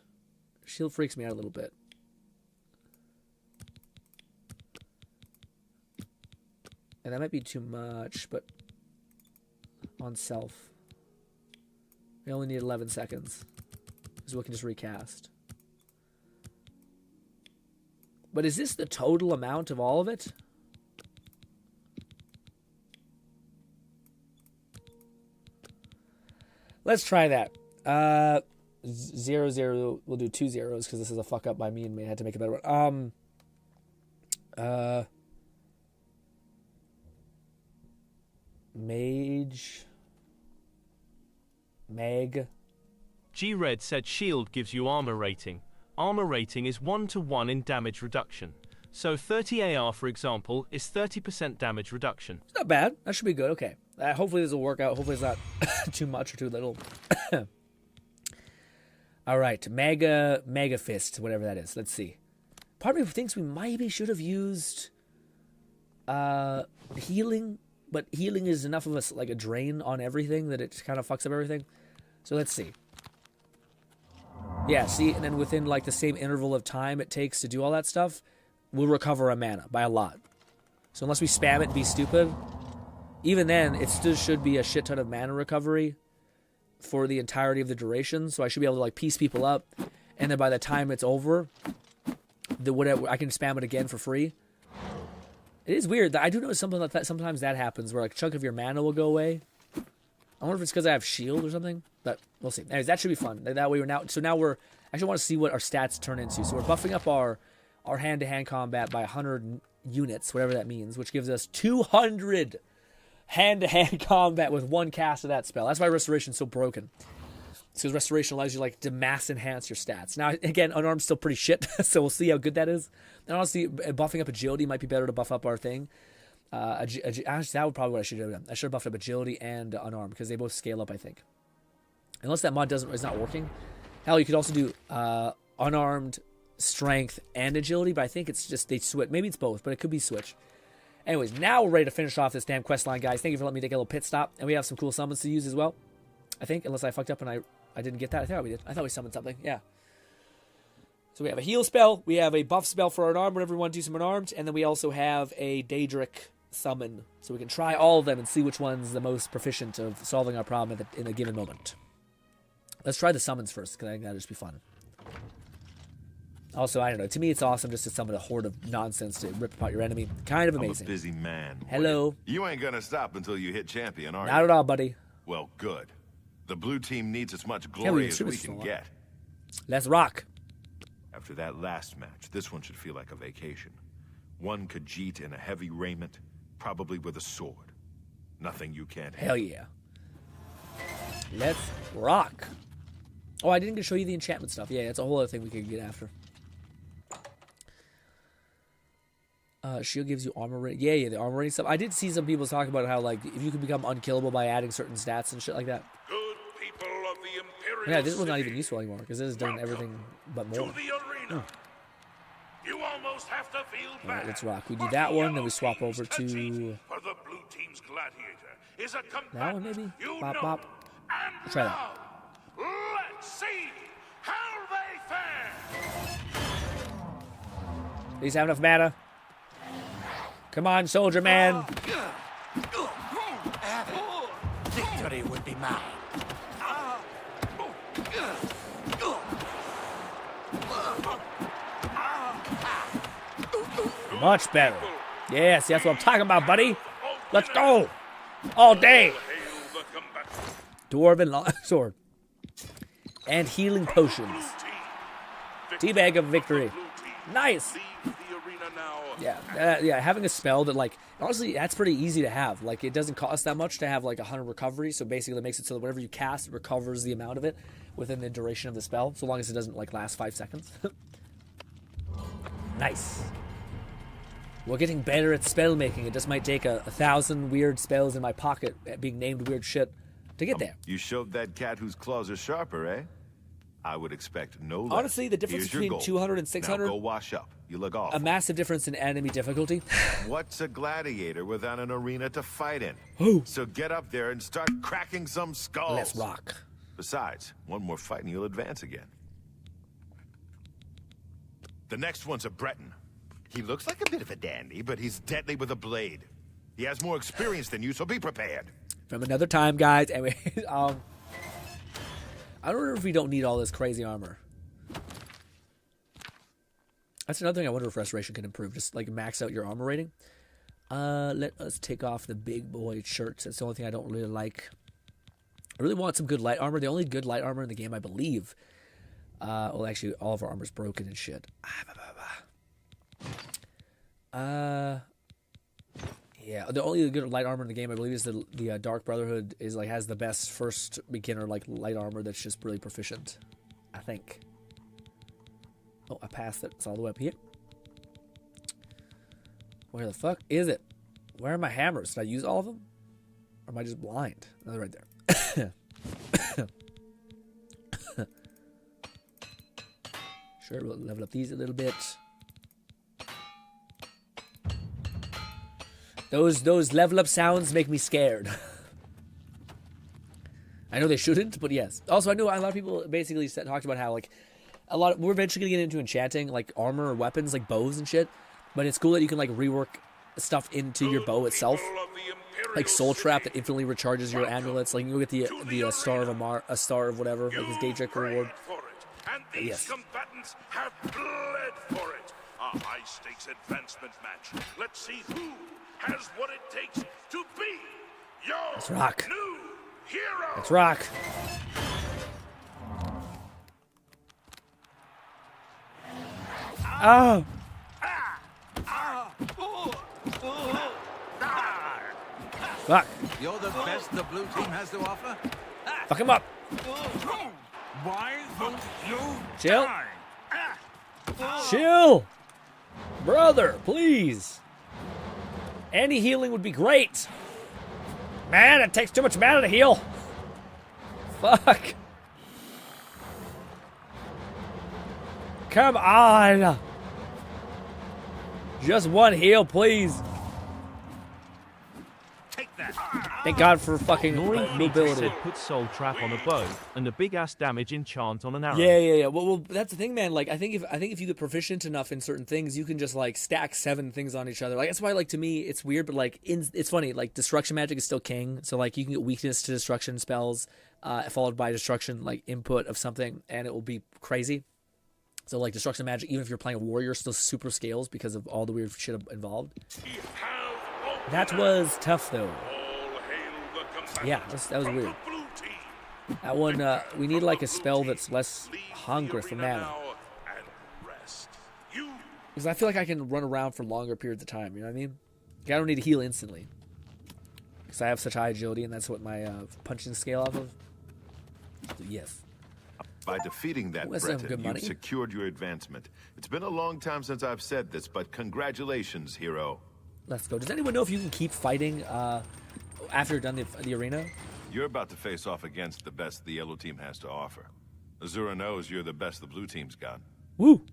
A: Shield freaks me out a little bit. And that might be too much, but on self, we only need 11 seconds, so we can just recast. But is this the total amount of all of it? Let's try that. 0, 0. We'll do 2 zeros because this is a fuck up by me and I had to make a better one. Meg.
D: G-Red said shield gives you armor rating. Armor rating is 1-to-1 in damage reduction. So 30 AR, for example, is 30% damage reduction.
A: It's not bad. That should be good. Okay. Hopefully this will work out. Hopefully it's not too much or too little. All right, Mega Fist, whatever that is. Let's see. Part of me thinks we maybe should have used healing, but healing is enough of like a drain on everything that it kind of fucks up everything. So let's see. Yeah, see, and then within like the same interval of time it takes to do all that stuff, we'll recover a mana by a lot. So unless we spam it and be stupid, even then, it still should be a shit ton of mana recovery for the entirety of the duration. So I should be able to like piece people up, and then by the time it's over, I can spam it again for free. It is weird. I do know something like that. Sometimes that happens where like a chunk of your mana will go away. I wonder if it's because I have shield or something, but we'll see. Anyways, that should be fun. That way now we're I actually want to see what our stats turn into. So we're buffing up our hand-to-hand combat by 100 units, whatever that means, which gives us 200 hand-to-hand combat with one cast of that spell. That's why Restoration's so broken. It's because Restoration allows you like to mass enhance your stats. Now, again, Unarmed's still pretty shit, so we'll see how good that is. And honestly, buffing up Agility might be better to buff up our thing. Actually, that would probably what I should have done. I should have buffed up Agility and Unarmed, because they both scale up, I think. Unless that mod is not working. Hell, you could also do Unarmed, Strength, and Agility, but I think it's just they switch. Maybe it's both, but it could be switch. Anyways, now we're ready to finish off this damn quest line, guys. Thank you for letting me take a little pit stop. And we have some cool summons to use as well, I think, unless I fucked up and I didn't get that. I thought we did. I thought we summoned something. Yeah. So we have a heal spell. We have a buff spell for Unarmed whenever we want to do some Unarmed. And then we also have a Daedric summon. So we can try all of them and see which one's the most proficient of solving our problem in a given moment. Let's try the summons first, because I think that'll just be fun. Also, I don't know. To me, it's awesome just to summon a horde of nonsense to rip apart your enemy. Kind of amazing.
H: I'm a busy man.
A: Hello.
H: You ain't gonna stop until you hit champion, are you?
A: Not at all, buddy.
H: Well, good. The blue team needs as much glory as we can get.
A: Let's rock.
H: After that last match, this one should feel like a vacation. One Khajiit in a heavy raiment, probably with a sword. Nothing you can't handle.
A: Hell yeah. Let's rock. Oh, I didn't get to show you the enchantment stuff. Yeah, it's a whole other thing we could get after. Shield gives you armor rating. Yeah, the armor rating stuff. I did see some people talk about how, like, if you could become unkillable by adding certain stats and shit like that.
J: Good people of the Imperial
A: Yeah, this one's not even useful anymore, because this has done everything but more.
J: To the arena. You almost have to feel bad.
A: Alright, let's rock. We do that one, then we swap over to...
J: For the blue team's gladiator is a
A: that one, maybe? Bop, bop.
J: And
A: try that.
J: Let's see how they fare.
A: These have enough mana. Come on, soldier man.
I: Victory would be mine.
A: Much better. Yes, that's what I'm talking about, buddy. Let's go. All day. Dwarven longsword. And healing potions. Teabag of victory. Nice. Yeah, having a spell that, like, honestly, that's pretty easy to have. Like, it doesn't cost that much to have, like, 100 recovery, so basically it makes it so that whatever you cast, it recovers the amount of it within the duration of the spell, so long as it doesn't, like, last 5 seconds. Nice. We're getting better at spell making. It just might take 1,000 weird spells in my pocket being named weird shit to get there.
H: You showed that cat whose claws are sharper, eh? I would expect no less.
A: Honestly, the difference between 200 and 600...
H: Now go wash up. You look awful.
A: A massive difference in enemy difficulty.
H: What's a gladiator without an arena to fight in?
A: Ooh.
H: So get up there and start cracking some skulls.
A: Let's rock.
H: Besides, one more fight and you'll advance again. The next one's a Breton. He looks like a bit of a dandy, but he's deadly with a blade. He has more experience than you, so be prepared.
A: From another time, guys. Anyway, I don't know if we don't need all this crazy armor. That's another thing I wonder if Restoration can improve. Just, like, max out your armor rating. Let us take off the big boy shirts. That's the only thing I don't really like. I really want some good light armor. The only good light armor in the game, I believe. Well, actually, all of our armor's broken and shit. Yeah, the only good light armor in the game, I believe, is the Dark Brotherhood is like has the best first beginner like light armor that's just really proficient. I think. Oh, I passed it. It's all the way up here. Where the fuck is it? Where are my hammers? Did I use all of them? Or am I just blind? Oh, they're right there. Sure, we'll level up these a little bit. Those level up sounds make me scared. I know they shouldn't, but yes. Also, I know a lot of people basically talked about how like we're eventually gonna get into enchanting like armor or weapons like bows and shit. But it's cool that you can like rework stuff into your bow itself, like Soul Trap that infinitely recharges your amulets. Like you can go get the star of whatever, like his Daedric reward.
J: And these combatants have bled for it. A high-stakes advancement match. Let's see who has what it takes to be your
A: Let's rock.
J: new hero.
A: Let's rock. Oh. Fuck.
N: You're the best the blue team has to offer?
A: Fuck him up.
N: Why don't you
A: Chill.
N: die?
A: Chill. Brother, please. Any healing would be great. Man, it takes too much mana to heal. Fuck. Come on. Just one heal, please. Thank God for fucking mobility.
D: Put Soul Trap on a bow and a big ass damage enchant on an arrow.
A: Yeah. Well, that's the thing, man. Like, I think if you get proficient enough in certain things, you can just like stack 7 things on each other. Like that's why, like to me, it's weird, but like it's funny. Like destruction magic is still king, so like you can get weakness to destruction spells, followed by destruction like input of something, and it will be crazy. So like destruction magic, even if you're playing a warrior, still super scales because of all the weird shit involved. That was tough though. Yeah, that was weird. That one, we need like a spell that's less hungry for mana. Because I feel like I can run around for longer periods of time, you know what I mean? Like, I don't need to heal instantly. Because I have such high agility and that's what my punching scale off of. So yes.
H: By defeating that Breton, you've secured your advancement. It's been a long time since I've said this, but congratulations, hero.
A: Let's go. Does anyone know if you can keep fighting after you're done the arena?
H: You're about to face off against the best the yellow team has to offer. Azura knows you're the best the blue team's got.
A: Woo!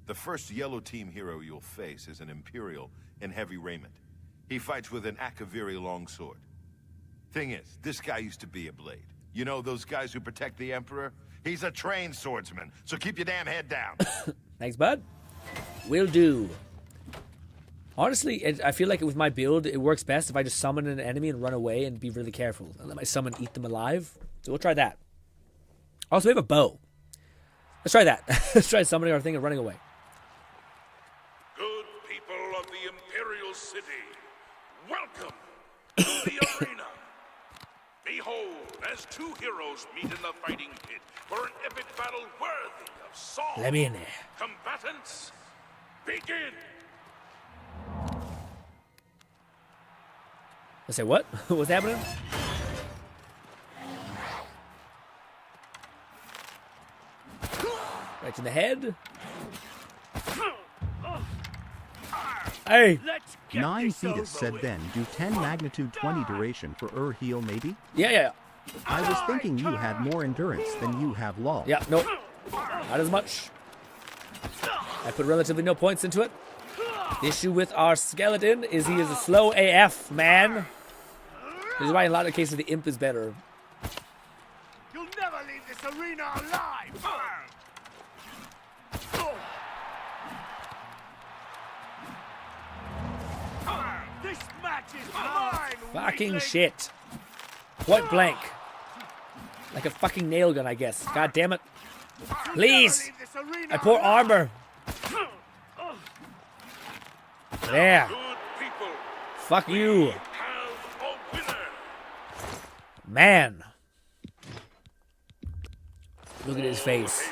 H: The first yellow team hero you'll face is an Imperial in heavy raiment. He fights with an Akaviri longsword. Thing is, this guy used to be a blade. You know those guys who protect the Emperor? He's a trained swordsman, so keep your damn head down.
A: Thanks, bud. Will do. Honestly, I feel like with my build, it works best if I just summon an enemy and run away and be really careful. And let my summon eat them alive. So we'll try that. Also, we have a bow. Let's try that. Let's try summoning our thing and running away.
J: Good people of the Imperial City, welcome to the arena. Behold, as 2 heroes meet in the fighting pit for an epic battle worthy of song.
A: Let me in there.
J: Combatants, begin.
A: I say what? What's happening? Right in the head. Hey!
B: 9 Fetus said then, do 10 magnitude 20 duration for heal maybe?
A: Yeah.
B: I was thinking you had more endurance than you have lol.
A: Yeah, nope. Not as much. I put relatively no points into it. The issue with our skeleton is he is a slow AF, man. Which is why in a lot of cases the imp is better.
J: You'll never leave this arena alive! This match is mine!
A: Fucking shit. Point blank. Like a fucking nail gun, I guess. God damn it. Please! I pour armor. There. Fuck you. Man. Look at his face.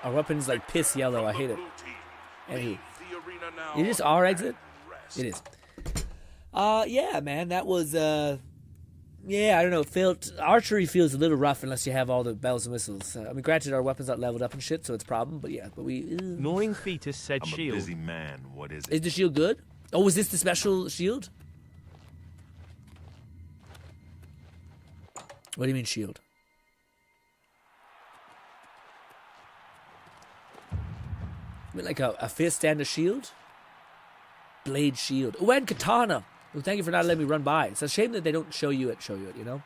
A: Our weapon's like piss yellow. I hate it. Anywho. Is this our exit? It is. Yeah, man. That was, yeah, I don't know. Archery feels a little rough unless you have all the bells and whistles. I mean, granted, our weapons aren't leveled up and shit, so it's a problem. But yeah, but we...
D: Annoying Fetus said
H: I'm
D: shield.
H: A busy man. What is it?
A: Is the shield good? Oh, was this the special shield? What do you mean shield? I mean, like a fist and a shield. Blade shield. Oh, and katana. Well, thank you for not letting me run by. It's a shame that they don't show you it, you know?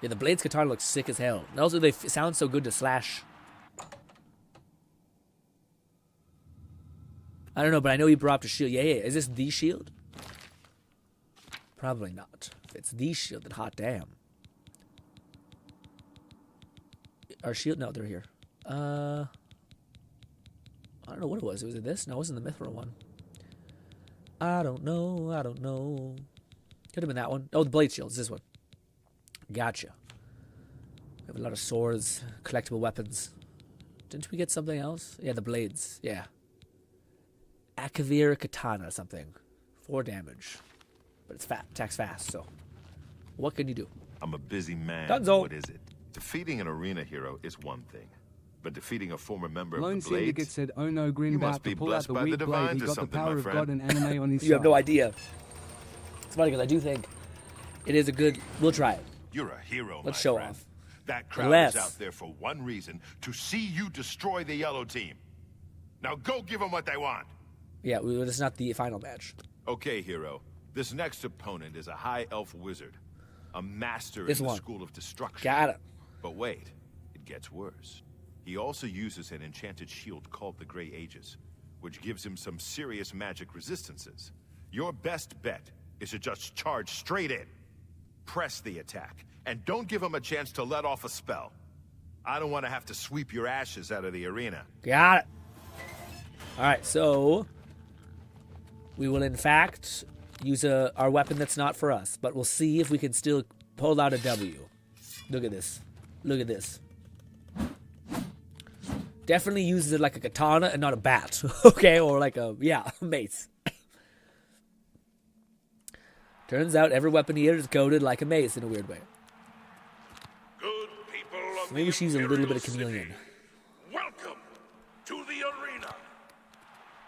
A: Yeah, the Blade's katana looks sick as hell. And also, they sound so good to slash. I don't know, but I know he brought up the shield. Yeah. Is this the shield? Probably not. If it's the shield, then hot damn. Our shield? No, they're here. I don't know what it was. Was it this? No, it wasn't the Mithril one. I don't know. Could have been that one. Oh, the blade shield. It's this one. Gotcha. We have a lot of swords, collectible weapons. Didn't we get something else? Yeah, the blades. Yeah. Akavir katana something. 4 damage. But it's fat. Attacks fast, so. What can you do?
H: I'm a busy man.
A: Dunzo.
H: What is it? Defeating an arena hero is one thing. But defeating a former member
C: Lone
H: of the Blades?
C: Syndicate said, oh no, Grin
H: You
C: about
H: must be
C: to pull out
H: blessed
C: the
H: by the
C: weak blade.
H: divines
C: He
H: or
C: got the
H: something,
C: power
H: my
C: of
H: friend.
C: God and anime on his side.
A: You have no idea. It's funny because I do think it is a good... We'll try it.
H: You're a hero,
A: Let's
H: my
A: show
H: friend.
A: off.
H: That crowd
A: Unless-
H: is out there for one reason, to see you destroy the yellow team. Now go give them what they want.
A: Yeah, it's not the final match.
H: Okay, hero. This next opponent is a high elf wizard. A master
A: This
H: in the
A: one.
H: school of destruction.
A: Got it.
H: But wait, it gets worse. He also uses an enchanted shield called the Grey Aegis, which gives him some serious magic resistances. Your best bet is to just charge straight in. Press the attack, and don't give him a chance to let off a spell. I don't want to have to sweep your ashes out of the arena.
A: Got it. Alright, so... we will, in fact, use our weapon that's not for us. But we'll see if we can still pull out a W. Look at this. Look at this. Definitely uses it like a katana and not a bat. Okay? Or like a mace. Turns out every weapon here is coded like a mace in a weird way.
J: Good people of
A: Maybe
J: the
A: she's a little bit of
J: Imperial
A: chameleon.
J: City, welcome to the arena.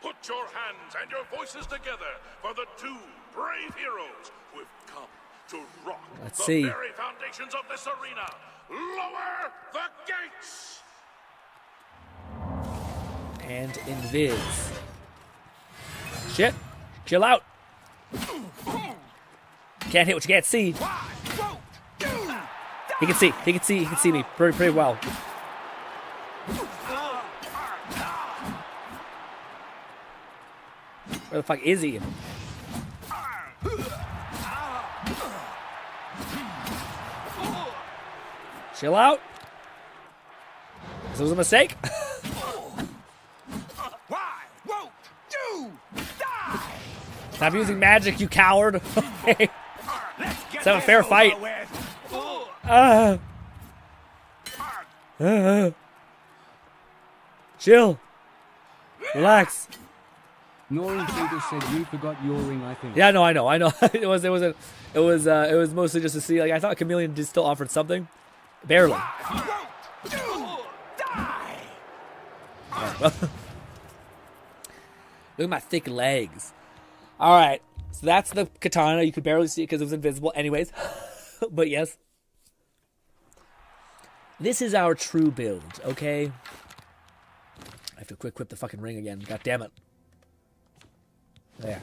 J: Put your hands and your voices together for the 2 brave heroes who have come to rock
A: Let's
J: the
A: see.
J: very foundations of this arena. Lower the gates!
A: And invis. Shit. Chill out. Can't hit what you can't see. He can see. He can see. He can see me pretty well. Where the fuck is he? Chill out. This was a mistake. Stop using magic, you coward. Okay. Let's have a fair fight. Chill. Relax.
C: Noreen Peter said you forgot your ring, I think.
A: Yeah, no, I know. it was mostly just to see. Like I thought Chameleon did still offered something, barely. Look at my thick legs. All right, so that's the katana. You could barely see it because it was invisible, anyways. But yes, this is our true build. Okay, I have to quick equip the fucking ring again. God damn it. There.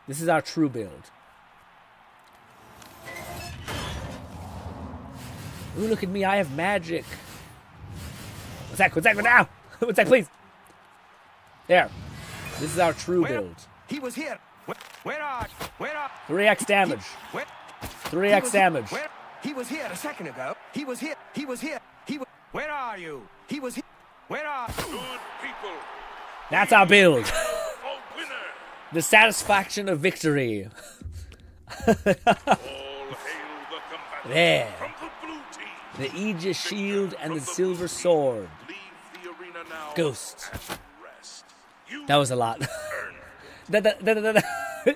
A: This is our true build. Ooh, look at me. I have magic. What's that? What's that? Now? What's that, please? There. This is our true build.
G: He was here. Where are?
A: 3x damage. 3x damage.
G: He was here a second ago. He was here. Where are you? He was here. Where are?
J: Good people.
A: That's our build.
J: A winner.
A: The satisfaction of victory.
J: All hail the combatants
A: There.
J: from the blue team.
A: The Aegis shield and the silver sword.
J: Leave the arena now.
A: Ghost.
J: And rest. You
A: That was a lot.
J: earned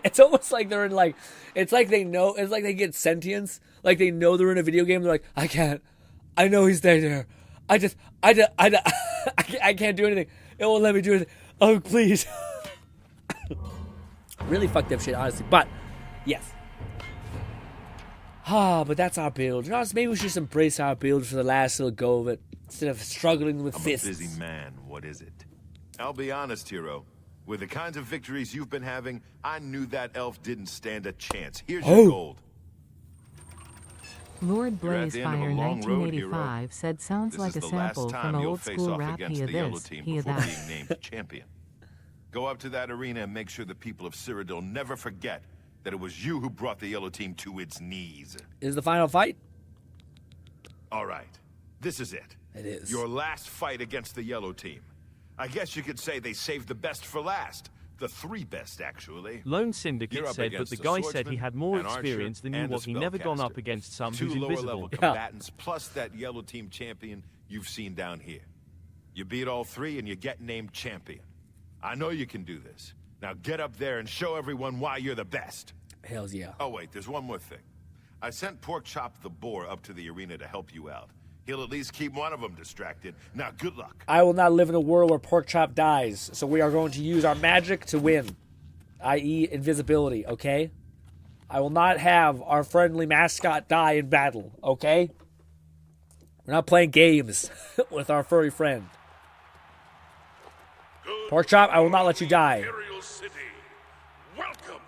A: It's almost like they're in like, it's like they know, it's like they get sentience. Like they know they're in a video game. They're like, I can't. I know he's there. I can't do anything. It won't let me do anything. Oh, please. Really fucked up shit, honestly. But, yes. But that's our build. Maybe we should just embrace our build for the last little go of it. instead of struggling with
H: I'm
A: fists.
H: a busy man. What is it? I'll be honest, hero. With the kinds of victories you've been having, I knew that elf didn't stand a chance. Here's your gold.
M: Lord Blazefire 1985 said, sounds like a sample from an old school rap. He this, he that.
H: Being named champion. Go up to that arena and make sure the people of Cyrodiil never forget that it was you who brought the yellow team to its knees.
A: Is the final fight?
H: All right. This is it.
A: It is.
H: Your last fight against the yellow team. I guess you could say they saved the best for last. The 3 best, actually.
D: Lone Syndicate said, but the guy said he had more experience than you was. He never gone up against some who's
H: 2
D: invisible.
H: lower-level combatants, plus that yellow team champion you've seen down here. You beat all 3 and you get named champion. I know you can do this. Now get up there and show everyone why you're the best.
A: Hells yeah.
H: Oh, wait, there's one more thing. I sent Porkchop the boar up to the arena to help you out. He'll at least keep one of them distracted. Now, good luck.
A: I will not live in a world where Porkchop dies, so we are going to use our magic to win, i.e. invisibility, okay? I will not have our friendly mascot die in battle, okay? We're not playing games with our furry friend. Porkchop, I will not let you die.
J: Imperial City, welcome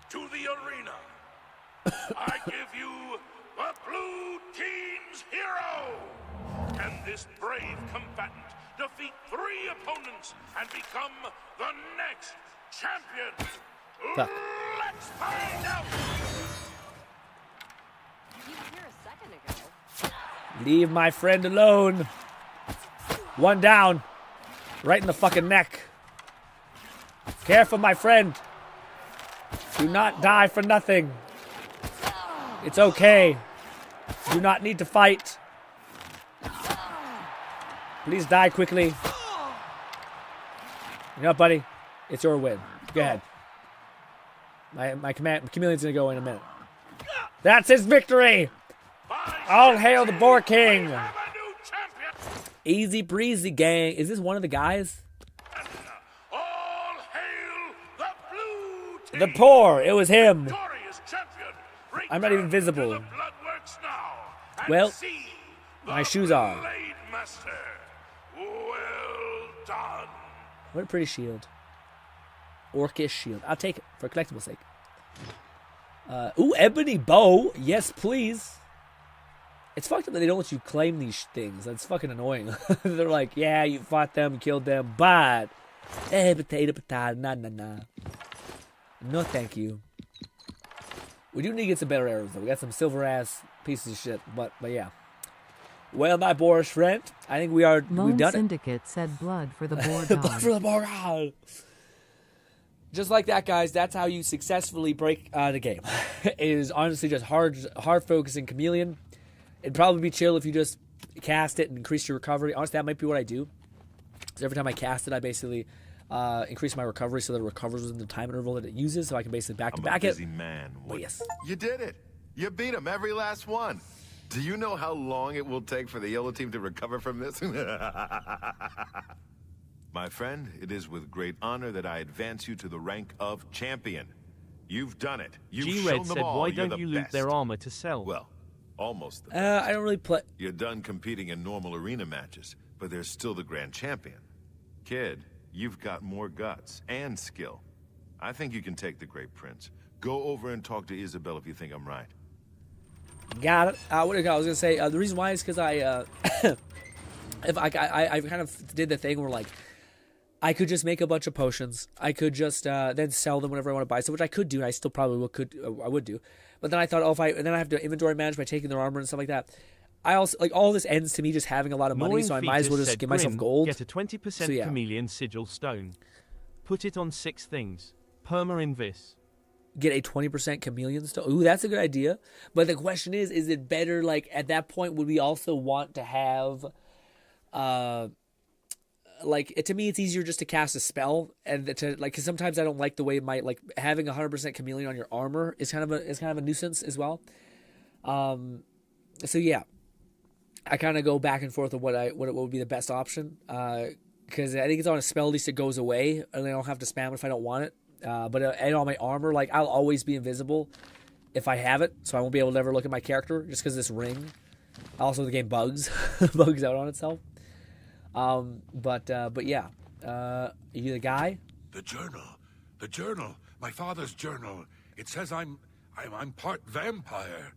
J: to the arena. I give you the blue team's hero. Can this brave combatant defeat 3 opponents and become the next champion?
A: Fuck.
J: Let's find out.
O: You were here a second ago.
A: Leave my friend alone. 1 down. Right in the fucking neck. Careful, my friend. Do not die for nothing. It's okay. Do not need to fight. Please die quickly. You know what, buddy? It's your win. Go ahead. My chameleon's gonna go in a minute. That's his victory! All hail the Boar King! Easy breezy, gang. Is this one of the guys?
J: All hail the blue team.
A: The poor. It was him.
J: Victorious champion.
A: I'm not even visible.
J: Bloodworks now.
A: Well, my shoes are.
J: Blade Master. Well done.
A: What a pretty shield. Orcish shield. I'll take it for collectible sake. Ooh, ebony bow. Yes, please. It's fucked up that they don't let you claim these things. That's fucking annoying. They're like, yeah, you fought them, killed them, but potato, nah. No, thank you. We do need to get some better arrows, though. We got some silver ass pieces of shit, but yeah. Well, my boorish friend, I think we've done it.
M: Syndicate said blood for the boar dog.
A: Blood for the boar dog. Just like that, guys. That's how you successfully break the game. It is honestly just hard focusing chameleon. It'd probably be chill if you just cast it and increase your recovery. Honestly, that might be what I do. So every time I cast it, I basically increase my recovery so that it recovers within the time interval that it uses, so I can basically back to back it.
H: I'm a busy man.
A: Yes.
H: You did it. You beat him, every last one. Do you know how long it will take for the yellow team to recover from this? My friend, it is with great honor that I advance you to the rank of champion. You've done it. You've shown them all.
D: Why don't you loot their armor to sell?
H: Well, almost the best.
A: I don't really play.
H: You're done competing in normal arena matches, but there's still the grand champion. Kid, you've got more guts and skill. I think you can take the Great Prince. Go over and talk to Isabel if you think I'm right.
A: Got it. I was gonna say the reason why is because I kind of did the thing where like I could just make a bunch of potions. I could just then sell them whenever I want to buy some, which I could do. And I still probably would do. But then I thought, then I have to inventory manage by taking their armor and stuff like that. I also like all this ends to me just having a lot of money, so I might as well just give myself gold.
D: Get a 20% chameleon sigil stone. Put it on 6 things. Perma-invis.
A: Get a 20% chameleon stone. Ooh, that's a good idea. But the question is it better, like, at that point, would we also want to have, like, to me, it's easier just to cast a spell, and to, like, because sometimes I don't like the way it might, like, having 100% chameleon on your armor is kind of a nuisance as well. So yeah, I kind of go back and forth of what would be the best option, because I think it's on a spell, at least it goes away, and I don't have to spam it if I don't want it. But and on my armor, like, I'll always be invisible if I have it, so I won't be able to ever look at my character just because this ring. Also, the game bugs bugs out on itself. But yeah, you the guy?
J: The journal, my father's journal. It says I'm part vampire.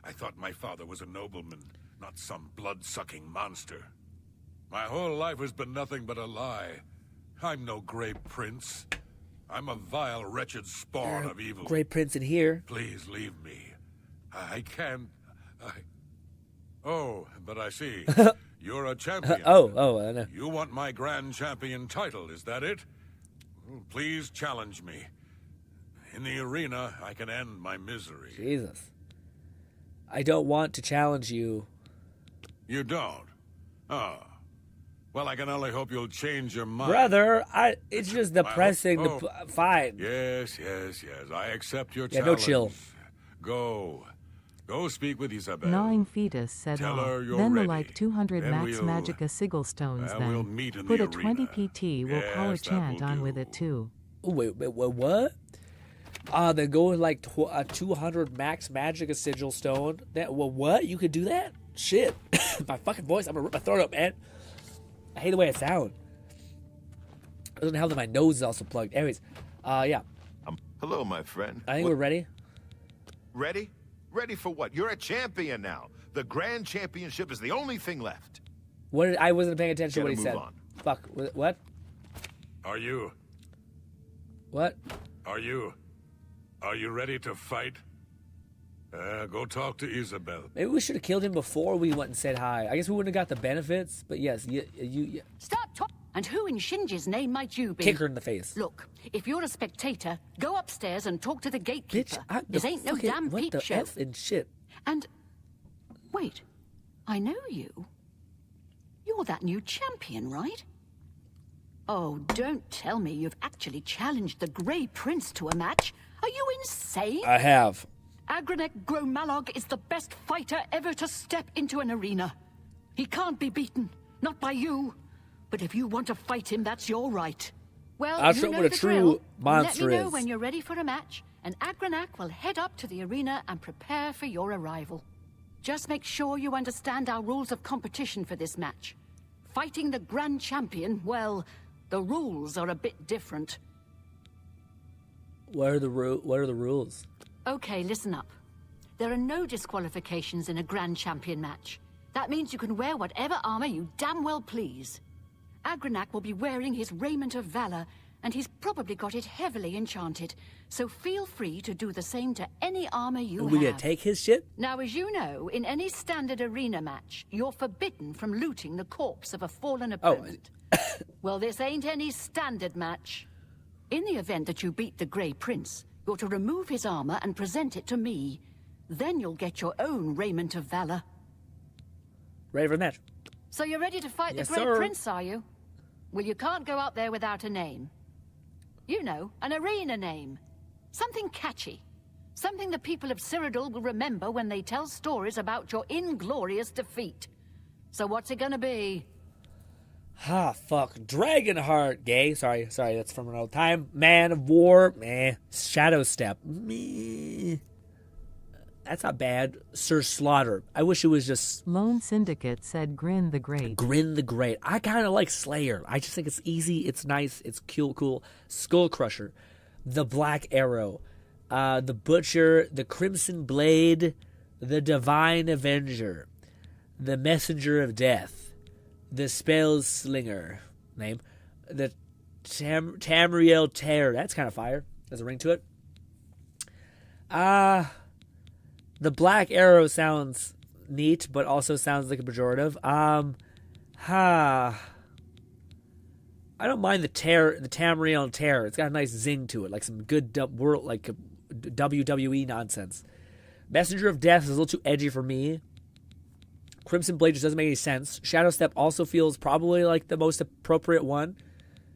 J: I thought my father was a nobleman, not some blood-sucking monster. My whole life has been nothing but a lie. I'm no Grey Prince. I'm a vile, wretched spawn of evil.
A: Grey Prince in here.
J: Please leave me. I can't. Oh, but I see. You're a champion.
A: Oh, I know.
J: You want my Grand Champion title, is that it? Please challenge me. In the arena, I can end my misery.
A: Jesus. I don't want to challenge you.
J: You don't? Oh. Well, I can only hope you'll change your mind.
A: Brother, it's just depressing to fight.
J: Yes. I accept your challenge.
A: No chill.
J: Go speak with Isabel.
M: Gnawing fetus said
J: Tell her you're
M: then
J: ready.
M: the like 200
J: Then
M: max magica sigil stones then.
J: We'll meet in
M: Put
J: the
M: a 20
J: arena.
M: PT will power
J: Yes, that
M: chant
J: will
M: on
J: do.
M: with it too.
A: Wait, what? They're going like a 200 max magic sigil stone. What? You could do that? Shit. My fucking voice, I'm gonna rip my throat up, man. I hate the way it sounds. It doesn't help that my nose is also plugged. Anyways, yeah.
H: Hello, my friend.
A: I think we're ready.
H: Ready? Ready for what? You're a champion now. The Grand Championship is the only thing left.
A: I wasn't paying attention to what he
H: Gotta
A: said.
H: move on.
A: Fuck. What?
J: Are you?
A: What?
J: Are you ready to fight? Go talk to Isabel.
A: Maybe we should have killed him before we went and said hi. I guess we wouldn't have got the benefits, but yes, you
P: Stop talking. And who in Shinji's name might you be?
A: kick her in the face.
P: Look, if you're a spectator, go upstairs and talk to the gatekeeper.
A: Bitch,
P: this ain't no damn
A: what
P: peep
A: the
P: show.
A: F and shit.
P: And wait, I know you. You're that new champion, right? Oh, don't tell me you've actually challenged the Grey Prince to a match. Are you insane?
A: I have.
P: Agranek Gromalog is the best fighter ever to step into an arena. He can't be beaten, not by you. But if you want to fight him, that's your right. Well,
A: I'll
P: you
A: show
P: know
A: what a
P: the
A: true
P: drill.
A: monster
P: Let me know
A: is.
P: when you're ready for a match, and Agranak will head up to the arena and prepare for your arrival. Just make sure you understand our rules of competition for this match. Fighting the Grand Champion, well, the rules are a bit different.
A: What are the rules?
P: Okay, listen up. There are no disqualifications in a Grand Champion match. That means you can wear whatever armor you damn well please. Agranak will be wearing his raiment of valor, and he's probably got it heavily enchanted, so feel free to do the same to any armor you
A: Are
P: have.
A: we gonna take his shit?
P: Now, as you know, in any standard arena match, you're forbidden from looting the corpse of a fallen opponent. Well, this ain't any standard match. In the event that you beat the Grey Prince, you're to remove his armor and present it to me. Then you'll get your own raiment of valor.
A: Ready for the match.
P: So you're ready to fight
A: Yes,
P: the Grey
A: sir.
P: Prince, are you? Well, you can't go out there without a name. You know, an arena name. Something catchy. Something the people of Cyrodiil will remember when they tell stories about your inglorious defeat. So what's it gonna be?
A: Fuck. Dragonheart. Gay. Sorry, that's from an old time. Man of War. Meh. Shadow Step. Meh. That's not bad. Sir Slaughter. I wish it was just...
M: Lone Syndicate said GRINN the Great.
A: GRINN the Great. I kind of like Slayer. I just think it's easy, it's nice, it's cool. Skull Crusher. The Black Arrow. The Butcher. The Crimson Blade. The Divine Avenger. The Messenger of Death. The Spell Slinger. Name. The Tamriel Terror. That's kind of fire. There's a ring to it. The Black Arrow sounds neat, but also sounds like a pejorative. I don't mind the Tamriel Terror. It's got a nice zing to it, like some good WWE nonsense. Messenger of Death is a little too edgy for me. Crimson Blade just doesn't make any sense. Shadow Step also feels probably like the most appropriate one,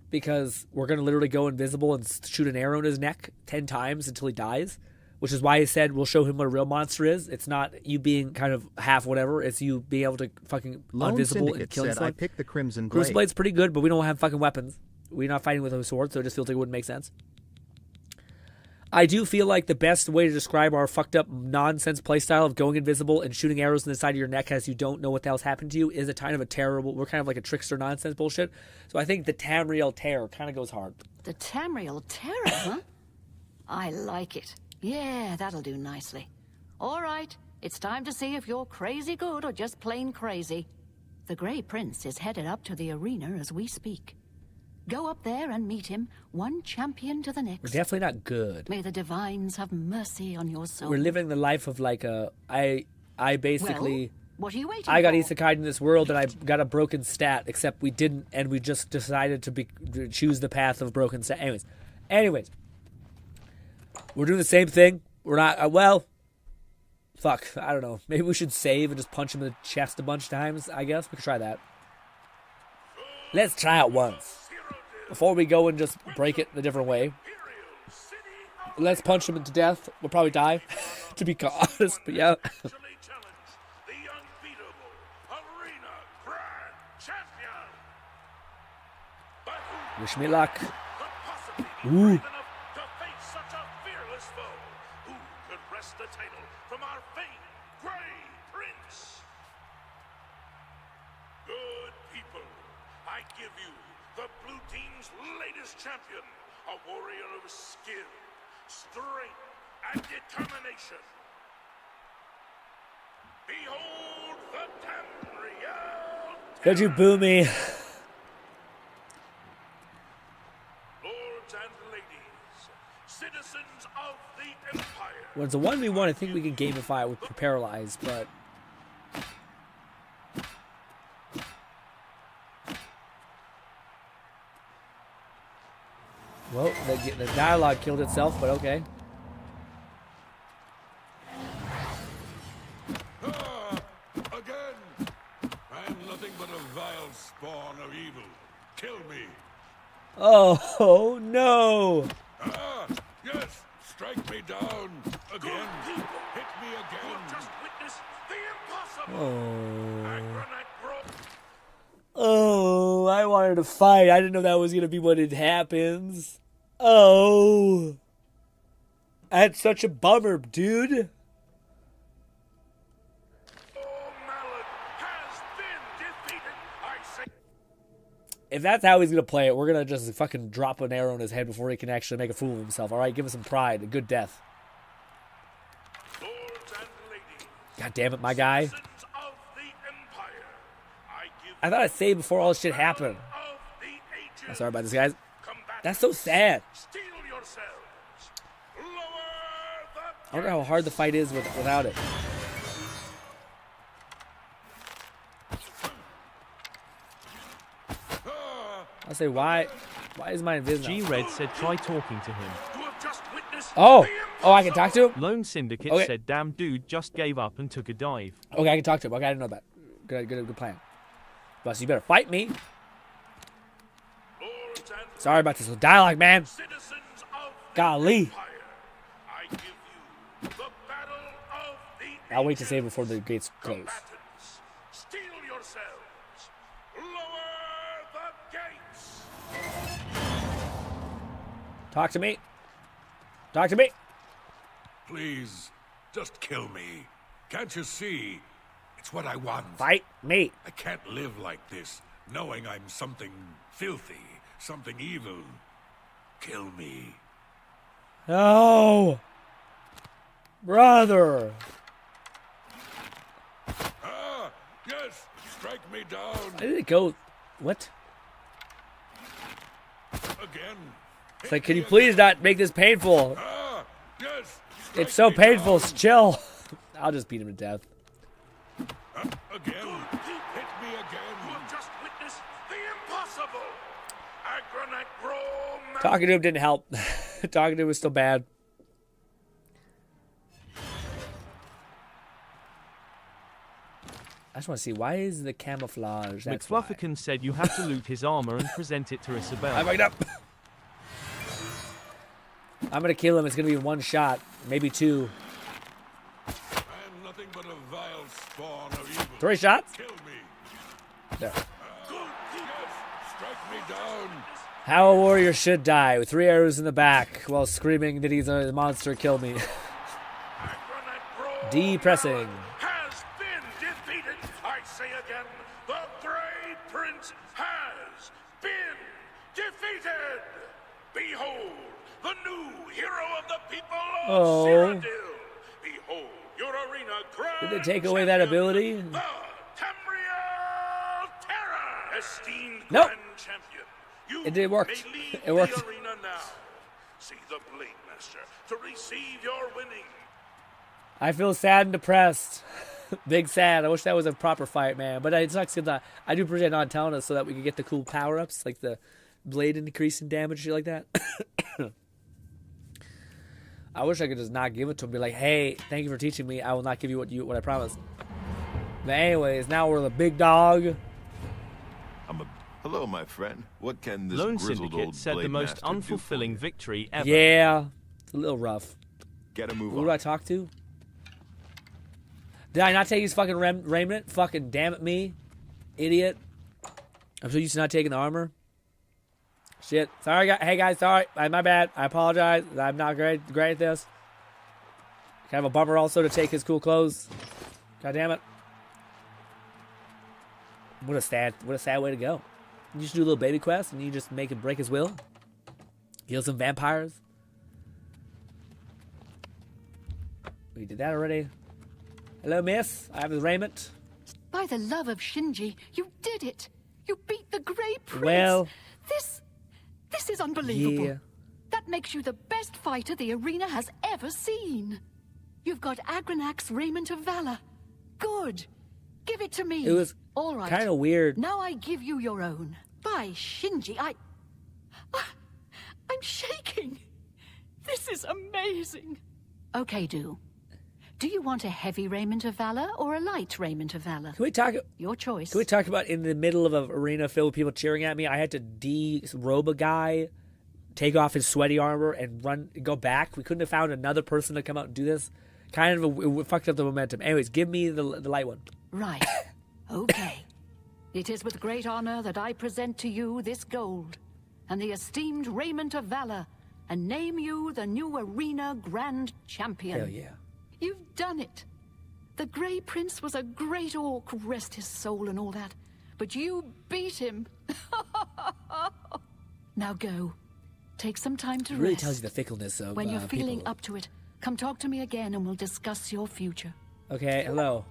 A: because we're going to literally go invisible and shoot an arrow in his neck 10 times until he dies. Which is why I said we'll show him what a real monster is. It's not you being kind of half whatever. It's you being able to fucking
B: Lone
A: invisible
B: Syndicate
A: and kill
B: said,
A: someone.
B: I picked the Crimson Blade.
A: Crimson Blade's pretty good, but we don't have fucking weapons. We're not fighting with a sword, so it just feels like it wouldn't make sense. I do feel like the best way to describe our fucked up nonsense playstyle of going invisible and shooting arrows in the side of your neck as you don't know what the hell's happened to you is a kind of a terrible, we're kind of like a trickster nonsense bullshit. So I think the Tamriel Terror kind of goes hard.
P: The Tamriel Terror, huh? I like it. Yeah, that'll do nicely. All right, it's time to see if you're crazy good or just plain crazy. The Grey Prince is headed up to the arena as we speak. Go up there and meet him, one champion to the next.
A: We're definitely not good.
P: May the divines have mercy on your soul.
A: We're living the life of like a... I basically...
P: Well, what are you waiting
A: I got
P: for?
A: isekai'd in this world and I got a broken stat, except we didn't, and we just decided to choose the path of broken stat. Anyways. We're doing the same thing. We're not... well... Fuck. I don't know. Maybe we should save and just punch him in the chest a bunch of times, I guess. We could try that. Let's try it once. Before we go and just break it in a different way. Let's punch him to death. We'll probably die, to be honest, but yeah. Wish me luck. Ooh.
J: Champion, a warrior of skill, strength, and determination. Behold the Tamriel.
A: Could you boo me?
J: Lords and ladies, citizens of the Empire.
A: When it's a 1v1, I think we can gamify it with Paralyze, but... Well, the dialogue killed itself, but okay.
J: Again! I'm nothing but a vile spawn of evil. Kill me.
A: Oh, no!
J: Yes! Strike me down! Again! Hit me again! Just witness the impossible!
A: Oh, I wanted to fight. I didn't know that was going to be what it happens. Oh. That's such a bummer, dude. If that's how he's going to play it, we're going to just fucking drop an arrow in his head before he can actually make a fool of himself. All right, give us some pride, a good death. God damn it, my guy. I thought I saved before all this shit happened. I'm sorry about this, guys. That's so sad. I wonder how hard the fight is without it. I'll say, why is my invisible?
D: G-Red said try talking to him.
A: Oh, I can talk to him?
D: Lone Syndicate said damn dude just gave up and took a dive.
A: Okay, I can talk to him. Okay, I didn't know that. Good plan. But you better fight me. Sorry about this dialogue, man. Golly. I'll wait to save before the gates close.
J: Steel yourselves. Lower the gates.
A: Talk to me. Talk to me.
J: Please, just kill me. Can't you see? It's what I want.
A: Fight me.
J: I can't live like this, knowing I'm something filthy, something evil. Kill me.
A: No. Brother.
J: Yes, strike me down.
A: I didn't go. What?
J: Again.
A: It's like, can you please not make this painful?
J: Yes.
A: It's so painful. Chill. I'll just beat him to death.
J: Again. Hit me again. You have just witnessed the impossible.
A: Talking to him didn't help. Talking to him was still bad. I just want to see, why is the camouflage?
D: McFlufferkin said you have to loot his armor and present it to Isabel.
A: I fucked up. I'm going to kill him. It's going to be one shot. Maybe two.
J: I am nothing but a vile spawn of evil.
A: 3 shots?
J: Kill me.
A: There.
J: Yes, strike me down.
A: How a warrior should die, with 3 arrows in the back, while screaming that he's a monster, kill me. Depressing.
J: Has been defeated. I say again, the Grey Prince has been defeated. Behold, the new hero of the people of Cyrodiil. Behold, your arena grand
A: Did they take away that ability?
J: the Tamriel Terror. Esteemed
A: Nope.
J: grand champion. You
A: It did work.
J: may leave
A: It worked.
J: the arena now. See the Blade Master to receive your winning.
A: I feel sad and depressed. Big sad. I wish that was a proper fight, man. But it sucks because I do appreciate not telling us so that we could get the cool power-ups, like the blade increase in damage, shit like that. I wish I could just not give it to him. Be like, hey, thank you for teaching me. I will not give you what I promised. But anyways, now we're the big dog.
H: Hello, my friend. What can this
D: Lone
H: grizzled
D: Syndicate
H: old
D: said the
H: Blade
D: most
H: Master do
D: unfulfilling victory ever.
A: Yeah, it's a little rough.
H: Get a move
A: Who
H: on.
A: do I talk to? Did I not take his fucking raiment? Fucking damn it me. Idiot. I'm so used to not taking the armor. Shit. Sorry, guys. Hey, guys, sorry. My bad. I apologize. I'm not great at this. Kind of a bummer also to take his cool clothes. God damn it. What a sad way to go. You just do a little baby quest and you just make him break his will. Kill some vampires. We did that already. Hello, miss. I have the raiment.
P: By the love of Shinji, you did it. You beat the Grey Prince.
A: Well,
P: This is unbelievable.
A: yeah.
P: That makes you the best fighter the arena has ever seen. You've got Agranak's Raiment of Valor. Good. Give it to me.
A: It was
P: all right.
A: kind of weird.
P: Now I give you your own. By Shinji, I'm shaking. This is amazing. Okay, Do you want a heavy Raiment of Valor or a light Raiment of Valor?
A: Can we talk?
P: Your choice.
A: Can we talk about in the middle of an arena filled with people cheering at me? I had to derobe a guy, take off his sweaty armor, and go back. We couldn't have found another person to come out and do this. Kind of it fucked up the momentum. Anyways, give me the light one.
P: Right. Okay. It is with great honor that I present to you this gold and the esteemed Raiment of Valor and name you the new arena grand champion.
A: Hell yeah.
P: You've done it. The Grey Prince was a great orc, rest his soul and all that. But you beat him. Now go. Take some time to
A: It really
P: rest.
A: tells you the fickleness of
P: When you're feeling
A: people.
P: up to it, come talk to me again and we'll discuss your future.
A: Okay, hello.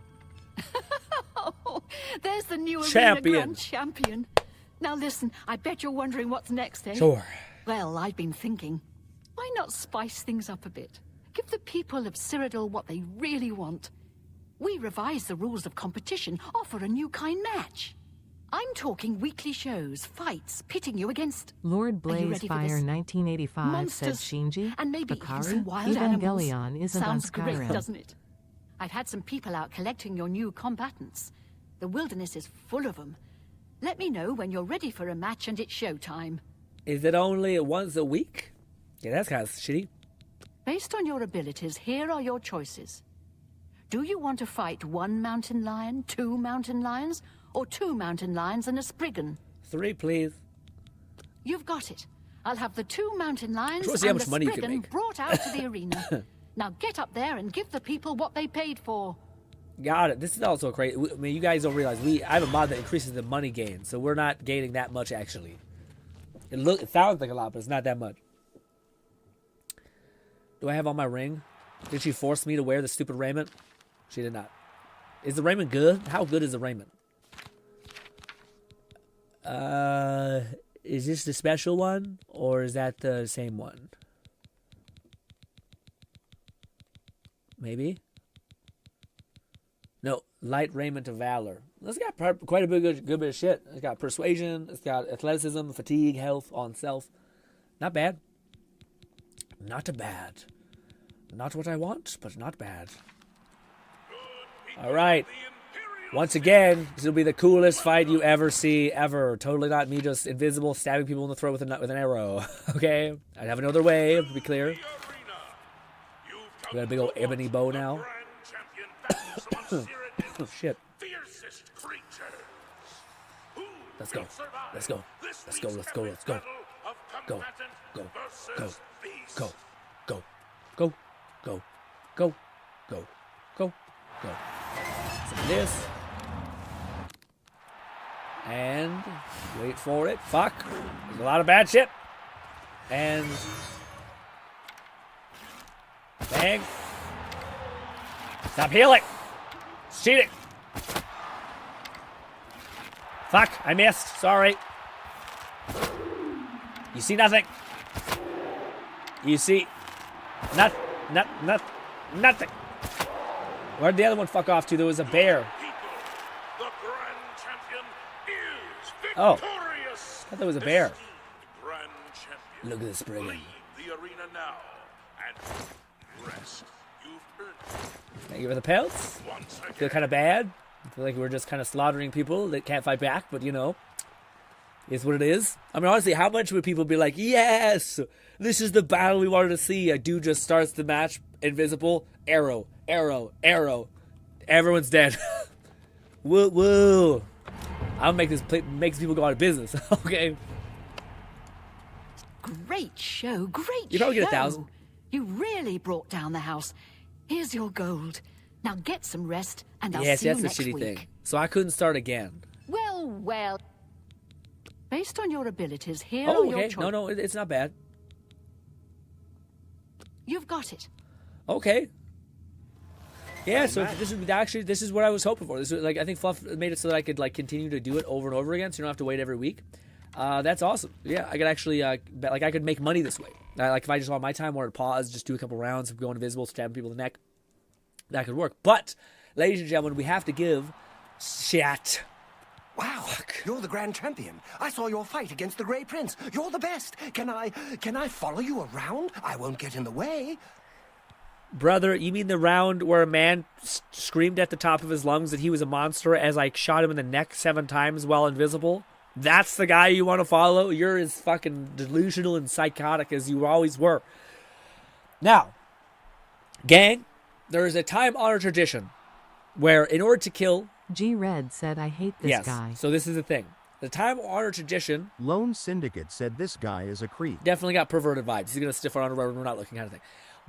P: There's the new
A: Champion.
P: arena grand champion. Now listen, I bet you're wondering what's next, eh?
A: Sure.
P: Well, I've been thinking, why not spice things up a bit? Give the people of Cyrodiil what they really want. We revise the rules of competition, offer a new kind match. I'm talking weekly shows, fights, pitting you against...
M: Lord
P: Are you ready for
M: Blazefire
P: this?
M: 1985
P: Monsters,
M: said Shinji.
P: and maybe even
M: Bakari,
P: some wild animals.
M: Evangelion isn't
P: Sounds
M: on
P: great,
M: Skyrim.
P: doesn't it? I've had some people out collecting your new combatants. The wilderness is full of them. Let me know when you're ready for a match and it's showtime.
A: Is it only once a week? Yeah, that's kind of shitty.
P: Based on your abilities, here are your choices. Do you want to fight 1 mountain lion, 2 mountain lions, or 2 mountain lions and a spriggan?
A: 3, please.
P: You've got it. I'll have the 2 mountain lions
A: I wanna see how
P: and
A: much
P: the
A: money you can
P: spriggan
A: make.
P: brought out to the arena. Now get up there and give the people what they paid for.
A: Got it. This is also crazy. I mean, you guys don't realize I have a mod that increases the money gain, so we're not gaining that much actually. It sounds like a lot, but it's not that much. Do I have on my ring? Did she force me to wear the stupid raiment? She did not. Is the raiment good? How good is the raiment? Is this the special one, or is that the same one? Maybe. No, light raiment of valor. It's got quite a good bit of shit. It's got persuasion. It's got athleticism, fatigue, health, on self. Not bad. Not bad. Not what I want, but not bad. All right. Once again, this will be the coolest fight you ever see, ever. Totally not me just invisible stabbing people in the throat with an arrow. Okay? I'd have another way, to be clear. We got a big old ebony bow now. Oh, shit. Let's go. Let's go. Let's go. Let's go. Let's go. Go.
J: combatant
A: Go.
J: versus beast.
A: Go. Go. Go. Go. Go. Go. Go. Go. So this. And wait for it. Fuck. There's a lot of bad shit. And bang. Stop healing. It's cheating. Fuck. I missed. Sorry. You see nothing. You see nothing. Where'd the other one fuck off to? There was a bear.
J: The grand champion is
A: Oh.
J: victorious.
A: I thought there was a bear.
J: Grand champion.
A: Look at this springing.
J: Leave the arena now and rest. You've earned it.
A: Thank you for the pelts. I feel kind of bad. I feel like we're just kind of slaughtering people that can't fight back, but you know, it's what it is. I mean, honestly, how much would people be like, yes, this is the battle we wanted to see? A dude just starts the match, invisible, arrow, arrow, arrow. Everyone's dead. Woo, woo. I'll make this makes people go out of business. Okay.
P: Great show, great
A: You probably
P: show.
A: get 1,000.
P: You really brought down the house. Here's your gold. Now get some rest, and I'll
A: Yes,
P: see you
A: that's the
P: next
A: shitty
P: week.
A: thing. So I couldn't start again.
P: Well, well. Based on your abilities, here
A: Oh,
P: are your
A: okay.
P: choices.
A: No, it's not bad.
P: You've got it.
A: Okay. Yeah, so this is what I was hoping for. This is like I think Fluff made it so that I could like continue to do it over and over again, so you don't have to wait every week. That's awesome. Yeah, I could actually I could make money this way. Like if I just want my time, wanted to pause, just do a couple rounds of going invisible, stabbing people in the neck, that could work. But, ladies and gentlemen, we have to give shit.
Q: Wow, you're the grand champion. I saw your fight against the Grey Prince. You're the best. Can I follow you around? I won't get in the way.
A: Brother, you mean the round where a man screamed at the top of his lungs that he was a monster as I shot him in the neck 7 times while invisible? That's the guy you want to follow? You're as fucking delusional and psychotic as you always were. Now, gang, there is a time-honored tradition where in order to kill...
M: G-Red said, I hate this guy.
A: So this is the thing. The time-honored tradition...
B: Lone Syndicate said this guy is a creep.
A: Definitely got perverted vibes. He's going to stiff our underwear when we're not looking kind of thing.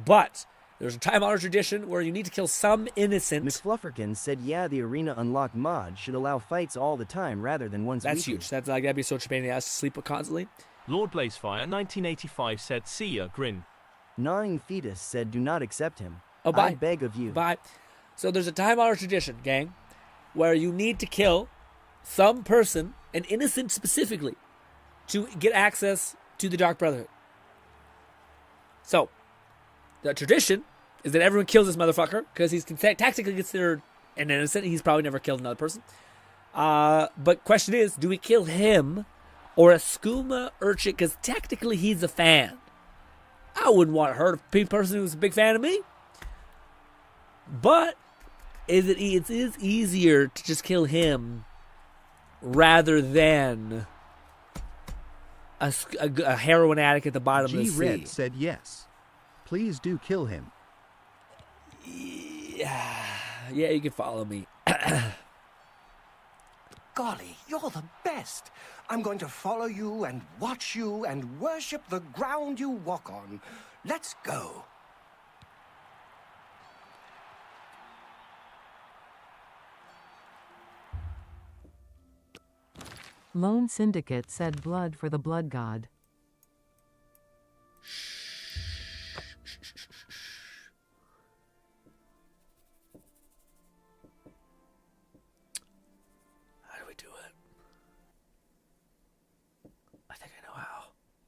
A: But there's a time-honored tradition where you need to kill some innocent...
F: McFlufferkin said, yeah, the arena unlocked mod should allow fights all the time rather than once
A: That's
F: weekly.
A: huge. That'd be such a pain in the ass to sleep constantly.
D: Lord Blazefire 1985 said, see ya, grin.
F: Gnawing Fetus said, do not accept him.
A: Oh, bye.
F: I beg of you.
A: Bye. So there's a time-honored tradition, gang, where you need to kill some person, an innocent specifically, to get access to the Dark Brotherhood. So, the tradition is that everyone kills this motherfucker because he's tactically considered an innocent. He's probably never killed another person. But question is, do we kill him or a skooma urchin? Because technically he's a fan. I wouldn't want to hurt a person who's a big fan of me. But it is easier to just kill him rather than a heroin addict at the bottom of the sea.
B: G-Red said yes. Please do kill him.
A: Yeah, you can follow me.
Q: Golly, you're the best. I'm going to follow you and watch you and worship the ground you walk on. Let's go.
M: Lone Syndicate said blood for the blood god.
A: How do we do it? I think I know how.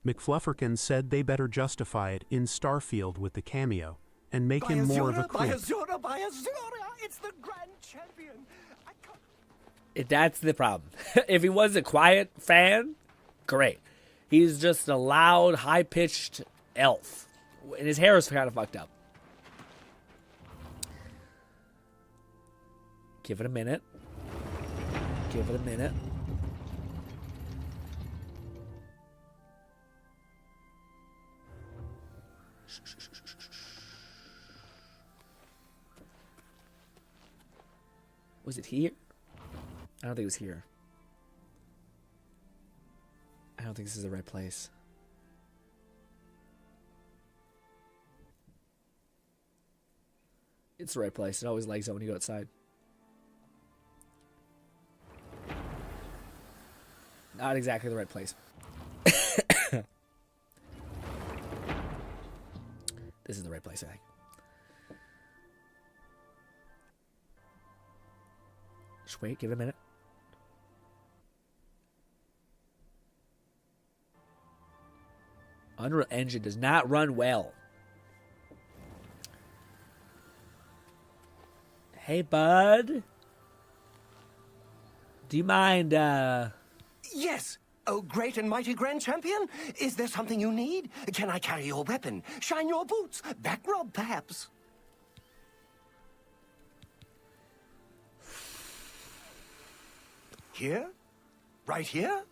E: McFlufferkin said they better justify it in Starfield with the cameo and make him more of a
Q: By
E: creep.
Q: Azura, by Azura! It's the grand champion!
A: That's the problem. If he was a quiet fan, great. He's just a loud, high-pitched elf. And his hair is kind of fucked up. Give it a minute. Give it a minute. Was it here? I don't think it was here. I don't think this is the right place. It's the right place. It always lags out when you go outside. Not exactly the right place. This is the right place, I think. Just wait, give it a minute. Unreal Engine does not run well. Hey, bud. Do you mind,
Q: Yes. Oh, great and mighty Grand Champion. Is there something you need? Can I carry your weapon? Shine your boots? Back rub, perhaps? Here? Right here?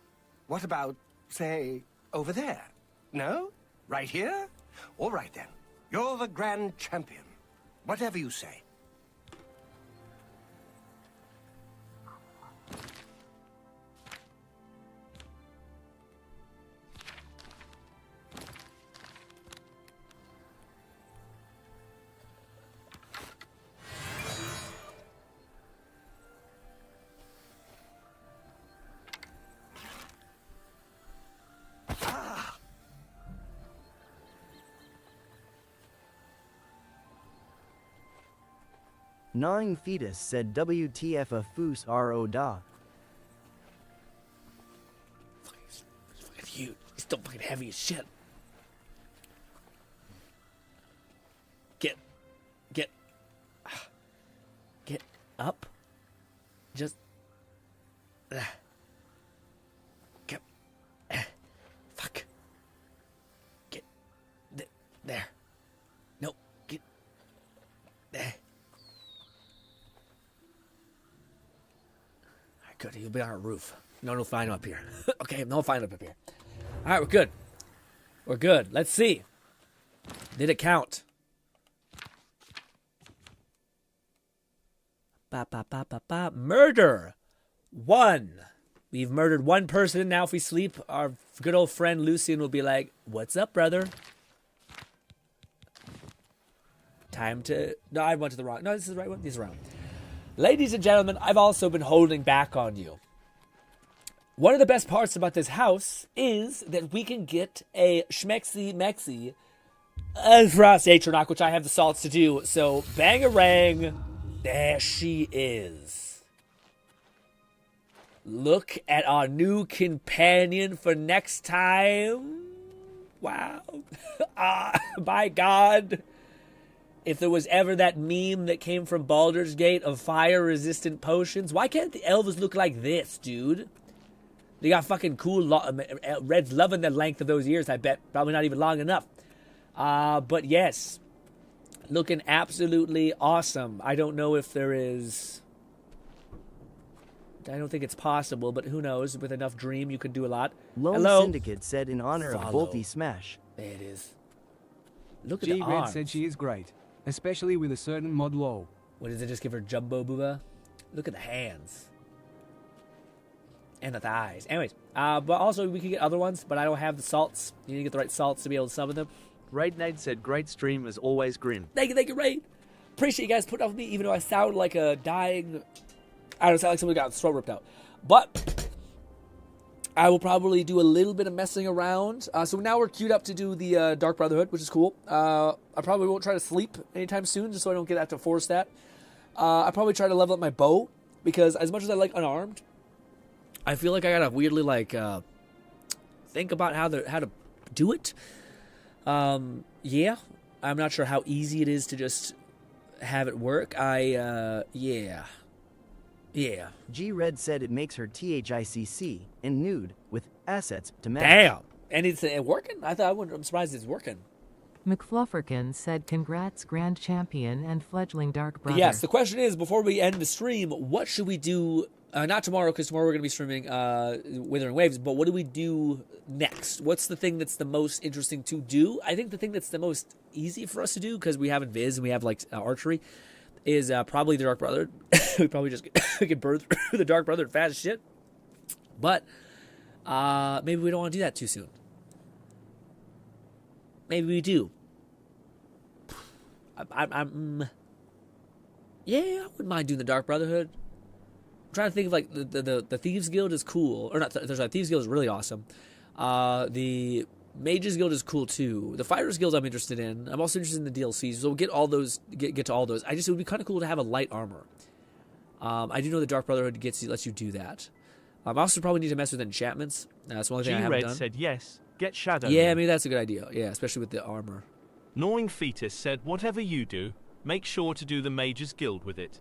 Q: What about, say, over there? No? Right here? All right, then. You're the Grand Champion. Whatever you say.
F: Gnawing Fetus said WTF a foos RO da.
A: fucking huge. He's still fucking heavy as shit. Get up. Just get fuck. Get there. No, get there. Good, he'll be on our roof. No fine up here. Okay, no fine up here. All right, we're good. We're good. Let's see. Did it count? Murder. 1. We've murdered 1 person. Now if we sleep, our good old friend Lucian will be like, what's up, brother? Time to... No, I went to the wrong... No, this is the right one. This is the right one. Ladies and gentlemen, I've also been holding back on you. One of the best parts about this house is that we can get a schmexy-mexy Frost Atronach, which I have the salts to do. So, bang-a-rang, there she is. Look at our new companion for next time. Wow. My God. If there was ever that meme that came from Baldur's Gate of fire-resistant potions, why can't the elves look like this, dude? They got fucking cool... Red's loving the length of those ears, I bet. Probably not even long enough. But yes. Looking absolutely awesome. I don't know if there is... I don't think it's possible, but who knows? With enough dream, you could do a lot.
F: Lone
A: Hello?
F: Syndicate said in honor of Bolty Smash.
A: There it is. Look at the
C: G-Red
A: arms.
C: said she is great. Especially with a certain mod lol.
A: What does it just give her jumbo booba? Look at the hands. And the thighs. Anyways, but also we can get other ones, but I don't have the salts. You need to get the right salts to be able to summon them.
L: Raid Nate said, great stream as always, Grin.
A: Thank you, Raid. Appreciate you guys putting up with me, even though I sound like a dying... I don't sound like someone got his throat ripped out. But I will probably do a little bit of messing around. So now we're queued up to do the Dark Brotherhood, which is cool. I probably won't try to sleep anytime soon, just so I don't have to force that. I probably try to level up my bow, because as much as I like unarmed, I feel like I gotta weirdly think about how to do it. Yeah, I'm not sure how easy it is to just have it work. Yeah.
F: G-Red said it makes her THICC and nude with assets to match.
A: Damn. And it's working? I'm surprised it's working.
M: McFlufferkin said congrats Grand Champion and fledgling Dark Brother.
A: Yes, the question is, before we end the stream, what should we do? Not tomorrow, because tomorrow we're going to be streaming Withering Waves, but what do we do next? What's the thing that's the most interesting to do? I think the thing that's the most easy for us to do, because we have Invis and we have archery, is probably the Dark Brother. We probably just get burn through the Dark Brother fast as shit. But maybe we don't want to do that too soon. Maybe we do. Yeah, I wouldn't mind doing the Dark Brotherhood. I'm trying to think of like the Thieves Guild is cool, or not? There's like Thieves Guild is really awesome. The Mages Guild is cool too. The Fighters Guild I'm interested in. I'm also interested in the DLCs, so we'll get all those. Get to all those. It would be kind of cool to have a light armor. I do know the Dark Brotherhood lets you do that. I also probably need to mess with enchantments. That's the only thing I haven't done.
D: G-Red said yes. Get Shadow.
A: Yeah, maybe that's a good idea. Yeah, especially with the armor.
D: Gnawing Fetus said, whatever you do, make sure to do the Mages Guild with it.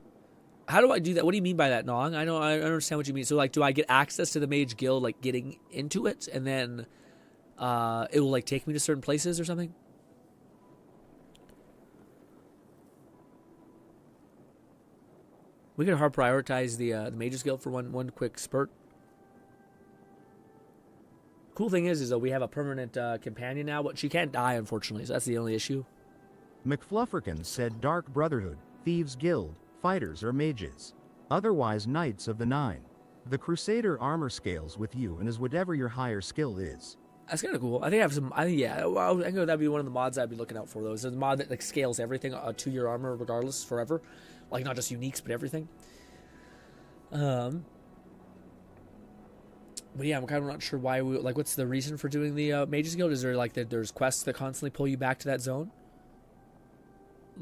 A: How do I do that? What do you mean by that, Nong? I understand what you mean. So, like, do I get access to the Mage Guild, like, getting into it, and then it will, like, take me to certain places or something? We could hard prioritize the Mages Guild for one quick spurt. Cool thing is that we have a permanent companion now, but she can't die, unfortunately, so that's the only issue.
B: McFlufferkin said Dark Brotherhood, Thieves Guild, Fighters or Mages. Otherwise Knights of the Nine. The Crusader armor scales with you and is whatever your higher skill is.
A: That's kind of cool. I think I have some. Yeah, well, I think that'd be one of the mods I'd be looking out for. Those. There's a mod that like scales everything to your armor, regardless, forever, like not just uniques but everything. But yeah, I'm kind of not sure why we like. What's the reason for doing the Mages Guild? Is there like there's quests that constantly pull you back to that zone?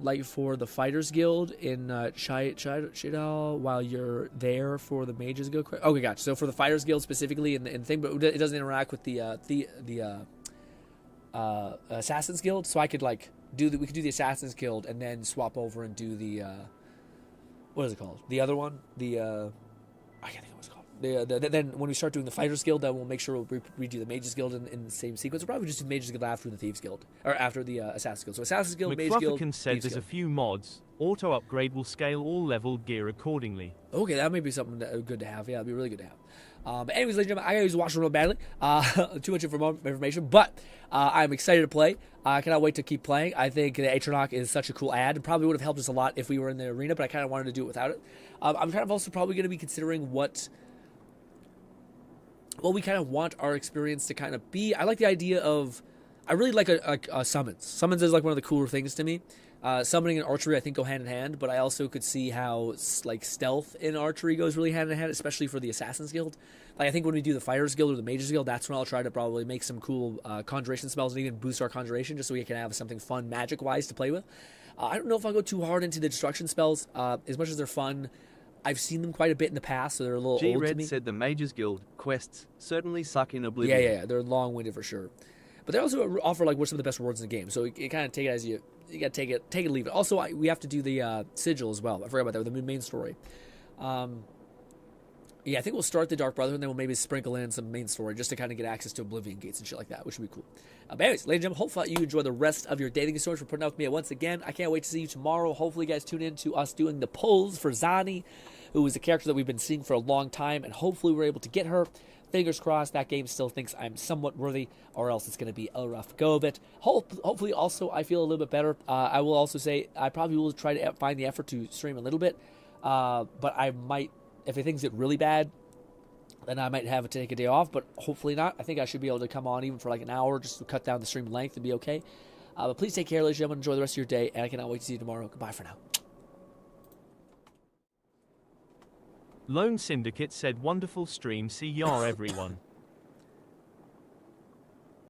A: Like for the Fighters Guild in Chidal, while you're there for the Mages Guild. Okay, gotcha. So for the Fighters Guild specifically in the thing, but it doesn't interact with the Assassins Guild. So I could like we could do the Assassins Guild and then swap over and do the what is it called? The other one, I can't think of what it's called. Then when we start doing the Fighters Guild, then we'll make sure we'll redo the Mages Guild in the same sequence. We'll probably just do the Mages Guild after the Thieves Guild, or after the Assassins Guild. So Assassins Guild, Mages Guild,
D: said there's a few mods. Auto upgrade will scale all level gear accordingly.
A: Okay, that may be something good to have. Yeah, it'd be really good to have. But anyways, ladies and gentlemen, I gotta use watch real badly. Too much information, but I'm excited to play. I cannot wait to keep playing. I think the Atronach is such a cool ad. It probably would have helped us a lot if we were in the arena, but I kind of wanted to do it without it. I'm kind of also probably going to be considering what we kind of want our experience to kind of be. I like the idea of, I really like a summons. Summons is like one of the cooler things to me. Summoning and archery I think go hand in hand, but I also could see how like stealth in archery goes really hand in hand, especially for the Assassin's Guild. Like I think when we do the Fighters Guild or the Mages Guild, that's when I'll try to probably make some cool conjuration spells and even boost our conjuration just so we can have something fun magic-wise to play with. I don't know if I'll go too hard into the destruction spells. As much as they're fun, I've seen them quite a bit in the past, so they're a little old to me.
L: G-Red said the Mages Guild quests certainly suck in Oblivion.
A: Yeah, they're long-winded for sure. But they also offer like what's some of the best rewards in the game, so you kind of take it as you got to take it and leave it. Also, we have to do the sigil as well. I forgot about that with the main story. Yeah, I think we'll start the Dark Brotherhood, and then we'll maybe sprinkle in some main story just to kind of get access to Oblivion gates and shit like that, which would be cool. But anyways, ladies and gentlemen, hopefully you enjoy the rest of your day. Thank you so much for putting up with me once again. I can't wait to see you tomorrow. Hopefully you guys tune in to us doing the pulls for Zani, who is a character that we've been seeing for a long time, and hopefully we're able to get her. Fingers crossed that game still thinks I'm somewhat worthy, or else it's going to be a rough go of it. Hopefully also I feel a little bit better. I will also say I probably will try to find the effort to stream a little bit, but I might, if things get really bad, then I might have to take a day off, but hopefully not. I think I should be able to come on even for like an hour just to cut down the stream length and be okay. But please take care, ladies and gentlemen. Enjoy the rest of your day, and I cannot wait to see you tomorrow. Goodbye for now.
D: Lone Syndicate said wonderful stream. See ya everyone.